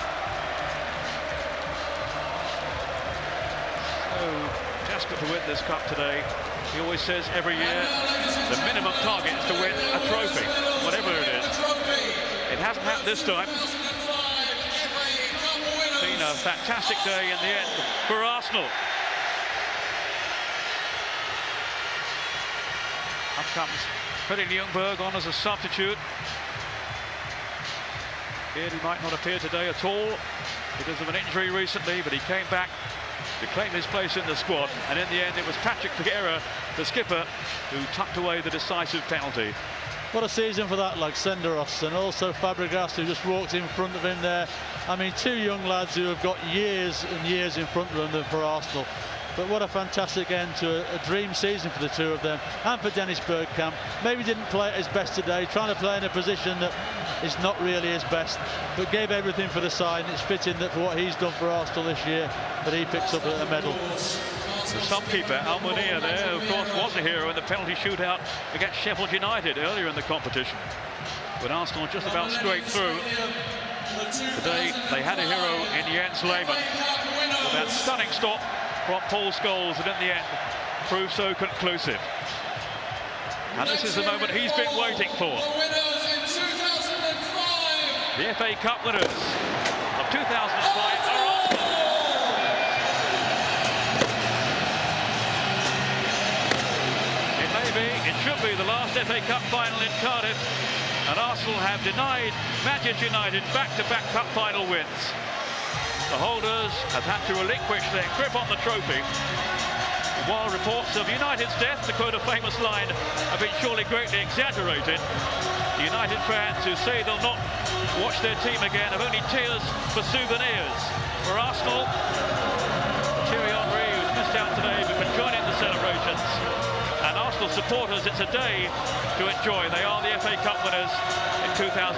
So desperate to win this cup today. He always says every year the minimum target is to win a trophy, whatever it is. It hasn't happened this time. Been a fantastic day in the end for Arsenal. Up comes Freddie Ljungberg on as a substitute. He might not appear today at all because of an injury recently, but he came back to claim his place in the squad, and in the end it was Patrick Vieira, the skipper, who tucked away the decisive penalty. What a season for that lad, Senderos, and also Fabregas, who just walked in front of him there. I mean, 2 young lads who have got years and years in front of them for Arsenal. But what a fantastic end to a dream season for the 2 of them, and for Dennis Bergkamp. Maybe didn't play at his best today, trying to play in a position that is not really his best, but gave everything for the side, and it's fitting that for what he's done for Arsenal this year, that he picks up a medal. The sub-keeper, Almunia, there, of course, was a hero in the penalty shootout against Sheffield United earlier in the competition, when Arsenal just about scraped through. Today, they had a hero in Jens Lehmann, with that stunning stop from Paul Scholes, and in the end, proved so conclusive. And this is the moment he's been waiting for. The FA Cup winners of 2005 are Arsenal. It should be the last FA Cup final in Cardiff, and Arsenal have denied Manchester United back-to-back cup final wins. The holders have had to relinquish their grip on the trophy, while reports of United's death, to quote a famous line, have been surely greatly exaggerated. The United fans who say they'll not watch their team again have only tears for souvenirs. For Arsenal, Thierry Henry, who's missed out today, but can join in the celebrations. And Arsenal supporters, it's a day to enjoy. They are the FA Cup winners in 2005.